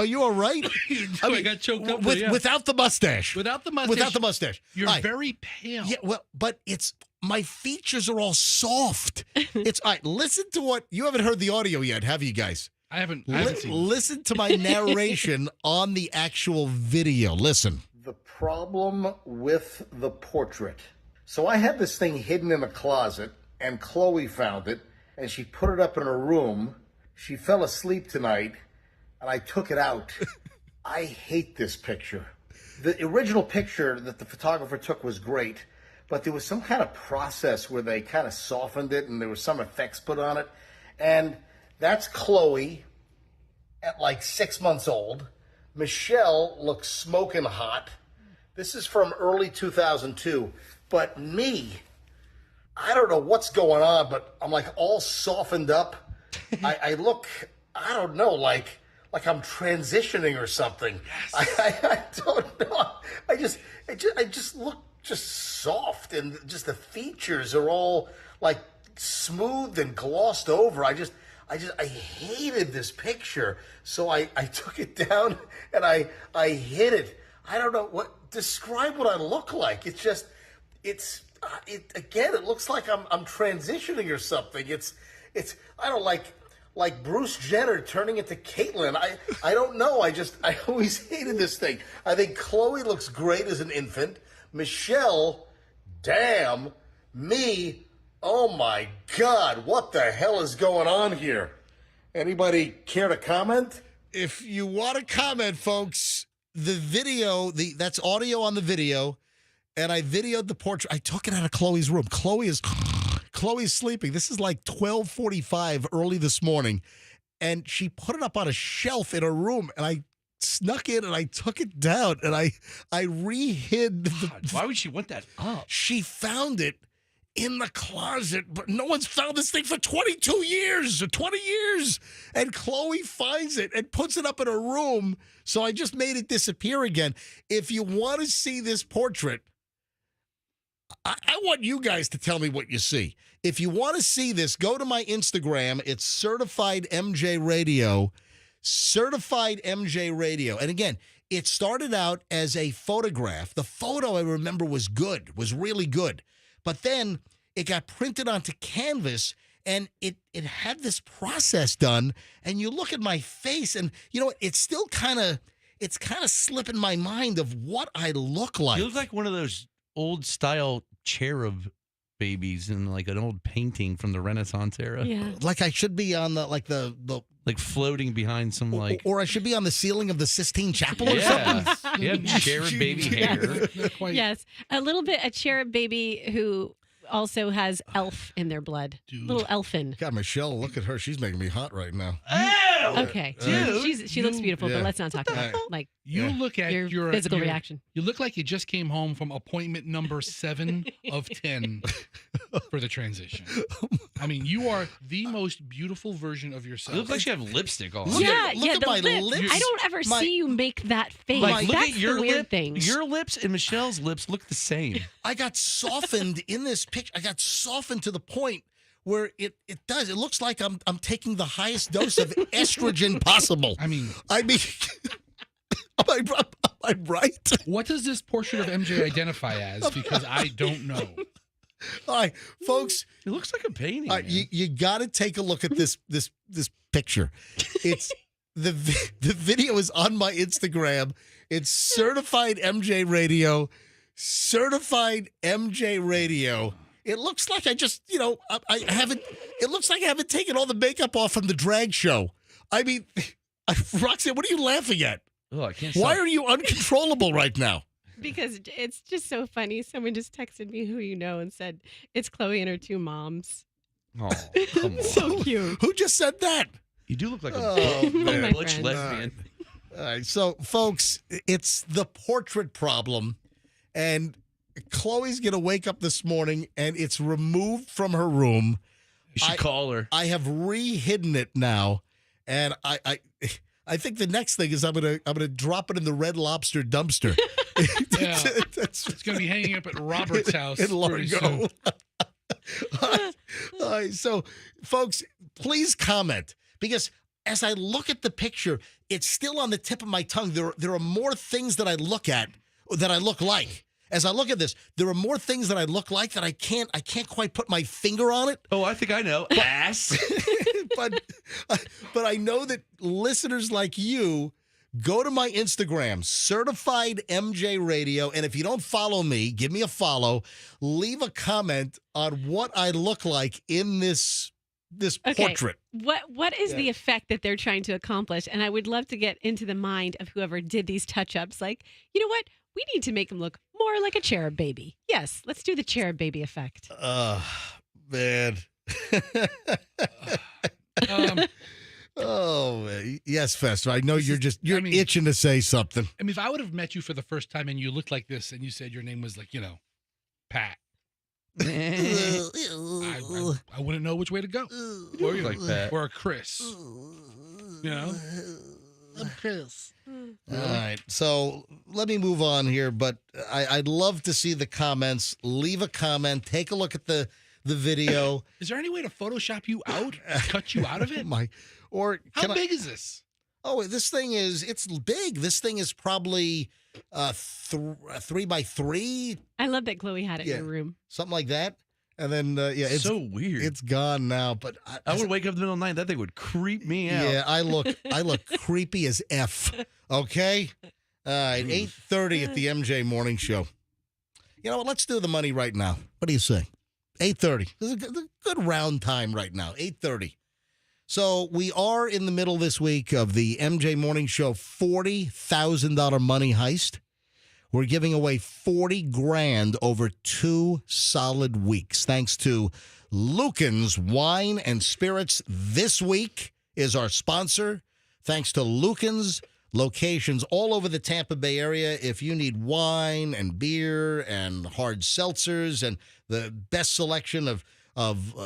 you all right? I got choked up without the mustache. Without the mustache. You're right. very pale. Yeah, well, but my features are all soft. It's all right. Listen to what you haven't heard the audio yet, have you guys? I haven't seen it. Listen to my narration on the actual video. Listen. The problem with the portrait. So I had this thing hidden in a closet, and Chloe found it, and she put it up in her room. She fell asleep tonight, and I took it out. I hate this picture. The original picture that the photographer took was great, but there was some kind of process where they kind of softened it, and there was some effects put on it. And that's Chloe at like 6 months old. Michelle looks smoking hot. This is from early 2002. But me, I don't know what's going on, but I'm like all softened up. I look, I don't know, like I'm transitioning or something. Yes. I don't know. I just look just soft, and just the features are all like smooth and glossed over. I hated this picture, so I took it down and I hid it. I don't know describe what I look like. It looks like I'm transitioning or something. I don't like Bruce Jenner turning into Caitlyn. I don't know. I always hated this thing. I think Chloe looks great as an infant. Michelle, damn. Me, oh my God, what the hell is going on here? Anybody care to comment? If you want to comment, folks, the video, that's audio on the video, and I videoed the portrait. I took it out of Chloe's room. Chloe's sleeping. This is like 12:45 early this morning, and she put it up on a shelf in her room, and I snuck in and I took it down, and I re-hid. Why would she want that up? She found it in the closet, but no one's found this thing for 22 years or 20 years. And Chloe finds it and puts it up in her room. So I just made it disappear again. If you want to see this portrait, I want you guys to tell me what you see. If you want to see this, go to my Instagram. It's Certified MJ Radio. Certified MJ Radio. And again, it started out as a photograph. The photo, I remember, was good, was really good. But then it got printed onto canvas, and it had this process done. And you look at my face, and you know it's still kind of slipping my mind of what I look like. You look like one of those old style cherub babies in like an old painting from the Renaissance era. Yeah, like I should be on the like floating behind some like, or I should be on the ceiling of the Sistine Chapel or something. Yeah, cherub baby hair. Yes, a little bit a cherub baby who also has elf in their blood. Dude. Little elfin. God, Michelle, look at her. She's making me hot right now. Okay, she looks beautiful, but let's not talk about like you look at your physical reaction. You look like you just came home from appointment number 7 of 10 for the transition. I mean, you are the most beautiful version of yourself. You look like you have lipstick on. Look at the my lips. I don't ever see you make that face. Like, look That's at your the weird thing. Your lips and Michelle's lips look the same. I got softened in this picture. I got softened to the point where it looks like I'm taking the highest dose of estrogen possible. I mean, am I right? What does this portrait of MJ identify as? Because I don't know. All right, folks. It looks like a painting. You got to take a look at this picture. It's the video is on my Instagram. It's Certified MJ Radio. Certified MJ Radio. It looks like I just, I haven't. It looks like I haven't taken all the makeup off from the drag show. I mean, Roxanne, what are you laughing at? Oh, I can't. Why are you uncontrollable right now? Because it's just so funny. Someone just texted me who you know and said it's Chloe and her 2 moms. Oh, come on. So cute. Who just said that? You do look like a butch lesbian. All right, so folks, it's the portrait problem, and Chloe's gonna wake up this morning and it's removed from her room. You should call her. I have re-hidden it now, and I think the next thing is I'm gonna drop it in the Red Lobster dumpster. Yeah. It's going to be hanging up at Robert's house in pretty soon. Largo. All right, so folks, please comment, because as I look at the picture, it's still on the tip of my tongue. There are more things that I look at that I look like. As I look at this, there are more things that I look like that I can't quite put my finger on it. Oh, I think I know. Ass. but I know that listeners like you go to my Instagram, Certified MJ Radio, and if you don't follow me, give me a follow. Leave a comment on what I look like in this portrait. What is the effect that they're trying to accomplish? And I would love to get into the mind of whoever did these touch-ups. Like, you know what? We need to make him look more like a cherub baby. Yes, let's do the cherub baby effect. Man. Oh, man. Yes, Fester. I know you're itching to say something. I mean, if I would have met you for the first time and you looked like this and you said your name was like, Pat. I wouldn't know which way to go. Or you like Pat. Or a Chris. I'm Chris. All right, so let me move on here, but I'd love to see the comments. Leave a comment. Take a look at the video. Is there any way to Photoshop you out? Cut you out of it? How big is this? Oh, it's big. This thing is probably 3 by 3. I love that Chloe had it in her room. Something like that. And then, it's so weird. It's gone now, but I would wake up in the middle of the night. That thing would creep me out. Yeah, I look creepy as F. Okay? All right, 8:30 at the MJ Morning Show. You know what? Let's do the money right now. What do you say? 8:30. This is a good round time right now, 8:30. So we are in the middle this week of the MJ Morning Show $40,000 money heist. We're giving away $40,000 over 2 solid weeks. Thanks to Lucan's Wine and Spirits. This week is our sponsor. Thanks to Lucan's locations all over the Tampa Bay area. If you need wine and beer and hard seltzers and the best selection of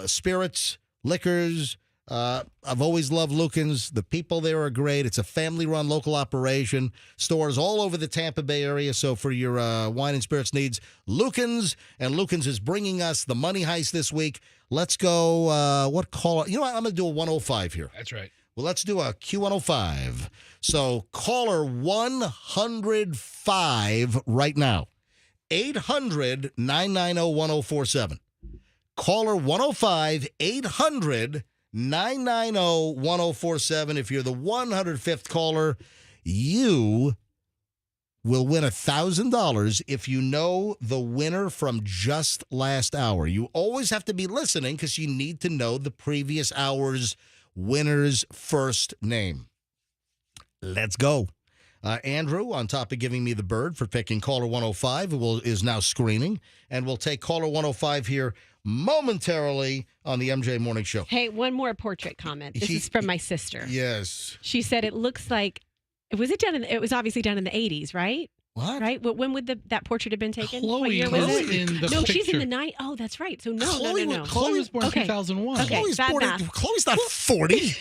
spirits, liquors, I've always loved Lucan's. The people there are great. It's a family-run local operation. Stores all over the Tampa Bay area. So for your wine and spirits needs, Lucan's. And Lucan's is bringing us the money heist this week. Let's go. What caller? You know what? I'm going to do a 105 here. That's right. Well, let's do a Q105. So caller 105 right now. 800-990-1047. Caller 105, 800-990-1047. If you're the 105th caller, you will win $1,000 if you know the winner from just last hour. You always have to be listening because you need to know the previous hour's winner's first name. Let's go. Andrew, on top of giving me the bird for picking caller 105, is now screening, and we'll take caller 105 here momentarily on the MJ Morning Show. Hey, one more portrait comment. This is from my sister. Yes. She said it looks like, it was obviously done in the 80s, right? What? Right? When would that portrait have been taken? Chloe What year was was it? in the No, picture. she's in the night. Oh, that's right. So no. Chloe was born in 2001. Okay, Chloe's bad math. Chloe's not 40.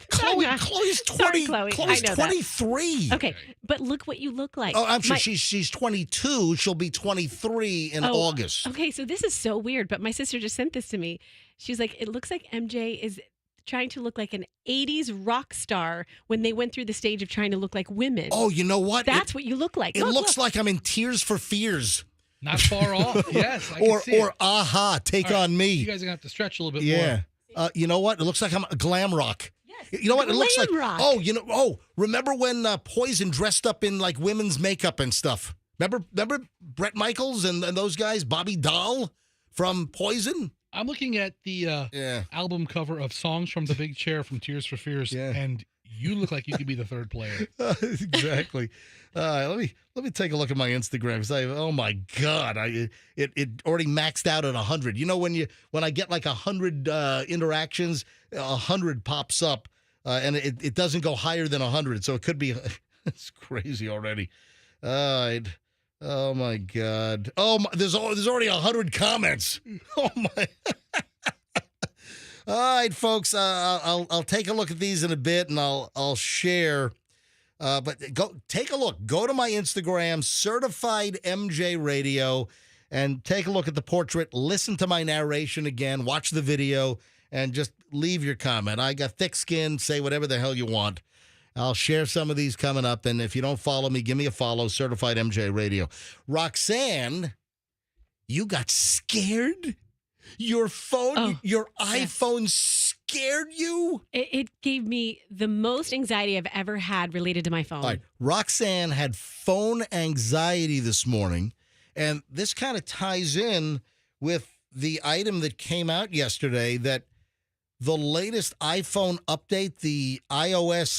Chloe's 20. Sorry, Chloe. Chloe's I know 23. that. Okay, but look what you look like. Oh, I'm sure she's 22. She'll be 23 in August. Okay, so this is so weird, but my sister just sent this to me. She's like, it looks like MJ is trying to look like an 80s rock star when they went through the stage of trying to look like women. Oh, you know what? That's what you look like. It looks like I'm in Tears for Fears. Not far off. Yes. I can see it. Aha, Take on Me. You guys are going to have to stretch a little bit more. more. You know what? It looks like I'm a glam rock. Yes. You know what? It looks like. Rock. Remember when Poison dressed up in like women's makeup and stuff? Remember Bret Michaels and those guys? Bobby Dahl from Poison? I'm looking at the album cover of Songs from the Big Chair from Tears for Fears, and you look like you could be the third player. Exactly. Let me take a look at my Instagram. Oh my God, it already maxed out at 100. You know when I get like 100 interactions, 100 pops up, and it doesn't go higher than 100. So it could be It's crazy already. All right. Oh, my God. There's already 100 comments. Oh, my. All right, folks. I'll take a look at these in a bit, and I'll share. But go take a look. Go to my Instagram, Certified MJ Radio, and take a look at the portrait. Listen to my narration again. Watch the video, and just leave your comment. I got thick skin. Say whatever the hell you want. I'll share some of these coming up. And if you don't follow me, give me a follow, Certified MJ Radio. Roxanne, you got scared? Your phone, your iPhone scared you? It gave me the most anxiety I've ever had related to my phone. All right. Roxanne had phone anxiety this morning, and this kind of ties in with the item that came out yesterday that the latest iPhone update, the iOS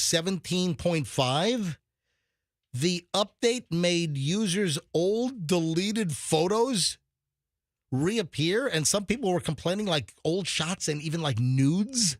17.5, the update made users' old deleted photos reappear, and some people were complaining like old shots and even like nudes,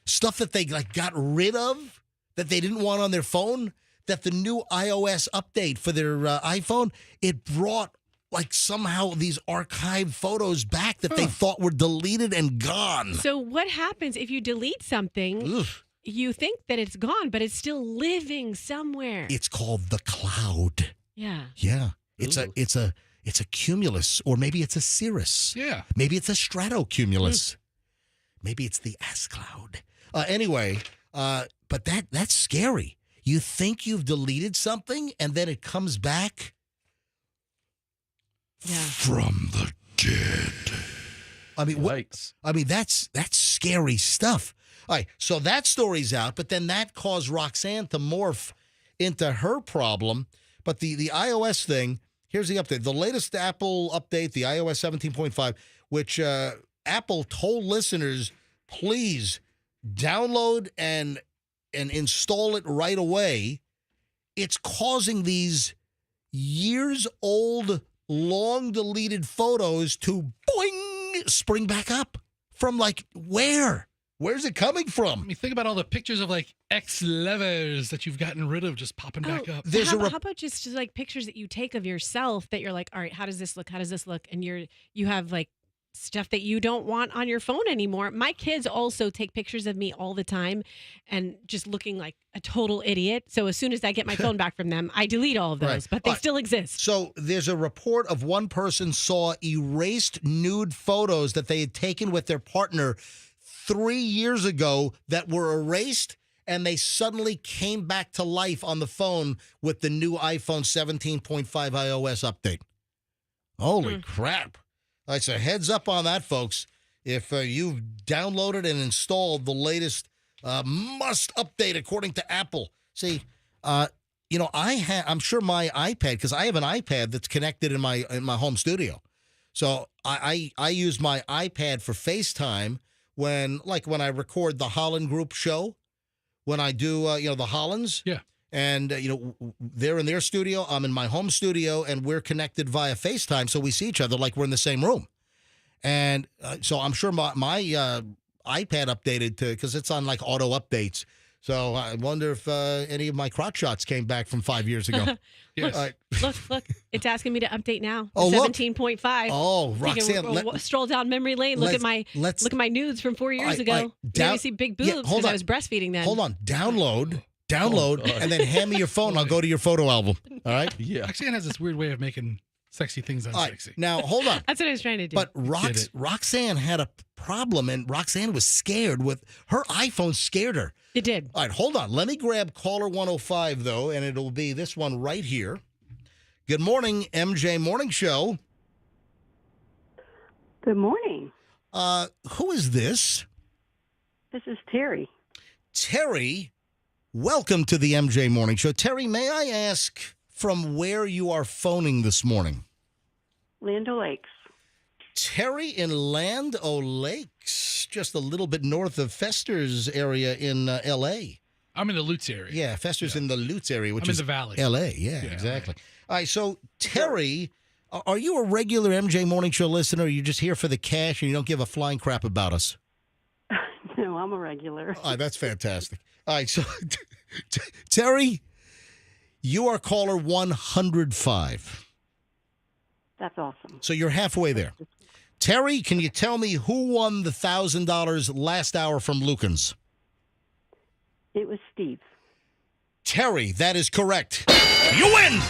stuff that they like got rid of that they didn't want on their phone, that the new iOS update for their iPhone, it brought like somehow these archived photos back that they thought were deleted and gone. So what happens if you delete something? You think that it's gone, but it's still living somewhere. It's called the cloud. Yeah. Yeah. It's a cumulus, or maybe it's a cirrus. Yeah. Maybe it's a stratocumulus. Maybe it's the S cloud. Anyway, but that's scary. You think you've deleted something, and then it comes back from the dead. I mean, that's scary stuff. All right, so that story's out, but then that caused Roxanne to morph into her problem. But the iOS thing, here's the update. The latest Apple update, the iOS 17.5, which Apple told listeners, please download and install it right away. It's causing these years-old, long-deleted photos to boing, spring back up. From like where? Where's it coming from? I mean, think about all the pictures of like ex-lovers that you've gotten rid of just popping back up. How about just like pictures that you take of yourself that you're like, all right, how does this look? How does this look? And you have like stuff that you don't want on your phone anymore. My kids also take pictures of me all the time and just looking like a total idiot. So as soon as I get my phone back from them, I delete all of those, Right. but they still exist. So there's a report of one person saw erased nude photos that they had taken with their partner 3 years ago that were erased, and they suddenly came back to life on the phone with the new iPhone 17.5 iOS update. Holy crap. All right, so heads up on that, folks. If you've downloaded and installed the latest must update according to Apple. See, I'm sure my iPad, because I have an iPad that's connected in my home studio. So I use my iPad for FaceTime when I record the Holland Group show, when I do the Hollands. Yeah. And, they're in their studio, I'm in my home studio, and we're connected via FaceTime, so we see each other like we're in the same room. And so I'm sure my iPad updated because it's on like auto updates. So I wonder if any of my crotch shots came back from 5 years ago. Yes. Look, it's asking me to update now. Oh, look. 17.5. Oh, Roxanne, So you can stroll down memory lane. Look at my nudes from 4 years ago. You see big boobs because I was breastfeeding then. Hold on. Download, and then hand me your phone. I'll go to your photo album. All right? Yeah. Roxanne has this weird way of making sexy things unsexy. Now, hold on. That's what I was trying to do. But Roxanne had a problem, and Roxanne was scared with her iPhone scared her. It did. All right, hold on. Let me grab caller 105, though, and it'll be this one right here. Good morning, MJ Morning Show. Good morning. Who is this? This is Terry. Terry, welcome to the MJ Morning Show. Terry, may I ask from where you are phoning this morning? Land O'Lakes. Terry in Land O'Lakes, just a little bit north of Fester's area in L.A. I'm in the Lutz area. Yeah, Fester's in the Lutz area, which I'm is in the Valley. L.A. Yeah, exactly. All right, so Terry, are you a regular MJ Morning Show listener, or are you just here for the cash and you don't give a flying crap about us? No, I'm a regular. All right, that's fantastic. All right, so Terry, You are caller 105. That's awesome. So you're halfway there. Terry, can you tell me who won the $1,000 last hour from Lucan's? It was Steve. Terry, that is correct. You win!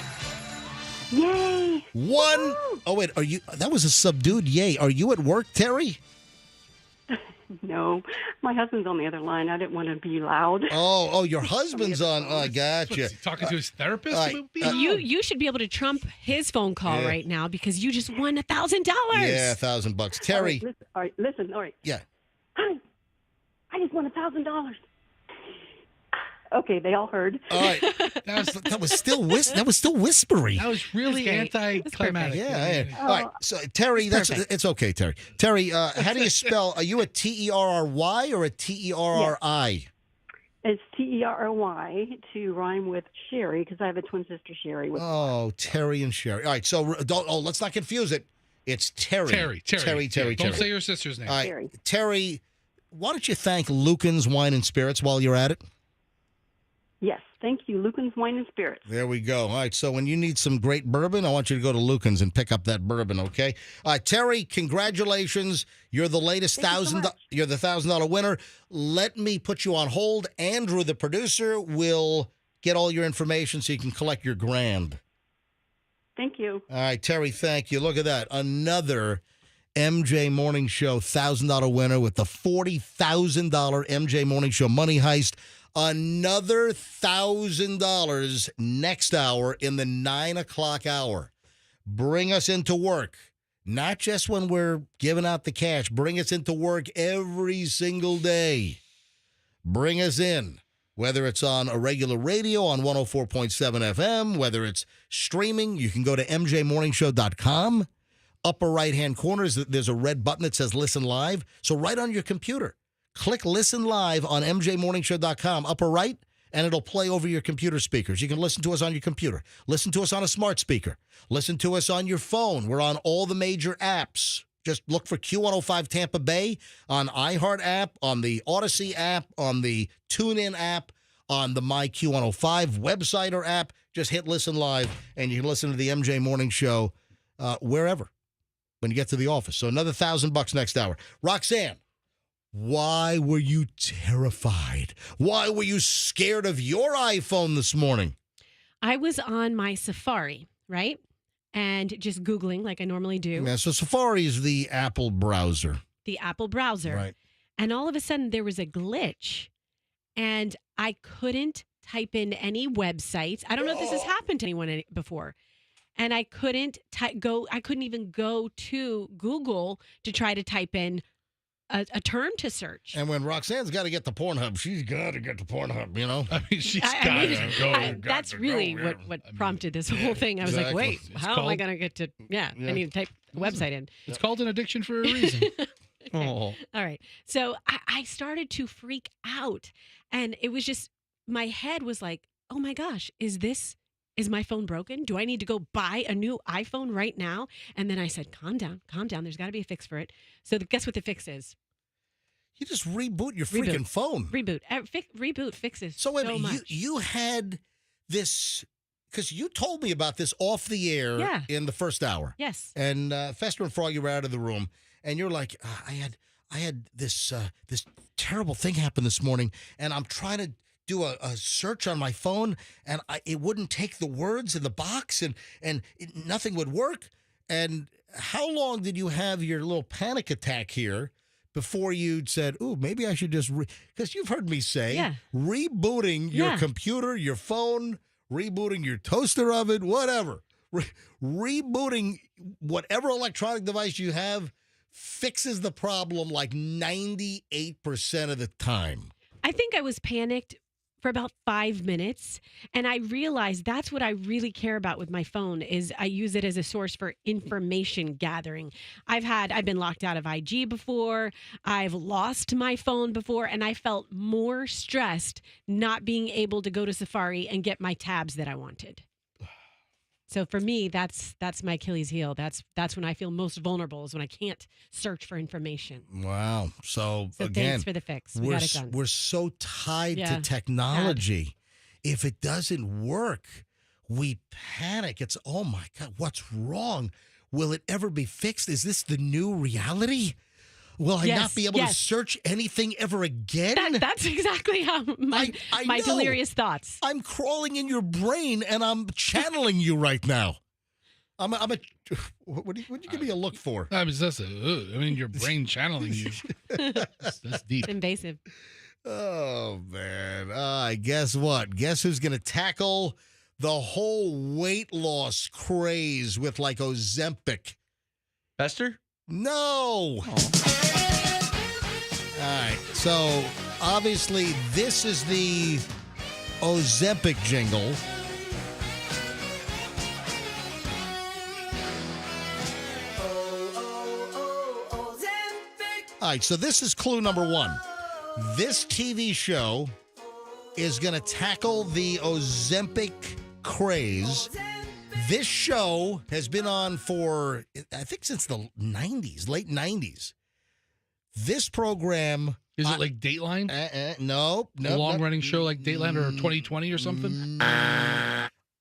Yay! One. Oh, wait. Are you? That was a subdued yay. Are you at work, Terry? No, my husband's on the other line. I didn't want to be loud. Oh, your husband's on. Oh, I gotcha. What's he talking to his therapist? You should be able to trump his phone call right now because you just won $1,000. Yeah, $1,000. Terry. All right, listen. All right. Yeah. Hi. I just won $1,000. Okay, they all heard. All right. That was still whispery. That was really anticlimactic. Yeah. All right. So Terry, it's okay, Terry. Terry, how do you spell? Are you a Terry or a Terri? It's Terry to rhyme with Sherry because I have a twin sister Sherry. Oh, Terry and Sherry. All right. So let's not confuse it. It's Terry. Terry. Don't say your sister's name. All right. Terry, why don't you thank Lucan's Wine and Spirits while you're at it? Yes, thank you, Lucan's Wine and Spirits. There we go. All right, so when you need some great bourbon, I want you to go to Lucan's and pick up that bourbon, okay? All right, Terry, congratulations. You're the latest You're the $1,000 winner. Let me put you on hold. Andrew, the producer, will get all your information so you can collect your grand. Thank you. All right, Terry, thank you. Look at that. Another MJ Morning Show $1,000 winner with the $40,000 MJ Morning Show money heist. Another $1,000 next hour in the 9 o'clock hour. Bring us into work. Not just when we're giving out the cash. Bring us into work every single day. Bring us in. Whether it's on a regular radio on 104.7 FM, whether it's streaming, you can go to mjmorningshow.com. Upper right-hand corner, there's a red button that says Listen Live. So right on your computer, click Listen Live on mjmorningshow.com, upper right, and it'll play over your computer speakers. You can listen to us on your computer. Listen to us on a smart speaker. Listen to us on your phone. We're on all the major apps. Just look for Q105 Tampa Bay on iHeart app, on the Odyssey app, on the TuneIn app, on the My Q105 website or app. Just hit Listen Live, and you can listen to the MJ Morning Show wherever when you get to the office. So another $1,000 next hour. Roxanne. Why were you terrified? Why were you scared of your iPhone this morning? I was on my Safari, right? And just Googling like I normally do. Yeah, so Safari is the Apple browser. The Apple browser. Right. And all of a sudden there was a glitch and I couldn't type in any websites. I don't know if this has happened to anyone before. And I couldn't I couldn't even go to Google to try to type in a term to search. And when Roxanne's got to get to Pornhub, she's got to get to Pornhub, you know? I mean, she's got to go. That's really what prompted this whole thing. I was like, wait, how am I going to get to, I need to type the website in. It's called an addiction for a reason. All right. So I started to freak out. And it was just, my head was like, oh my gosh, is my phone broken? Do I need to go buy a new iPhone right now? And then I said, calm down. There's got to be a fix for it. So guess what the fix is? You just reboot your freaking phone. Reboot. Reboot fixes so wait a minute, much. you had this, because you told me about this off the air in the first hour. Yes. And Fester and Froggy were out of the room. And you're like, I had this terrible thing happen this morning. And I'm trying to do a search on my phone, and it wouldn't take the words in the box, and nothing would work. And how long did you have your little panic attack here before you said, "Ooh, maybe I should just," because you've heard me say, rebooting your computer, your phone, rebooting your toaster oven, whatever, rebooting whatever electronic device you have fixes the problem like 98% of the time. I think I was panicked for about 5 minutes. And I realized that's what I really care about with my phone is I use it as a source for information gathering. I've been locked out of IG before. I've lost my phone before, and I felt more stressed not being able to go to Safari and get my tabs that I wanted. So for me, that's my Achilles heel. That's when I feel most vulnerable is when I can't search for information. Wow. So again, thanks for the fix. We got it done. We're so tied to technology. If it doesn't work, we panic. It's, oh my God, what's wrong? Will it ever be fixed? Is this the new reality? Will I not be able to search anything ever again? That's exactly how my delirious thoughts. I'm crawling in your brain and I'm channeling you right now. What do you give me a look for? I mean, your brain channeling you. That's deep. It's invasive. Oh, man. Guess what? Guess who's going to tackle the whole weight loss craze with like Ozempic? Fester? No. All right. So, obviously, this is the Ozempic jingle. All right, so this is clue number one. This TV show is going to tackle the Ozempic craze. This show has been on for, I think, since the 90s, late 90s. This program... Is it like Dateline? No. A long-running show like Dateline or 2020 or something?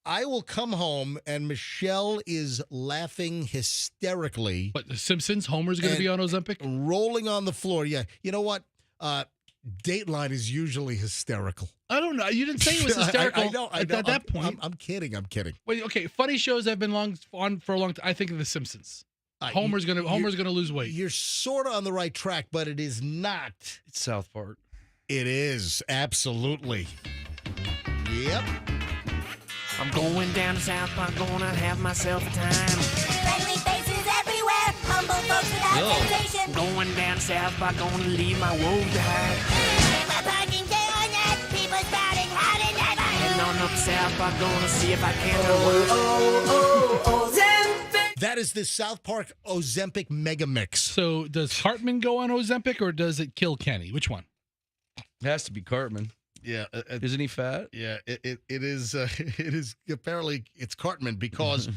I will come home and Michelle is laughing hysterically. But The Simpsons, Homer's going to be on Ozempic? Rolling on the floor. Yeah. You know what? Dateline is usually hysterical. I don't know. You didn't say it was hysterical I know. at that point. I'm kidding. Wait, okay. Funny shows that have been on for a long time. I think of The Simpsons. Homer's gonna lose weight. You're sort of on the right track, but it is not. It's South Park. It is, absolutely. Yep. I'm going down to South Park, gonna have myself a time. Friendly faces everywhere, humble folks without temptation. Going down to South Park, gonna leave my woes behind. In my parking day on that, people spouting howdy neighbor. And on up to South Park, gonna see if I can't That is the South Park Ozempic mega mix. So does Cartman go on Ozempic or does it kill Kenny? Which one? It has to be Cartman. Yeah, isn't he fat? Yeah, it is. It is apparently it's Cartman because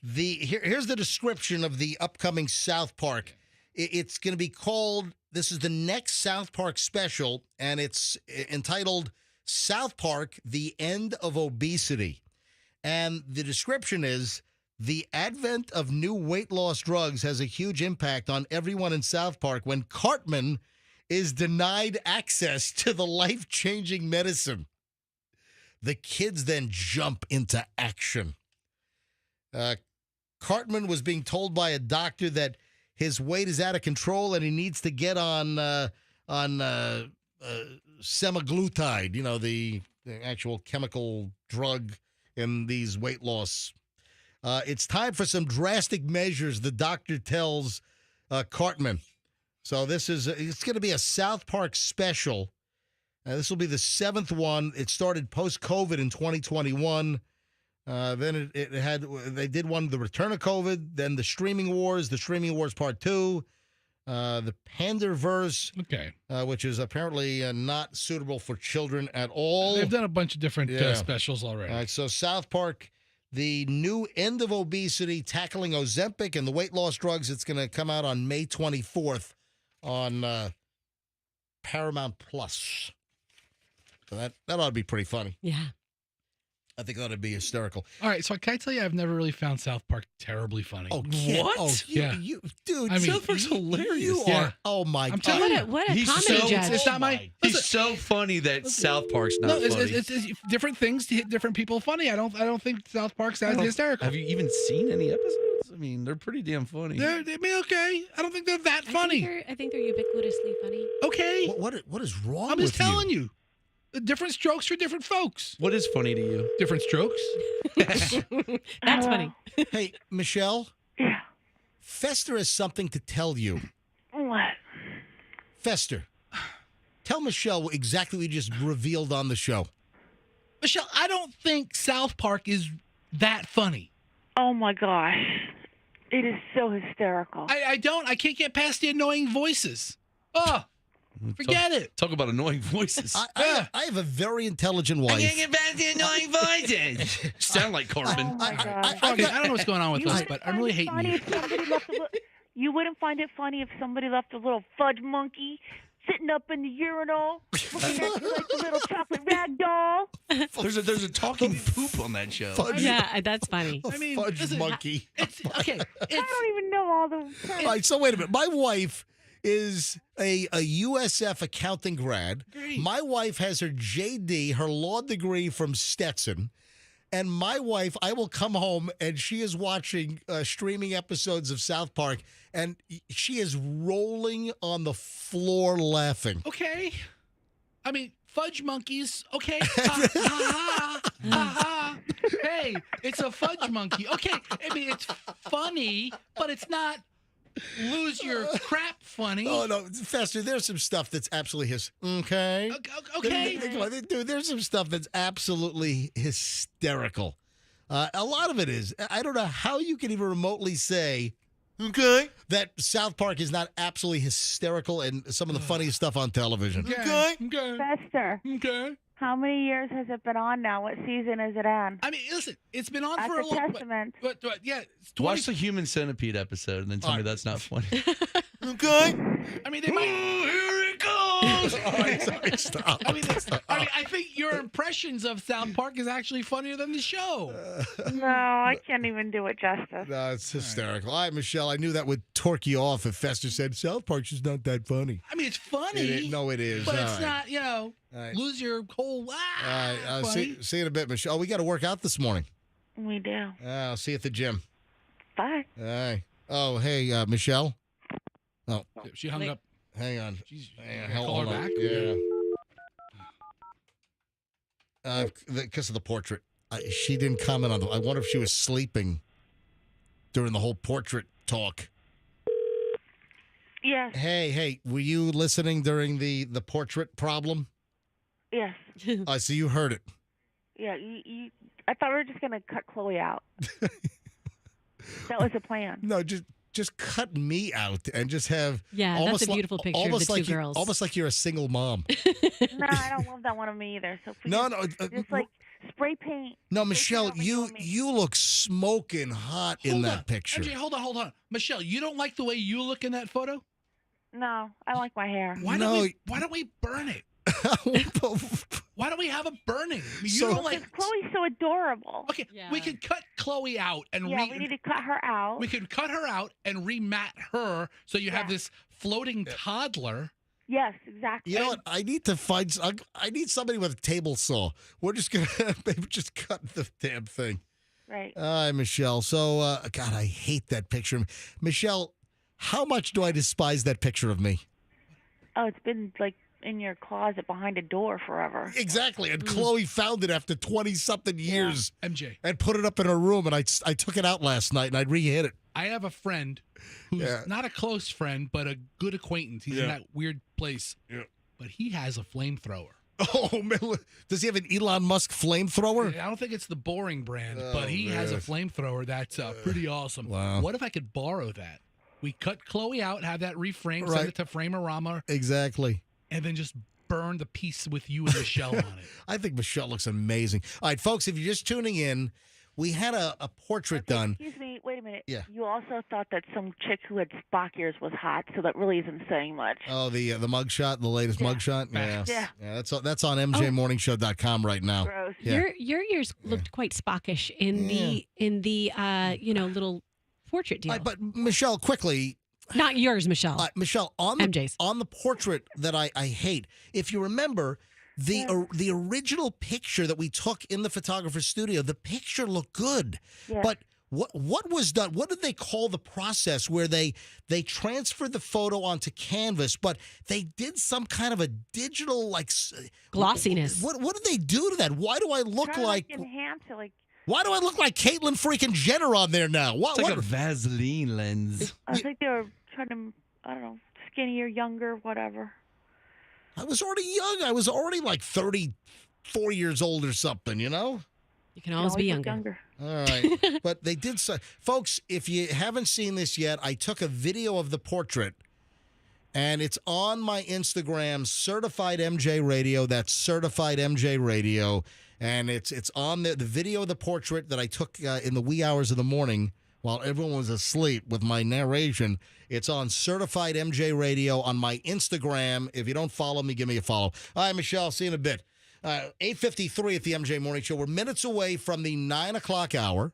here's the description of the upcoming South Park. It's going to be called. This is the next South Park special, and it's entitled "South Park: The End of Obesity." And the description is: the advent of new weight loss drugs has a huge impact on everyone in South Park when Cartman is denied access to the life-changing medicine. The kids then jump into action. Cartman was being told by a doctor that his weight is out of control and he needs to get on semaglutide, the actual chemical drug in these weight loss. It's time for some drastic measures, the doctor tells Cartman. So it's going to be a South Park special. This will be the 7th one. It started post-COVID in 2021. Then they did one, The Return of COVID, then The Streaming Wars Part 2, the Panderverse, which is apparently not suitable for children at all. They've done a bunch of different specials already. All right, so South Park, the new end of obesity, tackling Ozempic and the weight loss drugs. It's going to come out on May 24th on Paramount Plus. So that ought to be pretty funny. Yeah. I think that would be hysterical. All right, so can I tell you, I've never really found South Park terribly funny. Oh, what? Oh, dude, I mean, South Park's hilarious. You are. Oh my I'm God! telling you, what a comedy judge. It's not my. He's so funny that South Park's not funny. It's different things to hit different people funny. I don't think South Park's as hysterical. Have you even seen any episodes? I mean, they're pretty damn funny. They're okay. I don't think they're that funny. I think they're ubiquitously funny. Okay. What is wrong? I'm just telling you. Different strokes for different folks. What is funny to you? Different strokes. That's funny. Hey, Michelle. Yeah. Fester has something to tell you. What? Fester, tell Michelle exactly what you just revealed on the show. Michelle, I don't think South Park is that funny. Oh my gosh. It is so hysterical. I can't get past the annoying voices. Oh. Forget it. Talk about annoying voices. I have a very intelligent wife. I can't get past the annoying voices. Sound like Cartman. I don't know what's going on with us, but I'm really hating you. You wouldn't find it funny if somebody left a little fudge monkey sitting up in the urinal, looking at you like a little chocolate rag doll. There's a talking poop on that show. Yeah, that's funny. A fudge listen, monkey. Okay, I don't even know all the. All right, so wait a minute. My wife is a USF accounting grad. Great. My wife has her JD, her law degree from Stetson. And my wife, I will come home and she is watching streaming episodes of South Park, and she is rolling on the floor laughing. Okay. I mean, fudge monkeys. Okay. Ha, ha, ha, ha, ha. Hey, it's a fudge monkey. Okay. I mean, it's funny, but it's not lose your crap funny. Oh, no, Fester, there's some stuff that's absolutely okay. Okay. Come on, dude, there's some stuff that's absolutely hysterical. A lot of it is. I don't know how you can even remotely say that South Park is not absolutely hysterical and some of the funniest stuff on television. Okay. Fester. Okay. How many years has it been on now? What season is it on? I mean, listen, it's been on At for a the long Testament. But yeah, it's 20. Watch the Human Centipede episode and then tell me that's not funny. I mean, they might. Here it goes. All right, sorry, stop. I mean, I think your impressions of South Park is actually funnier than the show. No, I can't even do it justice. No, it's hysterical. All right, Michelle, I knew that would torque you off if Fester said South Park's just not that funny. I mean, it's funny. No, it is. But All it's right. not, All right. lose your whole. All right, funny. see you in a bit, Michelle. Oh, we got to work out this morning. We do. I'll see you at the gym. Bye. All right. Oh, hey, Michelle. Oh, She hung up. hang on. Hang on. Call her Hold on. back? Yeah. Because of the portrait. She didn't comment on the. I wonder if she was sleeping during the whole portrait talk. Yes. Hey, were you listening during the portrait problem? Yes. So you heard it. Yeah. You. I thought we were just gonna cut Chloe out. That was the plan. No, just cut me out and just have. Yeah, almost that's a beautiful picture of the two girls. Almost like you're a single mom. No, I don't love that one of me either. So please, No, just like spray paint. No, Michelle, you look smoking hot in that picture. MJ, hold on. Michelle, you don't like the way you look in that photo? No, I like my hair. Why don't we burn it? Why don't we have a burning? You don't like Chloe's so adorable. Okay, we could cut Chloe out and we need to cut her out. We could cut her out and remat her so you have this floating toddler. Yes, exactly. You know what? I need to find. I need somebody with a table saw. We're just gonna maybe just cut the damn thing. Right. All right, Michelle. So, God, I hate that picture. Michelle, how much do I despise that picture of me? Oh, it's been like in your closet behind a door forever. Exactly. And Chloe found it after 20-something years. MJ. And put it up in her room, and I took it out last night, and I re-hit it. I have a friend who's not a close friend, but a good acquaintance. He's in that weird place. Yeah. But he has a flamethrower. Oh, man. Does he have an Elon Musk flamethrower? I don't think it's the boring brand, Oh, but he has a man. flamethrower that's pretty awesome. Wow. What if I could borrow that? We cut Chloe out, have that reframed, Right. send it to Framerama, Exactly. and then just burn the piece with you and Michelle on it. I think Michelle looks amazing. All right, folks, if you're just tuning in, we had a portrait done. Excuse me, wait a minute. Yeah. You also thought that some chick who had Spock ears was hot, so that really isn't saying much. Oh, the mugshot, the latest mugshot? Yeah. That's on mjmorningshow.com right now. Gross. Yeah. Your ears looked quite Spockish in the little portrait deal. But Michelle, quickly. Not yours, Michelle. Michelle, on the portrait that I hate, if you remember, the original picture that we took in the photographer's studio, the picture looked good. Yeah. But what was done? What did they call the process where they transferred the photo onto canvas, but they did some kind of a digital glossiness? What did they do to that? Why do I look like enhance it, like. Why do I look like Caitlyn freaking Jenner on there now? It's like a Vaseline lens. I think they were trying to, I don't know, skinnier, younger, whatever. I was already young. I was already like 34 years old or something, you know? You can always be younger. All right. But they did so. Folks, if you haven't seen this yet, I took a video of the portrait, and it's on my Instagram, Certified MJ Radio. That's Certified MJ Radio. And it's on the video of the portrait that I took in the wee hours of the morning while everyone was asleep with my narration. It's on Certified MJ Radio on my Instagram. If you don't follow me, give me a follow. All right, Michelle, see you in a bit. 8:53 at the MJ Morning Show. We're minutes away from the 9 o'clock hour.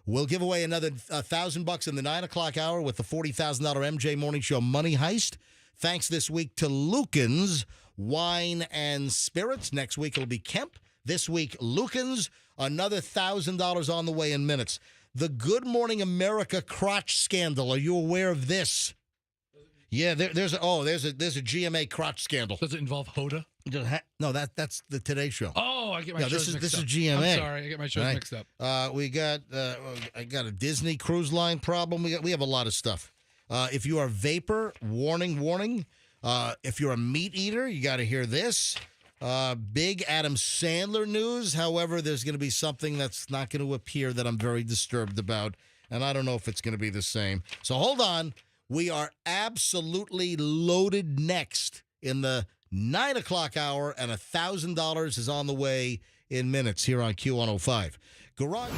We'll give away another $1,000 in the 9 o'clock hour with the $40,000 MJ Morning Show Money Heist. Thanks this week to Lucan's Wine and Spirits. Next week it'll be Kemp. This week, Lucan's. Another $1,000 on the way in minutes. The Good Morning America crotch scandal. Are you aware of this? Yeah, there's a GMA crotch scandal. Does it involve Hoda? No, that's the Today Show. Oh, I get my shows mixed up. This is GMA. I'm sorry, I get my shows mixed up. I got a Disney Cruise Line problem. We have a lot of stuff. If you are vapor, warning. If you're a meat eater, you got to hear this. Big Adam Sandler news. However, there's going to be something that's not going to appear that I'm very disturbed about, and I don't know if it's going to be the same. So hold on. We are absolutely loaded next in the 9 o'clock hour, and $1,000 is on the way in minutes here on Q105. Garage.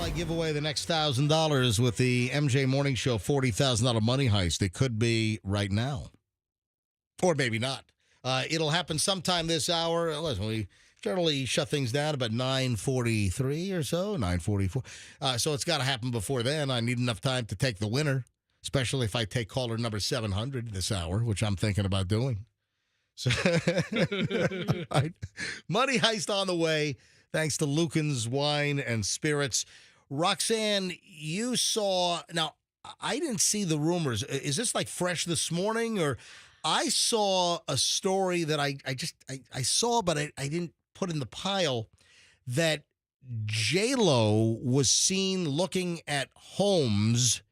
I give away the next $1,000 with the MJ Morning Show $40,000 money heist. It could be right now. Or maybe not. It'll happen sometime this hour. Listen, we generally shut things down about 9:43 or so, 9:44. So it's got to happen before then. I need enough time to take the winner, especially if I take caller number 700 this hour, which I'm thinking about doing. So, right. Money heist on the way, thanks to Lucan's Wine and Spirits. Roxanne, you saw, now, I didn't see the rumors. Is this like fresh this morning, or I saw a story that I saw, but I didn't put in the pile, that J-Lo was seen looking at homes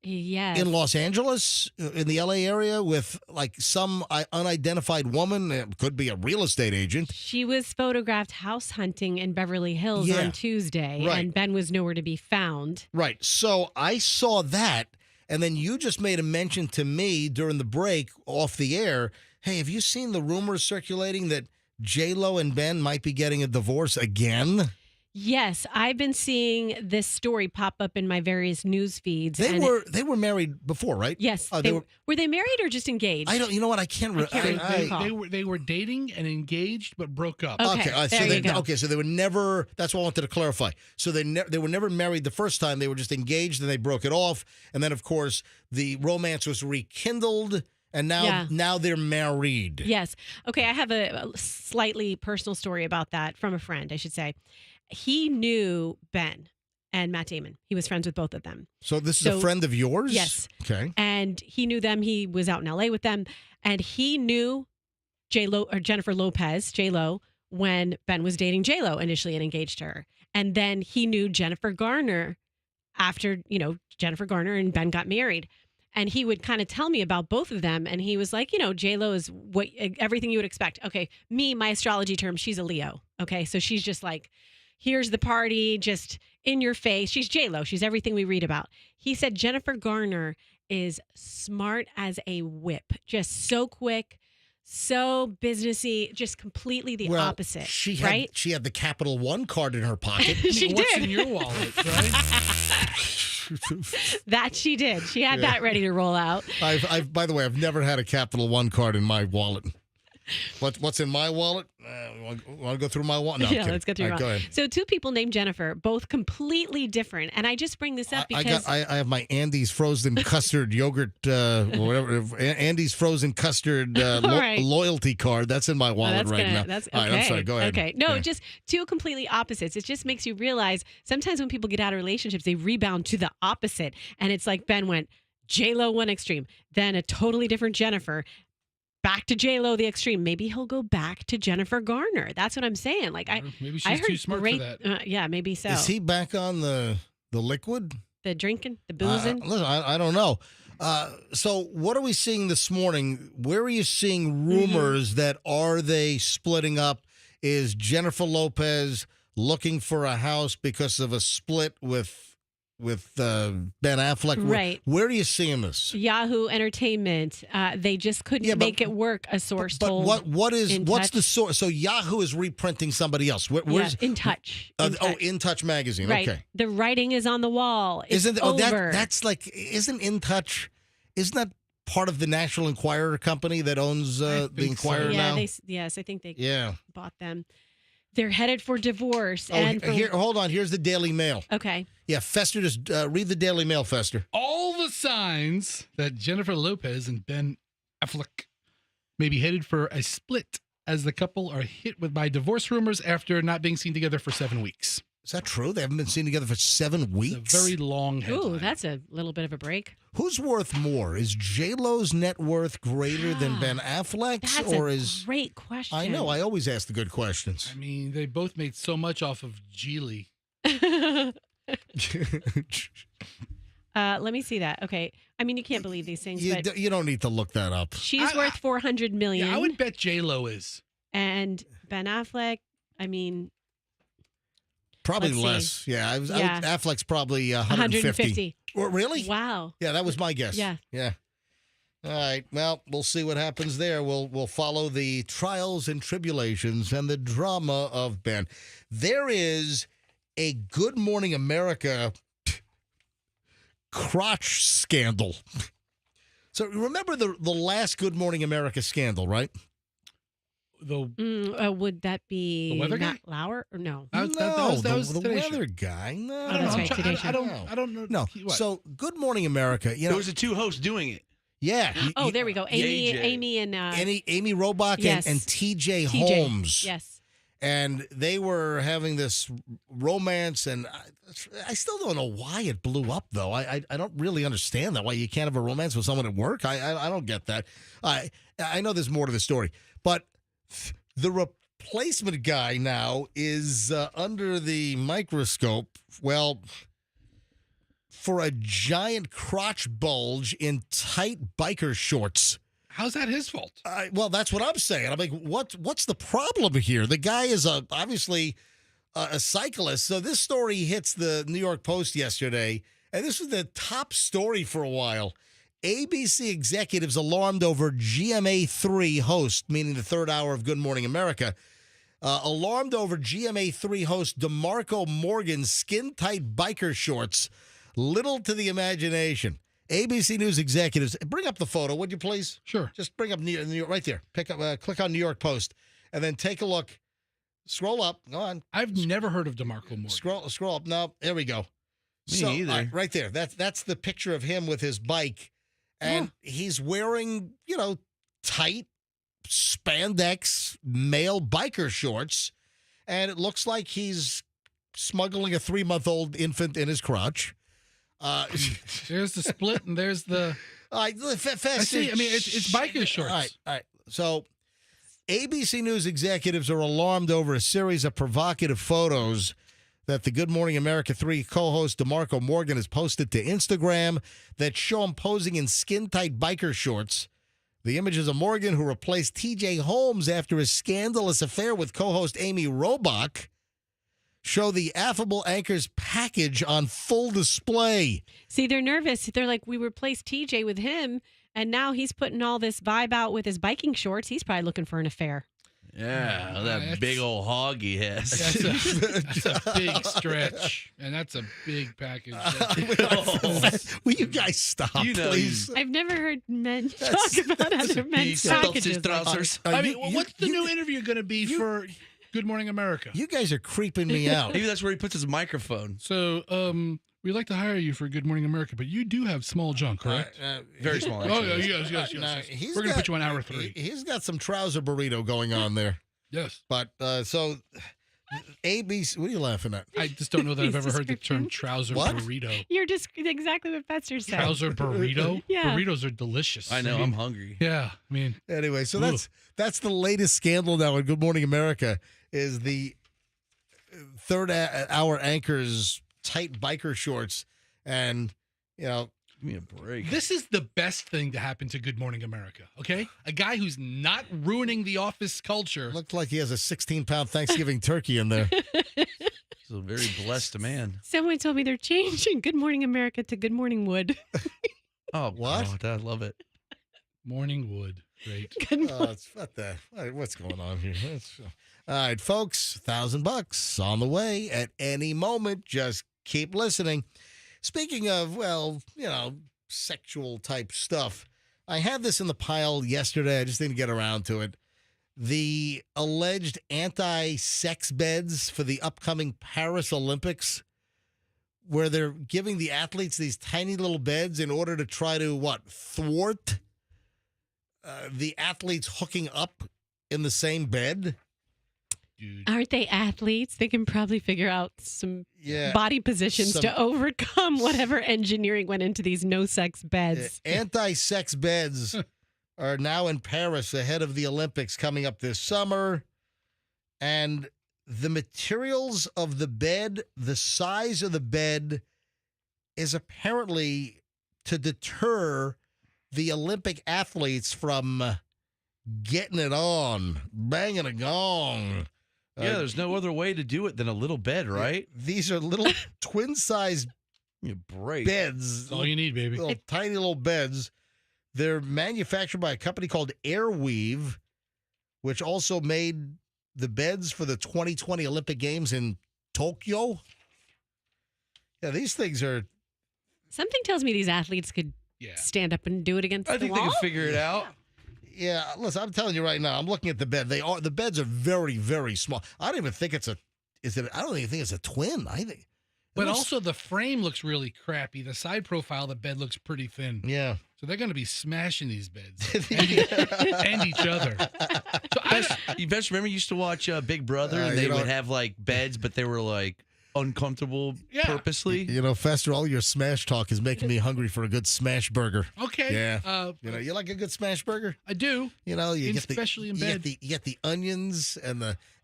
in Los Angeles, in the LA area, with like some unidentified woman. It could be a real estate agent. She was photographed house hunting in Beverly Hills on Tuesday, and Ben was nowhere to be found. Right. So I saw that, and then you just made a mention to me during the break off the air. Hey, have you seen the rumors circulating that J-Lo and Ben might be getting a divorce again? Yes, I've been seeing this story pop up in my various news feeds. They were married before, right? Yes. Were they married or just engaged? I don't. You know what? I can't recall. They were dating and engaged, but broke up. Okay. So they were never. That's what I wanted to clarify. So they were never married the first time. They were just engaged, and they broke it off. And then, of course, the romance was rekindled. And now they're married. Yes. Okay, I have a slightly personal story about that from a friend, I should say. He knew Ben and Matt Damon. He was friends with both of them. So this is a friend of yours? Yes. Okay. And he knew them. He was out in LA with them. And he knew J-Lo or Jennifer Lopez, J-Lo, when Ben was dating J-Lo initially and engaged to her. And then he knew Jennifer Garner after, Jennifer Garner and Ben got married. And he would kind of tell me about both of them. And he was like, J-Lo is everything you would expect. Okay, my astrology term, she's a Leo. Okay, so she's just like, here's the party, just in your face. She's J-Lo. She's everything we read about. He said Jennifer Garner is smart as a whip. Just so quick, so businessy, just completely the opposite. She had the Capital One card in her pocket. What's in your wallet, right? That she did. She had that ready to roll out. By the way, I've never had a Capital One card in my wallet. What's in my wallet? Want to go through my wallet? No, let's go through your wallet. So two people named Jennifer, both completely different. And I just bring this up because I have my Andy's frozen custard yogurt, whatever. Andy's frozen custard loyalty card. That's in my wallet now. That's okay. All right, I'm sorry. Go ahead. Okay. No, just two completely opposites. It just makes you realize sometimes when people get out of relationships, they rebound to the opposite. And it's like Ben went J-Lo one extreme, then a totally different Jennifer. Back to J-Lo, the extreme. Maybe he'll go back to Jennifer Garner. That's what I'm saying. Like maybe she's too smart for that. Yeah, maybe so. Is he back on the liquid? The drinking, the boozing? Listen, I don't know. So what are we seeing this morning? Where are you seeing rumors that are they splitting up? Is Jennifer Lopez looking for a house because of a split with Ben Affleck? Right. Where are you seeing this? Yahoo Entertainment. They just couldn't make it work, a source told. But what's the source? So Yahoo is reprinting somebody else. Where's In Touch. In Touch magazine. Right. Okay. The writing is on the wall. It's isn't over. That's like, isn't In Touch, isn't that part of the National Enquirer company that owns the Enquirer now? Yes, I think they bought them. They're headed for divorce. Hold on. Here's the Daily Mail. Okay. Yeah, Fester, just read the Daily Mail, Fester. All the signs that Jennifer Lopez and Ben Affleck may be headed for a split as the couple are hit by divorce rumors after not being seen together for 7 weeks. Is that true? They haven't been seen together for 7 weeks? It's a very long headline. Ooh, that's a little bit of a break. Who's worth more? Is J-Lo's net worth greater than Ben Affleck's? That's a great question. I know. I always ask the good questions. I mean, they both made so much off of Geely. Let me see that. Okay. I mean, you can't believe these things, but you don't need to look that up. She's worth $400 million. Yeah, I would bet J-Lo is. And Ben Affleck, I mean, probably less. Yeah, Affleck's probably 150. Really? Wow. Yeah, that was my guess. Yeah. All right. Well, we'll see what happens there. We'll follow the trials and tribulations and the drama of Ben. There is a Good Morning America crotch scandal. So remember the last Good Morning America scandal, right? Would that be The weather guy? Matt Lauer or no? That was the Today's weather Show. guy. No, Oh, that's no. right, Today's Show. I don't know. No. What? So Good Morning America, There was the two hosts doing it. Yeah. There we go. Amy and Amy Robach yes. and TJ Holmes. Yes. And they were having this romance, and I still don't know why it blew up, though. I don't really understand that, why you can't have a romance with someone at work. I don't get that. I know there's more to the story. But the replacement guy now is under the microscope, well, for a giant crotch bulge in tight biker shorts. How's that his fault? Well, that's what I'm saying. I'm like, what's the problem here? The guy is obviously a cyclist. So this story hits the New York Post yesterday, and this was the top story for a while. ABC executives alarmed over GMA3 host, meaning the third hour of Good Morning America, alarmed over GMA3 host DeMarco Morgan's skin-tight biker shorts. Little to the imagination. ABC News executives, bring up the photo, would you please? Sure. Just bring up New York, right there. Click on New York Post, and then take a look. Scroll up. Go on. I've never heard of DeMarco Morgan. Scroll up. No, there we go. Me neither. Right there. That's the picture of him with his bike, and he's wearing tight spandex male biker shorts, and it looks like he's smuggling a 3-month-old infant in his crotch. There's the split, and there's the. I see. I mean, it's biker shorts. All right. So, ABC News executives are alarmed over a series of provocative photos that the Good Morning America 3 co-host DeMarco Morgan has posted to Instagram that show him posing in skin-tight biker shorts. The images of Morgan, who replaced TJ Holmes after his scandalous affair with co-host Amy Robach, show the affable anchor's package on full display. See, they're nervous. They're like, we replaced TJ with him, and now he's putting all this vibe out with his biking shorts. He's probably looking for an affair. Yeah, that big old hog he has. That's a big stretch, and that's a big package. Will you guys stop, please? I've never heard men talk about other men's packages. I mean, what's the new interview going to be for Good Morning America? You guys are creeping me out. Maybe that's where he puts his microphone. So, we'd like to hire you for Good Morning America, but you do have small junk, correct? Very small, actually. Oh, yes. We're going to put you on hour 3. He's got some trouser burrito going on there. Yes. But, so, ABC, what are you laughing at? I just don't know that I've ever heard the term trouser burrito. You're just exactly what Fester said. Trouser burrito? Yeah. Burritos are delicious. I know, I'm hungry. Yeah, I mean. Anyway, so that's the latest scandal now in Good Morning America is the third hour anchor's tight biker shorts. And, give me a break. This is the best thing to happen to Good Morning America, okay? A guy who's not ruining the office culture. Looked like he has a 16-pound Thanksgiving turkey in there. He's a very blessed man. Someone told me they're changing Good Morning America to Good Morning Wood. Oh, what? God, I love it. Morning Wood. Great. What's going on here? All right, folks, $1,000 on the way at any moment. Just keep listening. Speaking of, sexual type stuff, I had this in the pile yesterday. I just didn't get around to it. The alleged anti-sex beds for the upcoming Paris Olympics, where they're giving the athletes these tiny little beds in order to try to, thwart the athletes hooking up in the same bed. Aren't they athletes? They can probably figure out some body positions to overcome whatever engineering went into these no-sex beds. Anti-sex beds are now in Paris ahead of the Olympics coming up this summer. And the materials of the bed, the size of the bed, is apparently to deter the Olympic athletes from getting it on, banging a gong. Yeah, there's no other way to do it than a little bed, right? These are little twin-sized beds. That's all you need, baby. Little tiny little beds. They're manufactured by a company called Airweave, which also made the beds for the 2020 Olympic Games in Tokyo. Yeah, these things are. Something tells me these athletes could stand up and do it against I the think wall. they can figure it out. Yeah, listen, I'm telling you right now. I'm looking at the bed. The beds are very, very small. I don't even think it's a. I don't even think it's a twin. I think. But also the frame looks really crappy. The side profile of the bed looks pretty thin. Yeah. So they're going to be smashing these beds and each other. So you best remember you used to watch Big Brother, and they would have like beds, but they were like uncomfortable purposely. You know, Fester, all your smash talk is making me hungry for a good smash burger. Okay. Yeah. You like a good smash burger? I do. You know, especially in bed. You get the onions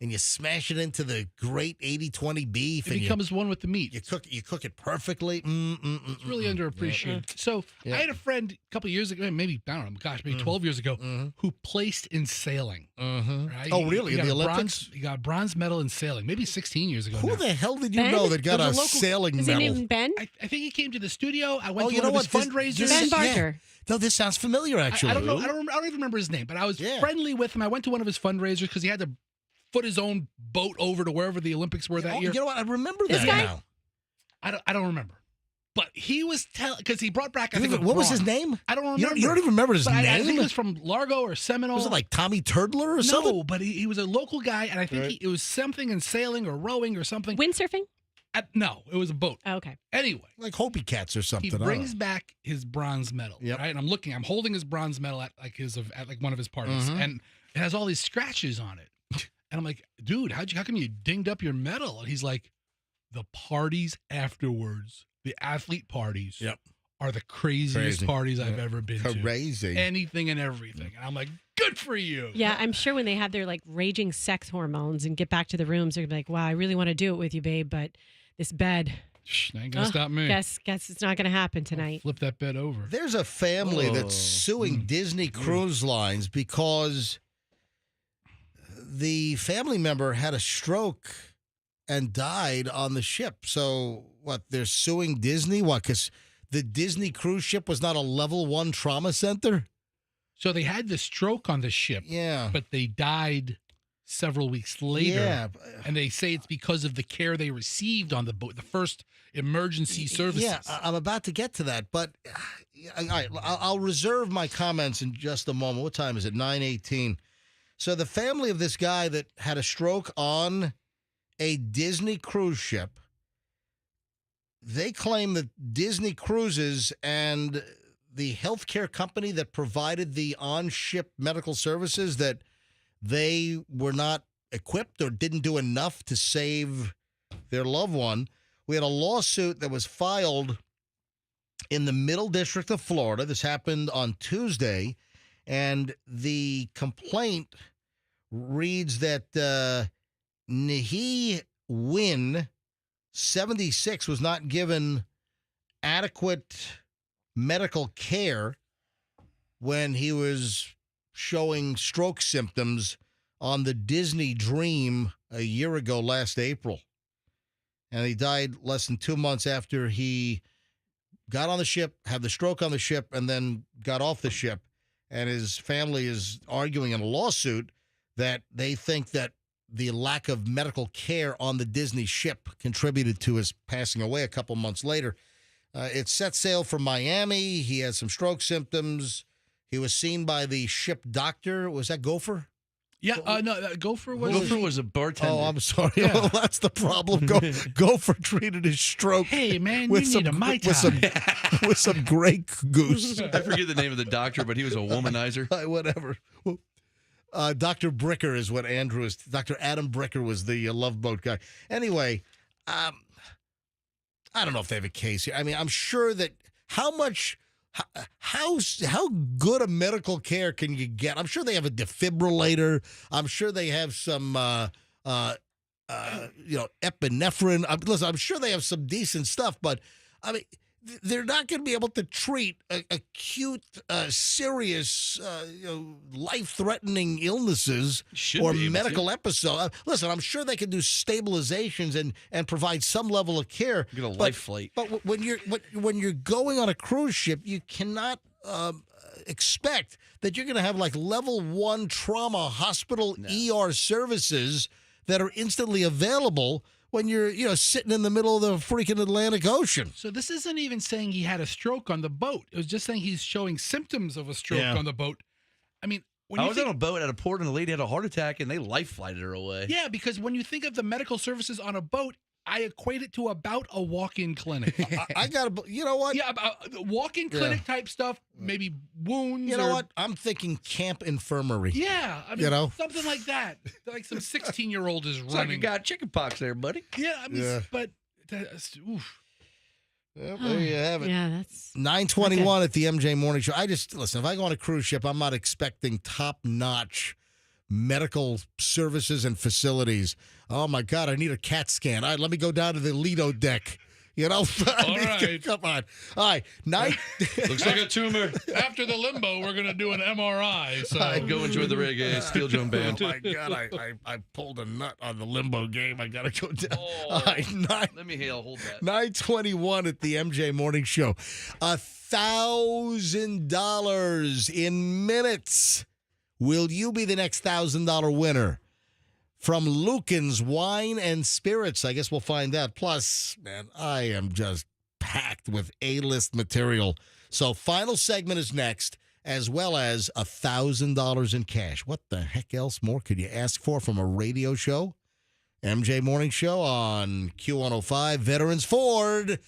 and you smash it into the great 80-20 beef. It becomes one with the meat. You cook it perfectly. It's really underappreciated. So I had a friend a couple years ago, maybe, I don't know, maybe 12 years ago, who placed in sailing. Right? Oh, really? In the Olympics? He got a bronze medal in sailing, maybe 16 years ago. Who the hell did you know that got a sailing medal? Is his name Ben? I think he came to the studio. I went to you one know of his fundraisers. Ben Barker. No, this sounds familiar, actually. I don't know. I don't even remember his name, but I was friendly with him. I went to one of his fundraisers because he had to foot his own boat over to wherever the Olympics were that year. You know what? I remember This that guy? now. I don't remember. But he was telling, because he brought back, I think, What was his name? I don't remember. You don't even remember his name? I think he was from Largo or Seminole. Was it like Tommy Turdler or something? No, but he was a local guy, and I think it was something in sailing or rowing or something. Windsurfing? No, it was a boat. Oh, okay. Anyway. Like Hopi Cats or something. He brings back his bronze medal, Yep. right? And I'm holding his bronze medal at one of his parties, and it has all these scratches on it. And I'm like, dude, how come you dinged up your medal? And he's like, the parties afterwards, the athlete parties, are the craziest parties I've ever been to. Crazy. Anything and everything. And I'm like, good for you. Yeah, I'm sure when they have their like raging sex hormones and get back to the rooms, they're gonna be like, wow, I really want to do it with you, babe, but this bed. Ain't gonna stop me. Guess it's not gonna happen tonight. Flip that bed over. There's a family that's suing Disney Cruise Lines because the family member had a stroke and died on the ship. So what? They're suing Disney? What? Because the Disney cruise ship was not a level 1 trauma center? So they had the stroke on the ship. Yeah. But they died several weeks later. Yeah. And they say it's because of the care they received on the boat, the first emergency services. Yeah, I'm about to get to that, but all right, I'll reserve my comments in just a moment. What time is it? 9:18. So the family of this guy that had a stroke on a Disney cruise ship, they claim that Disney Cruises and the healthcare company that provided the on-ship medical services, that they were not equipped or didn't do enough to save their loved one. We had a lawsuit that was filed in the Middle District of Florida. This happened on Tuesday, and the complaint reads that Nahi Win, 76, was not given adequate medical care when he was showing stroke symptoms on the Disney Dream a year ago, last April. And he died less than 2 months after he got on the ship, had the stroke on the ship, and then got off the ship. And his family is arguing in a lawsuit that they think that the lack of medical care on the Disney ship contributed to his passing away a couple months later. It set sail for Miami. He had some stroke symptoms. He was seen by the ship doctor. Was that Gopher? Yeah, no, Gopher was... Gopher was a bartender. Oh, I'm sorry. Yeah. Well, that's the problem. Gopher treated his stroke. Hey, man, you need a Mai Tai. With some Grey Goose. I forget the name of the doctor, but he was a womanizer. Whatever. Dr. Bricker is what Andrew is. Dr. Adam Bricker was the Love Boat guy. Anyway, I don't know if they have a case here. I mean, I'm sure that how good a medical care can you get? I'm sure they have a defibrillator. I'm sure they have some, epinephrine. Listen, I'm sure they have some decent stuff, but I mean, they're not going to be able to treat acute, serious, life-threatening illnesses or medical episodes. Listen, I'm sure they can do stabilizations and provide some level of care. Get a life flight. But when you're going on a cruise ship, you cannot expect that you're going to have like level 1 trauma hospital ER services that are instantly available when you're, sitting in the middle of the freaking Atlantic Ocean. So this isn't even saying he had a stroke on the boat. It was just saying he's showing symptoms of a stroke on the boat. I mean, when I was on a boat at a port and the lady had a heart attack and they life flighted her away. Yeah, because when you think of the medical services on a boat, I equate it to about a walk-in clinic. I got to, you know what? Yeah, walk-in clinic type stuff, maybe wounds. You know what? I'm thinking camp infirmary. Yeah, I mean, something like that. Like some 16-year-old is It's running. like you got chicken pox there, buddy. Yeah, I mean, but oof. Well, there you have it. Yeah, that's 9:21 at the MJ Morning Show. Listen, if I go on a cruise ship, I'm not expecting top-notch medical services and facilities. Oh, my God, I need a CAT scan. All right, let me go down to the Lido deck. All right. Come on. All right. Looks like a tumor. After the limbo, we're going to do an MRI. So go enjoy the reggae steel drum band. Oh, my God. I pulled a nut on the limbo game. I got to go down. All right, Let me hold that. 9:21 at the MJ Morning Show. $1,000 in minutes. Will you be the next $1,000 winner? From Lucan's Wine and Spirits. I guess we'll find out. Plus, man, I am just packed with A-list material. So final segment is next, as well as $1,000 in cash. What the heck else more could you ask for from a radio show? MJ Morning Show on Q105, Veterans Ford.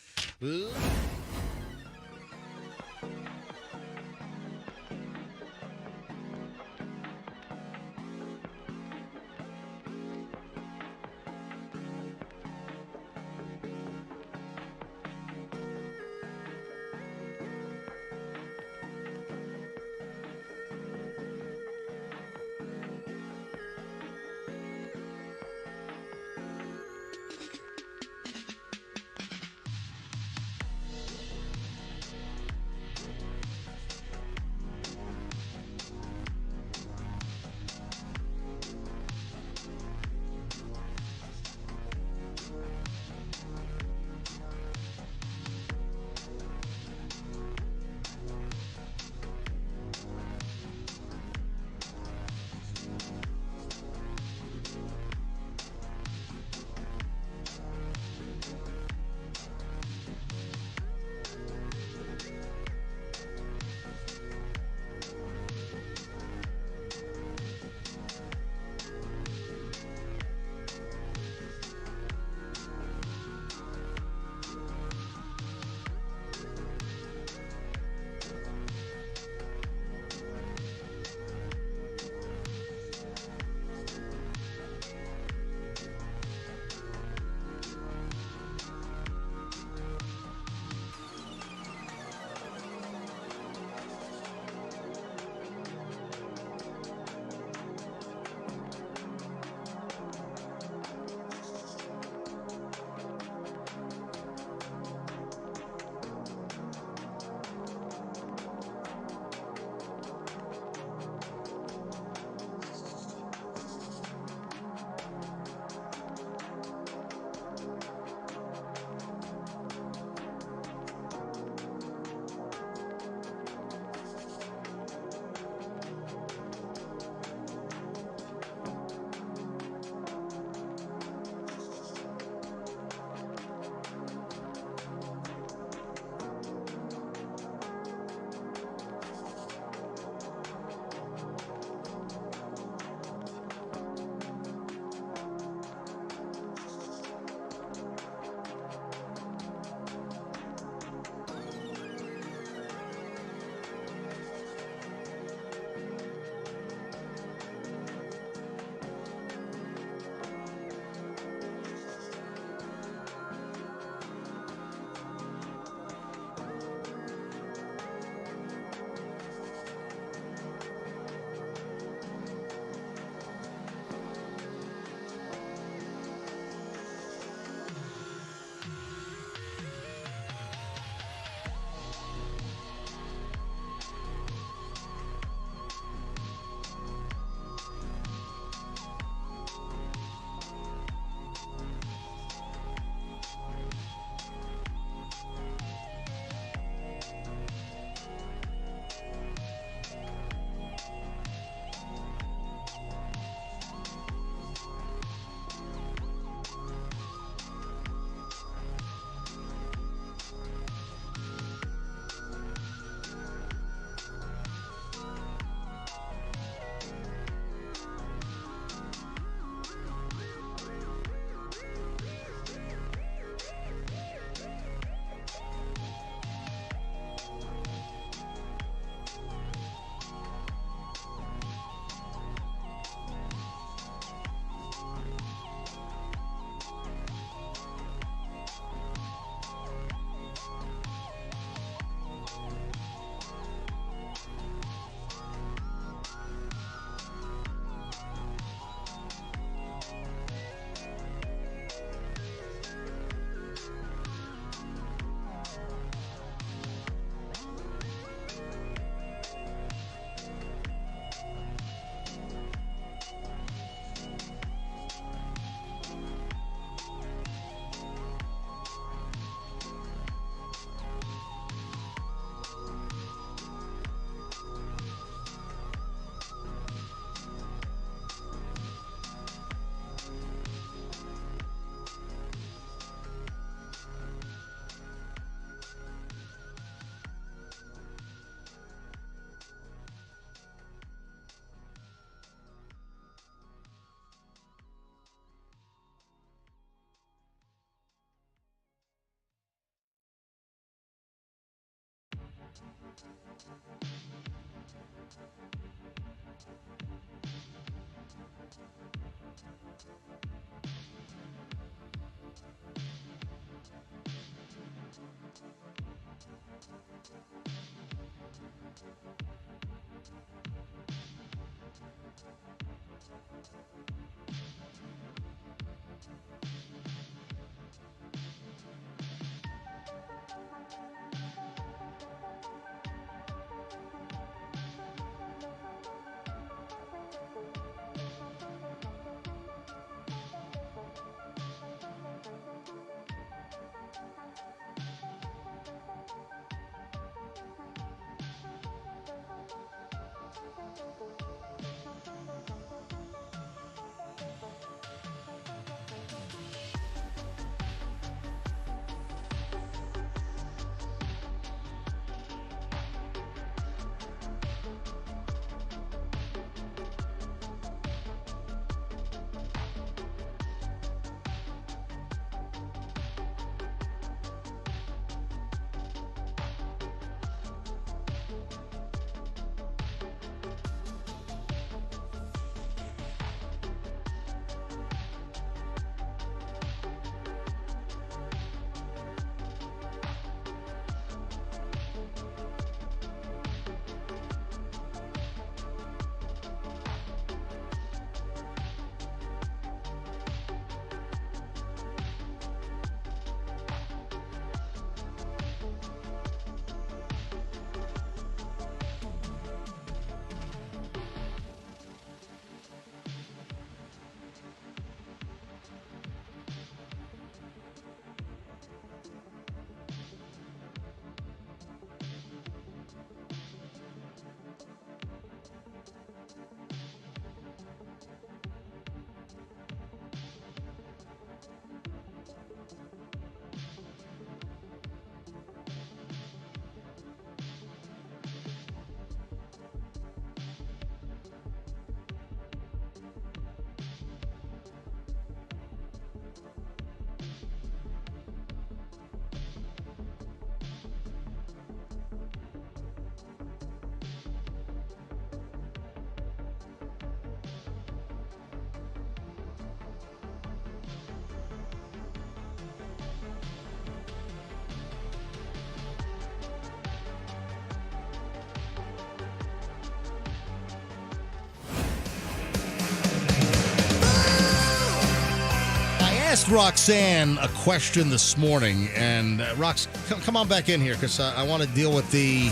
asked Roxanne a question this morning, and Rox, come on back in here because I want to deal with the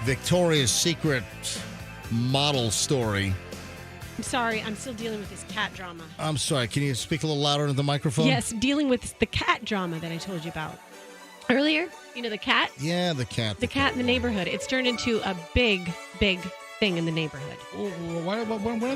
Victoria's Secret model story. I'm sorry, I'm still dealing with this cat drama. I'm sorry, can you speak a little louder into the microphone? Yes, dealing with the cat drama that I told you about earlier. You know, the cat? Yeah, the cat. The cat in the neighborhood. It's turned into a big, big thing in the neighborhood. When are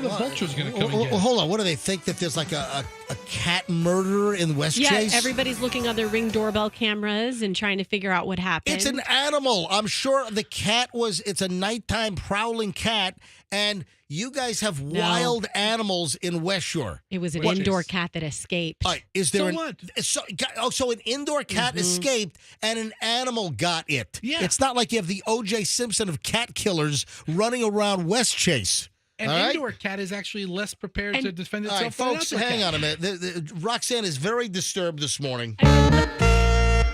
the vultures going to come and get it? Hold on. What do they think that there's like a cat murderer in Westchase? Yeah, everybody's looking on their Ring doorbell cameras and trying to figure out what happened. It's an animal. I'm sure the cat it's a nighttime prowling cat, and you guys have wild animals in West Shore. It was an indoor cat that escaped. Is there what? So an indoor cat escaped and an animal got it. Yeah. It's not like you have the O.J. Simpson of cat killers running around Westchase. An indoor cat is actually less prepared to defend itself. All right, folks, hang on a minute. Roxanne is very disturbed this morning.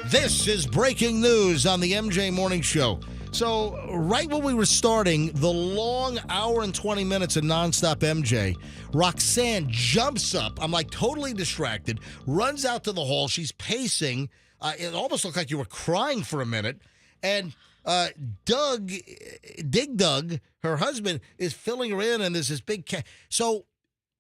This is breaking news on the MJ Morning Show. So, right when we were starting the long hour and 20 minutes of nonstop MJ, Roxanne jumps up. I'm like totally distracted, runs out to the hall. She's pacing. It almost looked like you were crying for a minute. And Doug, her husband, is filling her in, and there's this big cat. So,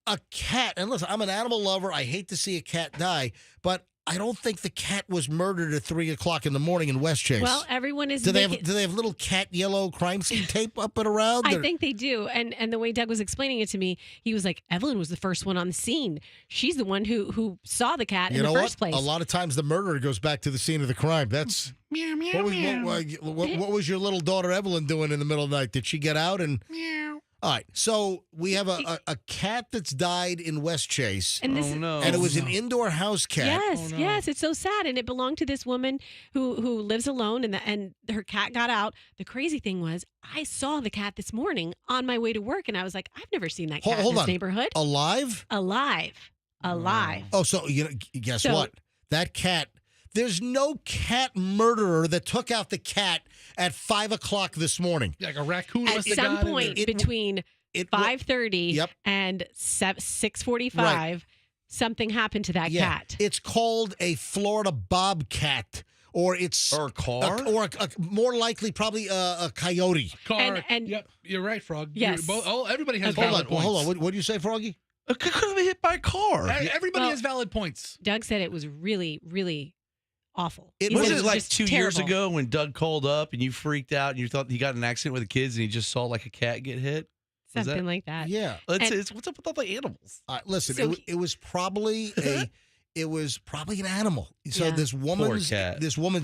a cat, and listen, I'm an animal lover. I hate to see a cat die, but I don't think the cat was murdered at 3 o'clock in the morning in Westchase. Well, everyone is. Do they have little cat yellow crime scene tape up and around? I think they do. And the way Doug was explaining it to me, he was like, Evelyn was the first one on the scene. She's the one who saw the cat in the first place. A lot of times the murderer goes back to the scene of the crime. That's meow, meow, what was your little daughter Evelyn doing in the middle of the night? Did she get out and? Meow. All right, so we have a cat that's died in West Chase. And this, and it was an indoor house cat. Yes, yes, it's so sad, and it belonged to this woman who lives alone, and her cat got out. The crazy thing was, I saw the cat this morning on my way to work, and I was like, I've never seen that cat in this neighborhood. Alive? Alive. Oh, so guess what? That cat. There's no cat murderer that took out the cat at 5 o'clock this morning. Like a raccoon. At some point between 5:30 and 6:45, something happened to that cat. It's called a Florida bobcat, or a car, or more likely probably a coyote. Car. And yep, you're right, Frog. Yes. Everybody has valid points. Hold on. What do you say, Froggy? It could have been hit by a car. Everybody has valid points. Doug said it was really, really awful. It was like 2 years ago when Doug called up and you freaked out and you thought he got in an accident with the kids and he just saw like a cat get hit. Something like that. Yeah. What's up with all the animals? Listen, So it was probably an animal. So this woman's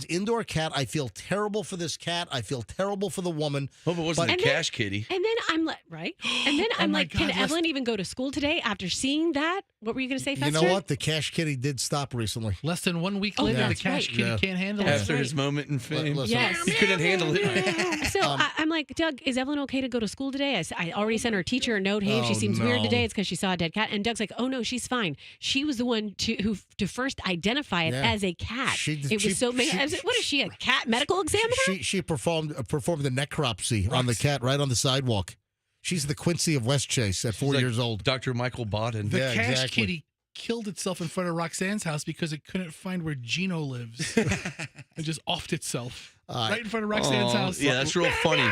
indoor cat. I feel terrible for this cat. I feel terrible for the woman. Hope it wasn't a cash kitty. And then I'm like, right? And then I'm like, can Evelyn even go to school today after seeing that? What were you going to say, Fester? You know what? The cash kitty did stop recently. Less than 1 week later, the cash kitty can't handle it. After his moment in fame. Yes. He couldn't handle it. So I'm like, Doug, is Evelyn okay to go to school today? I already sent her teacher a note. Hey, if she seems weird today, it's because she saw a dead cat. And Doug's like, oh, no, she's fine. She was the one to first identify it as a cat. What is she, a cat medical examiner? She performed the necropsy on the cat right on the sidewalk. She's the Quincy of West Chase at 4 years old. Dr. Michael Bodden. The cash kitty killed itself in front of Roxanne's house because it couldn't find where Gino lives. It just offed itself right in front of Roxanne's house. Yeah, that's real funny.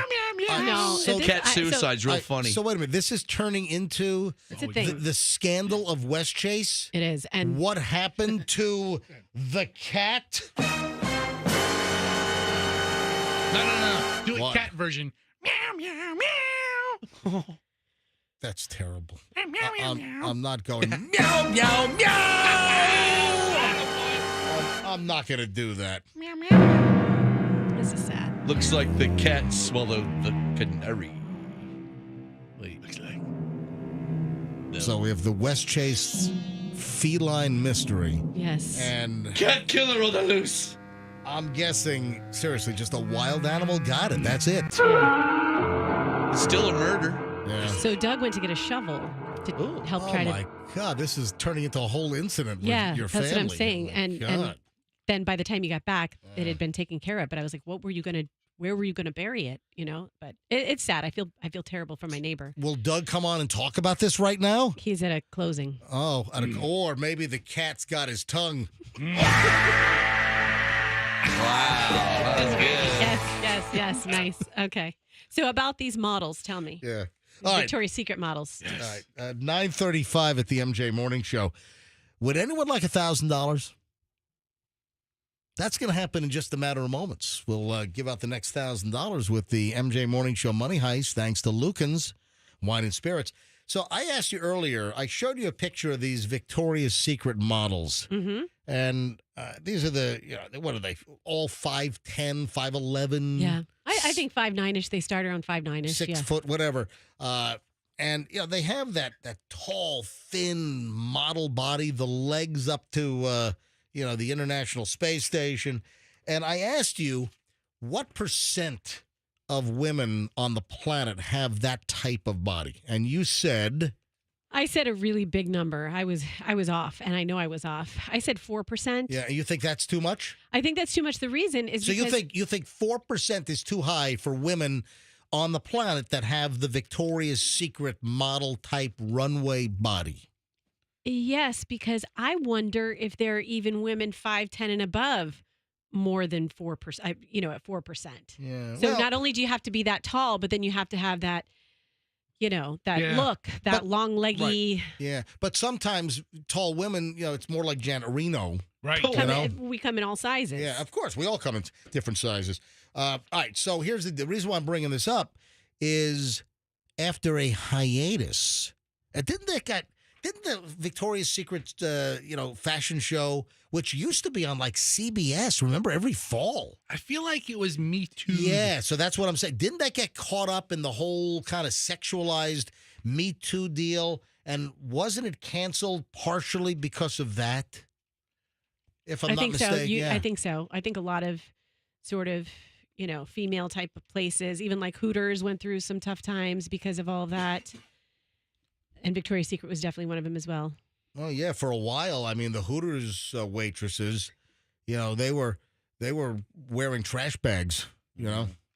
Cat suicide's real funny. So wait a minute. This is turning into the scandal of West Chase. It is. And what happened to the cat? No. Do a cat version. Meow, meow, meow. That's terrible. Meow, meow, meow. I'm not going meow, meow, meow. I'm not going to do that. Meow, meow. This is sad. Looks like the cat swallowed the canary. Looks like. No. So we have the West Chase feline mystery. Yes. And cat killer on the loose. I'm guessing, seriously, just a wild animal got it. That's it. It's still a murder. Yeah. So Doug went to get a shovel to help try to. Oh my God, this is turning into a whole incident with your family. That's what I'm saying. Oh and then by the time you got back, it had been taken care of. But I was like, where were you gonna bury it? You know. But it's sad. I feel terrible for my neighbor. Will Doug come on and talk about this right now? He's at a closing. Oh, or maybe the cat's got his tongue. Wow, that was good. Yes, nice. Okay. So about these models, tell me. Yeah. Victoria's Secret models. Yes. All right. 9:35 at the MJ Morning Show. Would anyone like $1,000? That's going to happen in just a matter of moments. We'll give out the next $1,000 with the MJ Morning Show Money Heist, thanks to Lucan's Wine and Spirits. So I asked you earlier, I showed you a picture of these Victoria's Secret models. Mm-hmm. And these are what are they? All 5'10", 5'11"? Yeah. I think 5'9"-ish. They start around 5'9"-ish. 6 foot, whatever. And they have that tall, thin model body, the legs up to the International Space Station. And I asked you, what percent of women on the planet have that type of body? And you said, I said a really big number. I was off, and I know I was off. I said 4%. Yeah, you think that's too much? I think that's too much. The reason is so because you think 4% is too high for women on the planet that have the Victoria's Secret model type runway body? Yes, because I wonder if there are even women 5'10" and above more than 4%. At 4%. Yeah. So not only do you have to be that tall, but then you have to have that. Look, that long leggy. Right. Yeah, but sometimes tall women, it's more like Janet Reno. Right. We come in all sizes. Yeah, of course. We all come in different sizes. All right, so here's the reason why I'm bringing this up is after a hiatus, didn't that Didn't the Victoria's Secret, fashion show, which used to be on like CBS, remember, every fall? I feel like it was Me Too. Yeah, so that's what I'm saying. Didn't that get caught up in the whole kind of sexualized Me Too deal? And wasn't it canceled partially because of that? If I'm not mistaken. I think so. I think a lot of sort of, female type of places, even like Hooters went through some tough times because of all of that. And Victoria's Secret was definitely one of them as well. Oh, yeah. For a while, I mean, the Hooters waitresses, they were wearing trash bags,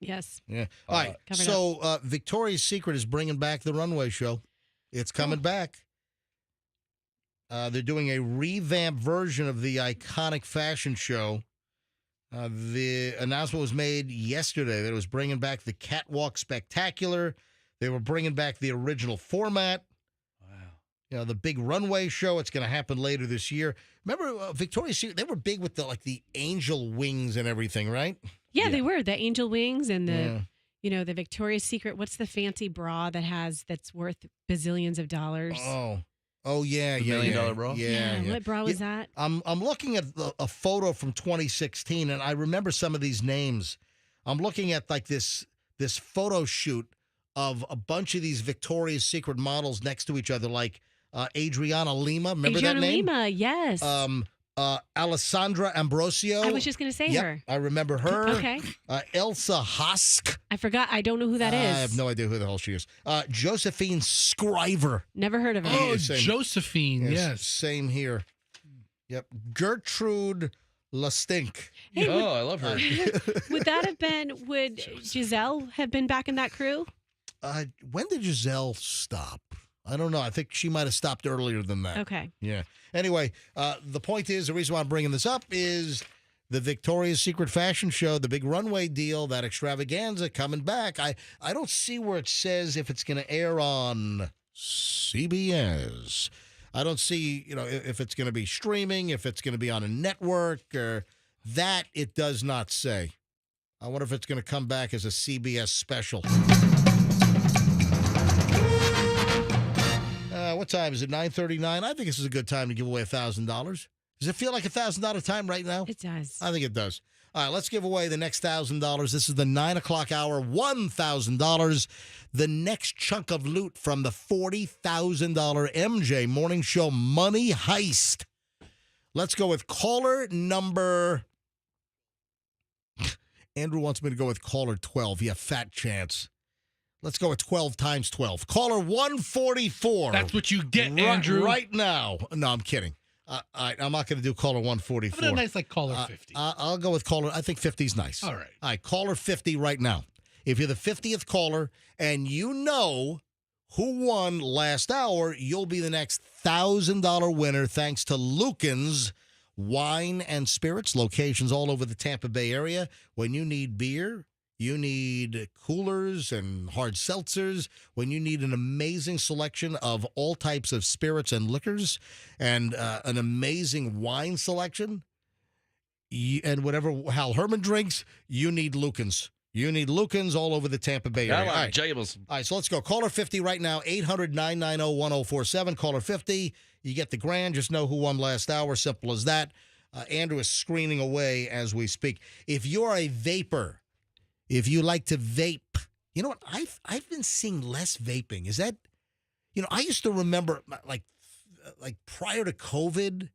Yes. Yeah. All right. So Victoria's Secret is bringing back the runway show. It's coming back. They're doing a revamped version of the iconic fashion show. The announcement was made yesterday that it was bringing back the Catwalk Spectacular. They were bringing back the original format. Wow. The big runway show. It's going to happen later this year. Remember Victoria's Secret? They were big with the angel wings and everything, right? Yeah, they were. The angel wings and the the Victoria's Secret. What's the fancy bra that's worth bazillions of dollars? Oh yeah, $1 million bra. Yeah. What bra was that? I'm looking at a photo from 2016, and I remember some of these names. I'm looking at like this photo shoot of a bunch of these Victoria's Secret models next to each other, like Adriana Lima. Remember that name? Adriana Lima, yes. Alessandra Ambrosio. I was just going to say her. I remember her. Okay. Elsa Husk. I forgot. I don't know who that is. I have no idea who the hell she is. Josephine Scriver. Never heard of her. Oh, Josephine. Yes. Same here. Yep. Gertrude Lastink. Hey, I love her. Would Giselle have been back in that crew? When did Giselle stop? I don't know. I think she might have stopped earlier than that. Okay. Yeah. Anyway, the point is, the reason why I'm bringing this up is the Victoria's Secret fashion show, the big runway deal, that extravaganza coming back. I don't see where it says if it's going to air on CBS. I don't see, if it's going to be streaming, if it's going to be on a network, or that it does not say. I wonder if it's going to come back as a CBS special. What time is it? 9:39. I think this is a good time to give away $1,000. Does it feel like $1,000 time right now? It does. I think it does. All right, let's give away the next $1,000. This is the 9 o'clock hour, $1,000. The next chunk of loot from the $40,000 MJ Morning Show Money Heist. Let's go with caller number... Andrew wants me to go with caller 12. Yeah, fat chance. Let's go with 12 times 12. Caller 144. That's what you get, Andrew. Right now. No, I'm kidding. I'm not going to do caller 144. How about a nice caller 50? I'll go with caller. I think 50 is nice. All right. All right, caller 50 right now. If you're the 50th caller and you know who won last hour, you'll be the next $1,000 winner thanks to Lucan's Wine and Spirits, locations all over the Tampa Bay area. When you need beer, you need coolers and hard seltzers, when you need an amazing selection of all types of spirits and liquors and an amazing wine selection, and whatever Hal Herman drinks, you need Lucan's. You need Lucan's all over the Tampa Bay area. All right, so let's go. Caller 50 right now, 800-990-1047. Caller 50, you get the grand. Just know who won last hour. Simple as that. Andrew is screening away as we speak. If you're a vapor, if you like to vape, you know what? I've been seeing less vaping. Is that, I used to remember like prior to COVID,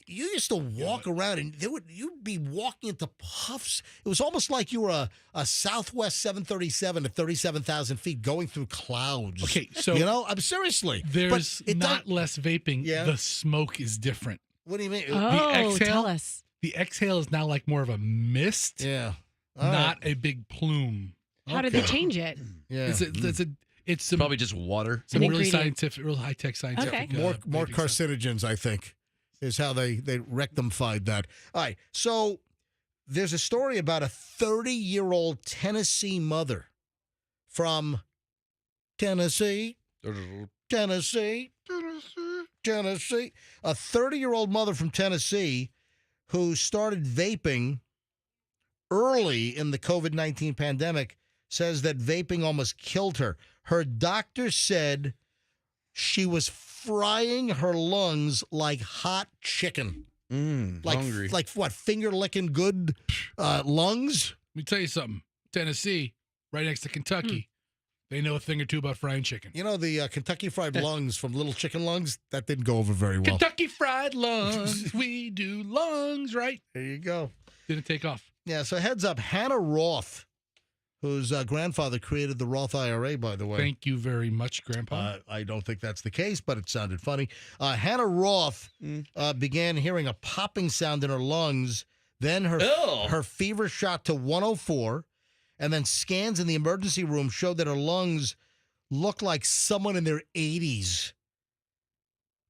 you used to walk around and you'd be walking into puffs. It was almost like you were a Southwest 737 at 37,000 feet going through clouds. Okay, so I'm seriously. There's not less vaping. Yeah. The smoke is different. What do you mean? Tell us. The exhale is now like more of a mist. Yeah. Not a big plume. How did they change it? Yeah. It's probably just water. Some really scientific, real high-tech scientific. Okay. More carcinogens, I think, is how they rectified that. All right. So there's a story about a 30-year-old Tennessee mother from Tennessee. A 30-year-old mother from Tennessee who started vaping early in the COVID-19 pandemic says that vaping almost killed her. Her doctor said She was frying her lungs like hot chicken. Hungry. Like what, finger-licking good lungs? Let me tell you something. Tennessee, right next to Kentucky, they know a thing or two about frying chicken. You know, the Kentucky Fried Lungs from Little Chicken Lungs? That didn't go over very well. Kentucky Fried Lungs. We do lungs, right? There you go. Didn't take off. Yeah, so heads up, Hannah Roth, whose grandfather created the Roth IRA, by the way. Thank you very much, Grandpa. I don't think that's the case, but it sounded funny. Hannah Roth began hearing a popping sound in her lungs. Then her fever shot to 104, and then scans in the emergency room showed that her lungs looked like someone in their 80s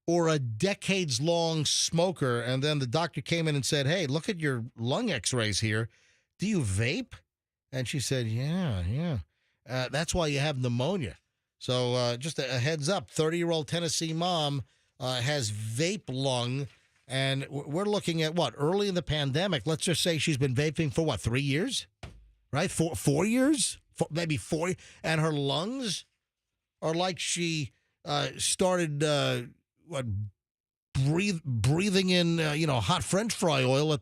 or a decades-long smoker. And then the doctor came in and said, hey, look at your lung x-rays here. Do you vape? And she said, yeah. That's why you have pneumonia. So just a heads up, 30-year-old Tennessee mom has vape lung, and we're looking at what? Early in the pandemic, let's just say she's been vaping for what, 3 years? Right? 4 years? Maybe 4. And her lungs are like she started, breathing in, hot French fry oil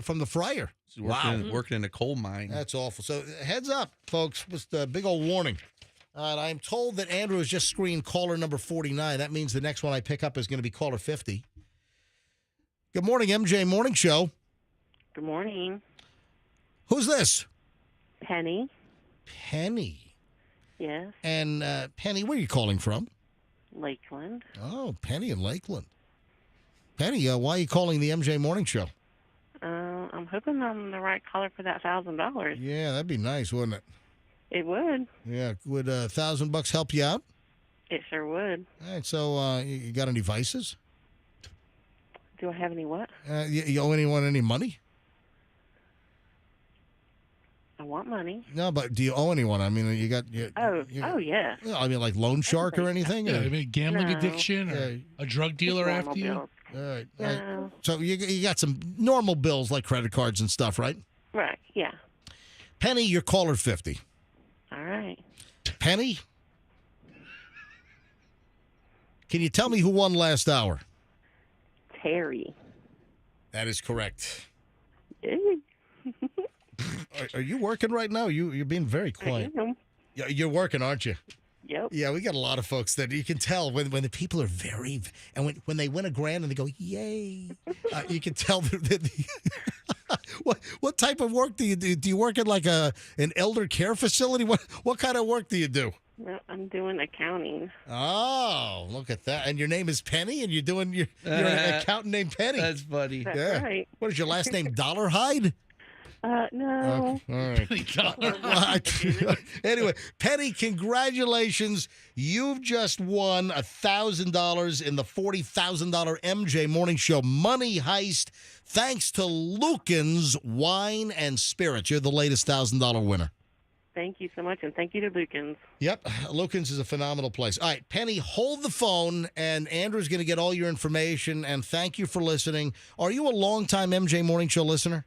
from the fryer. Working in a coal mine. That's awful. So heads up, folks. Just a big old warning. I'm told that Andrew has just screened caller number 49. That means the next one I pick up is going to be caller 50. Good morning, MJ Morning Show. Good morning. Who's this? Penny. Penny. Yes. And Penny, where are you calling from? Lakeland. Oh, Penny in Lakeland. Penny, why are you calling the MJ Morning Show? I'm hoping I'm the right caller for that $1,000. Yeah, that'd be nice, wouldn't it? It would. Yeah, would $1,000 help you out? It sure would. All right, so you got any vices? Do I have any what? You owe anyone any money? I want money. No, but do you owe anyone? I mean, you got... yeah. I mean, like loan shark or anything? Yeah, or? I mean, gambling addiction or a drug dealer Just after normal you? All right. No. So you got some normal bills like credit cards and stuff, right? Right, yeah. Penny, you're caller 50. All right. Penny? Can you tell me who won last hour? Terry. That is correct. Hey. Are you working right now? You're being very quiet. I am. You're working, aren't you? Yep. Yeah, we got a lot of folks that you can tell when the people are very, and when they win $1,000 and they go, yay, you can tell what type of work do you do? Do you work at like an elder care facility? What kind of work do you do? Well, I'm doing accounting. Oh, look at that. And your name is Penny, and you're an accountant named Penny. That's funny. That's right. What is your last name, Dollarhide? No. Okay. All right. Anyway, Penny, congratulations. You've just won $1,000 in the $40,000 MJ Morning Show Money Heist, thanks to Lucan's Wine and Spirits. You're the latest $1,000 winner. Thank you so much, and thank you to Lucans. Yep, Lucan's is a phenomenal place. All right, Penny, hold the phone, and Andrew's going to get all your information, and thank you for listening. Are you a longtime MJ Morning Show listener?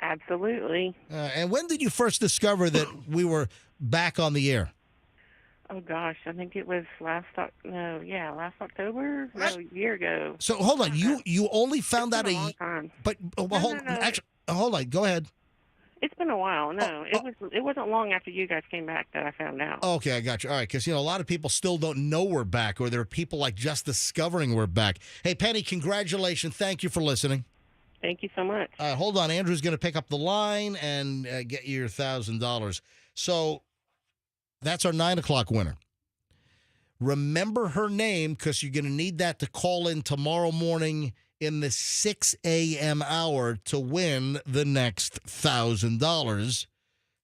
Absolutely. And when did you first discover that we were back on the air? Oh, gosh. I think it was last October? No, a year ago. So, hold on. You only found out a long time. But, actually, hold on. Go ahead. It's been a while. No, it wasn't long after you guys came back that I found out. Okay, I got you. All right, because, a lot of people still don't know we're back, or there are people like just discovering we're back. Hey, Penny, congratulations. Thank you for listening. Thank you so much. Hold on. Andrew's going to pick up the line and get you your $1,000. So that's our 9 o'clock winner. Remember her name, because you're going to need that to call in tomorrow morning in the 6 a.m. hour to win the next $1,000,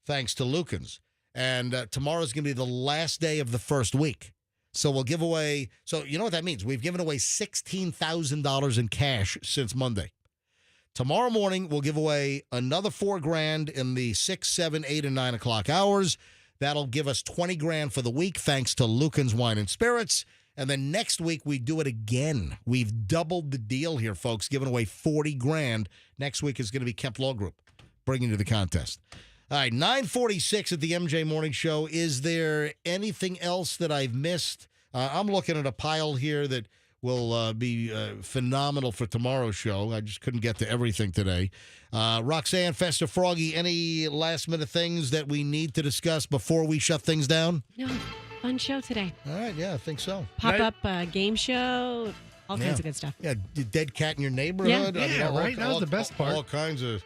thanks to Lucan's. And tomorrow's going to be the last day of the first week. So we'll give away, so you know what that means? We've given away $16,000 in cash since Monday. Tomorrow morning, we'll give away another $4,000 in the 6, 7, 8, and 9 o'clock hours. That'll give us $20,000 for the week, thanks to Lucan's Wine and Spirits. And then next week, we do it again. We've doubled the deal here, folks, giving away $40,000. Next week is going to be Kemp Law Group, bringing you the contest. All right, 9:46 at the MJ Morning Show. Is there anything else that I've missed? I'm looking at a pile here that will be phenomenal for tomorrow's show. I just couldn't get to everything today. Roxanne, Fester, Froggy, any last-minute things that we need to discuss before we shut things down? No. Fun show today. All right, yeah, I think so. Pop-up game show, all kinds of good stuff. Yeah, dead cat in your neighborhood. Yeah, right? That was the best part. All kinds of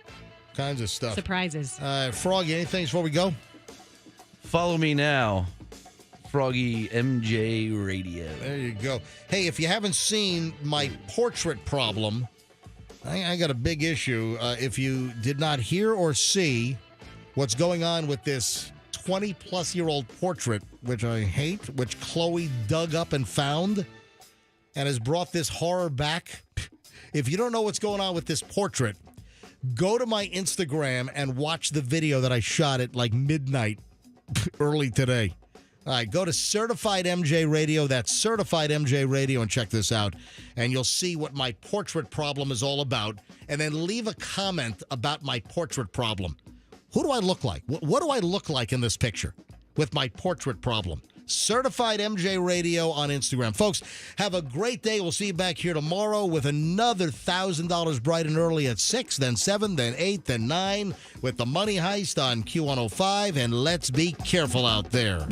stuff. Surprises. Froggy, anything before we go? Follow me now. Froggy MJ Radio. There you go. Hey, if you haven't seen my portrait problem, I got a big issue. If you did not hear or see what's going on with this 20-plus-year-old portrait, which I hate, which Chloe dug up and found and has brought this horror back. If you don't know what's going on with this portrait, go to my Instagram and watch the video that I shot at like midnight early today. All right, go to Certified MJ Radio. That's Certified MJ Radio, and check this out. And you'll see what my portrait problem is all about. And then leave a comment about my portrait problem. Who do I look like? What do I look like in this picture with my portrait problem? Certified MJ Radio on Instagram. Folks, have a great day. We'll see you back here tomorrow with another $1,000 bright and early at 6, then 7, then 8, then 9 with the Money Heist on Q105. And let's be careful out there.